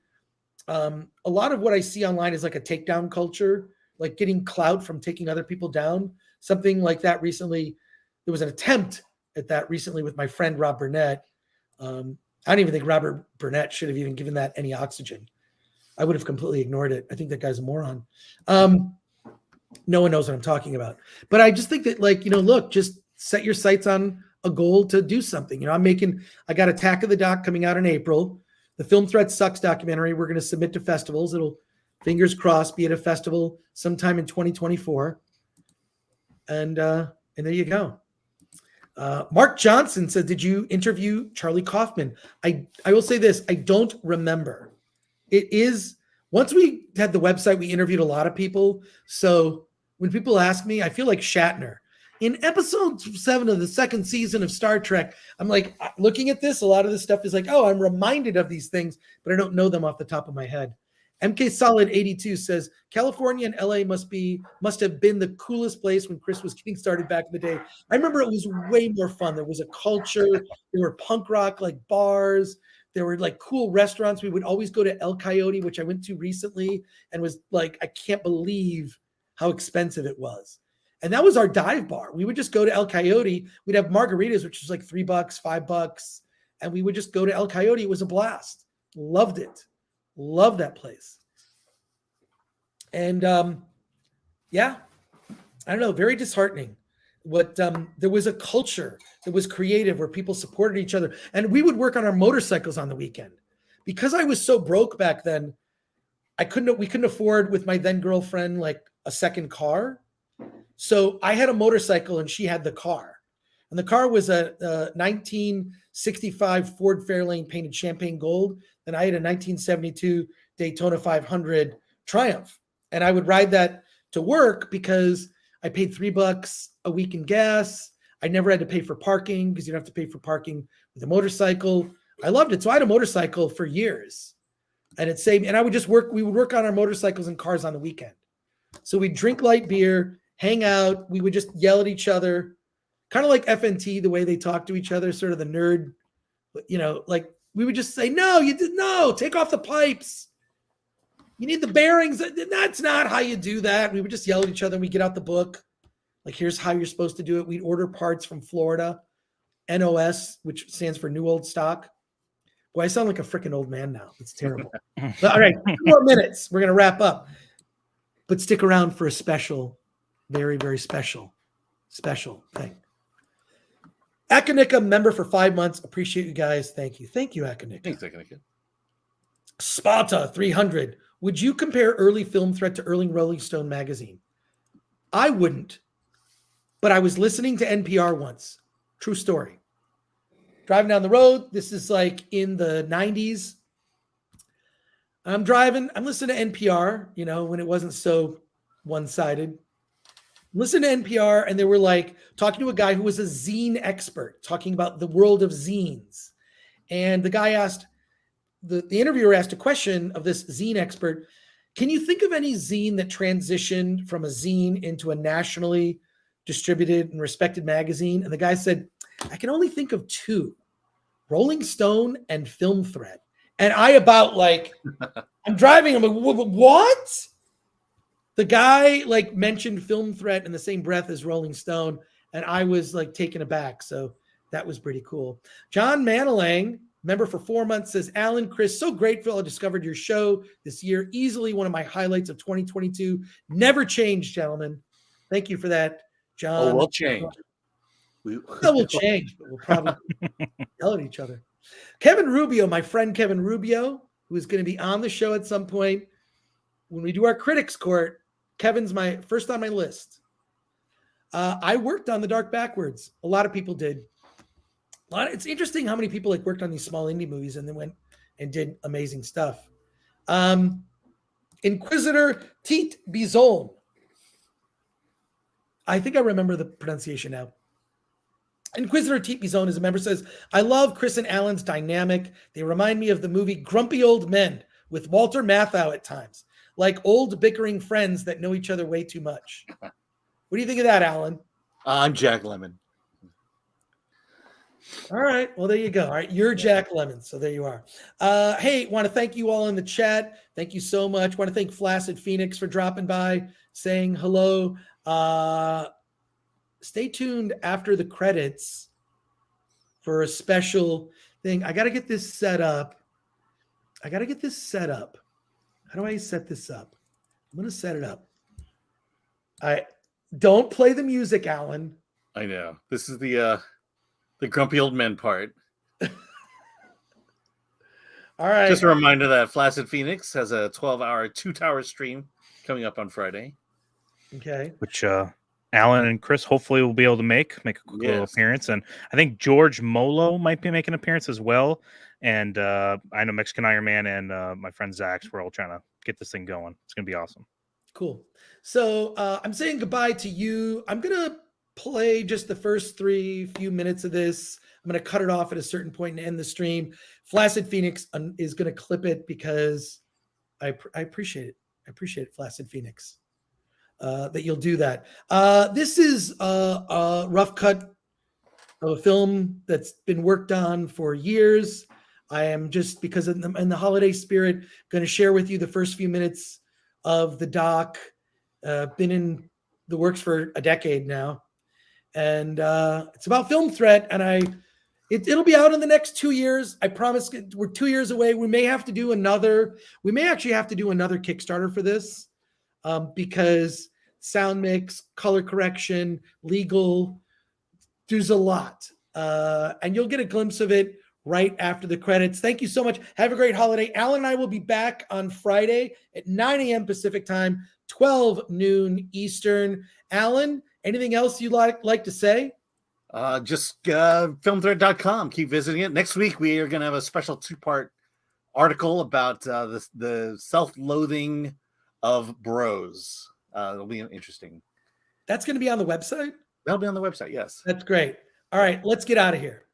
what I see online is like a takedown culture, like getting clout from taking other people down. Something like that recently. There was an attempt at that recently with my friend Rob Burnett. I don't even think Robert Burnett should have even given that any oxygen. I would have completely ignored it. I think that guy's a moron. No one knows what I'm talking about. But I just think that, like, look, just set your sights on a goal to do something. I got Attack of the Doc coming out in April. The Film Threat Sucks documentary we're going to submit to festivals. It'll, fingers crossed, be at a festival sometime in 2024. And there you go. Mark Johnson said, did you interview Charlie Kaufman? I will say this. I don't remember. It is, once we had the website, we interviewed a lot of people. So when people ask me, I feel like Shatner. In episode 7 of the 2nd season of Star Trek, I'm like, looking at this, a lot of this stuff is like, oh, I'm reminded of these things, but I don't know them off the top of my head. MK Solid 82 says, California and LA must have been the coolest place when Chris was getting started back in the day. I remember it was way more fun. There was a culture. There were punk rock like bars. There were like cool restaurants. We would always go to El Coyote, which I went to recently and was like, I can't believe how expensive it was. And that was our dive bar. We would just go to El Coyote. We'd have margaritas, which was like $3, $5. And we would just go to El Coyote. It was a blast. Loved it. Love that place. And yeah, I don't know, very disheartening. There was a culture that was creative where people supported each other. And we would work on our motorcycles on the weekend. Because I was so broke back then, we couldn't afford with my then girlfriend like a second car. So I had a motorcycle and she had the car. And the car was a 1965 Ford Fairlane painted champagne gold. And I had a 1972 Daytona 500 Triumph. And I would ride that to work because I paid $3 a week in gas. I never had to pay for parking because you don't have to pay for parking with a motorcycle. I loved it. So I had a motorcycle for years. And it saved me. And I would just work. We would work on our motorcycles and cars on the weekend. So we'd drink light beer, hang out. We would just yell at each other. Kind of like FNT, the way they talk to each other, sort of the nerd, like we would just say, no, take off the pipes. You need the bearings. That's not how you do that. We would just yell at each other and we get out the book. Like, here's how you're supposed to do it. We'd order parts from Florida, NOS, which stands for New Old Stock. Boy, I sound like a freaking old man now. It's terrible. But, all right, 2 more minutes. We're going to wrap up. But stick around for a special, very, very special thing. Akanika, member for 5 months. Appreciate you guys. Thank you. Thank you, Akanika. Thanks, Akanika. Sparta 300. Would you compare early Film Threat to early Rolling Stone magazine? I wouldn't, but I was listening to NPR once. True story. Driving down the road. This is like in the 90s. I'm driving. I'm listening to NPR, when it wasn't so one-sided. Listen to NPR, and they were like talking to a guy who was a zine expert, talking about the world of zines. And the guy asked, the interviewer asked a question of this zine expert, can you think of any zine that transitioned from a zine into a nationally distributed and respected magazine? And the guy said, I can only think of 2, Rolling Stone and Film Threat. And I'm driving, I'm like, what? The guy mentioned Film Threat in the same breath as Rolling Stone, and I was taken aback. So that was pretty cool. John Manilang, member for 4 months, says, Alan, Chris, so grateful I discovered your show this year. Easily one of my highlights of 2022. Never changed, gentlemen. Thank you for that, John. Oh, we'll change. We'll change, but we'll probably yell at each other. Kevin Rubio, my friend Kevin Rubio, who is going to be on the show at some point. When we do our Critics Court, Kevin's my first on my list. I worked on The Dark Backwards. A lot of people did. It's interesting how many people worked on these small indie movies and then went and did amazing stuff. Inquisitor Tit Bizon. I think I remember the pronunciation now. Inquisitor Tit Bizon is a member, says, I love Chris and Alan's dynamic. They remind me of the movie Grumpy Old Men with Walter Matthau at times. Like old bickering friends that know each other way too much. What do you think of that, Alan? I'm Jack Lemmon. All right. Well, there you go. All right. You're Jack Lemmon. So there you are. Hey, want to thank you all in the chat. Thank you so much. Want to thank Flaccid Phoenix for dropping by, saying hello. Stay tuned after the credits for a special thing. I got to get this set up. How do I set this up? I'm going to set it up. I don't play the music, Alan. I know. This is the grumpy old men part. All right. Just a reminder that Flaccid Phoenix has a 12-hour 2-tower stream coming up on Friday. Okay. Which Alan and Chris hopefully will be able to make a quick little appearance. And I think George Molo might be making an appearance as well. And I know Mexican Iron Man and my friend Zach's, we're all trying to get this thing going. It's going to be awesome. Cool. So I'm saying goodbye to you. I'm going to play just the first few minutes of this. I'm going to cut it off at a certain point and end the stream. Flaccid Phoenix is going to clip it because I appreciate it. I appreciate it, Flaccid Phoenix, that you'll do that. This is a rough cut of a film that's been worked on for years. I am just, because in the holiday spirit, going to share with you the first few minutes of the doc. Been in the works for a decade now. And it's about Film Threat, and it'll be out in the next 2 years. I promise. We're 2 years away. We may actually have to do another Kickstarter for this because sound mix, color correction, legal, there's a lot. And you'll get a glimpse of it right after the credits. Thank you so much. Have a great holiday. Alan and I will be back on Friday at 9 a.m. Pacific time, 12 noon Eastern. Alan, Anything else you'd like to say? Just filmthread.com. Keep visiting it. Next week, we are going to have a special 2-part article about the self-loathing of bros. It'll be interesting. That's going to be on the website? That'll be on the website, yes. That's great. All right, let's get out of here.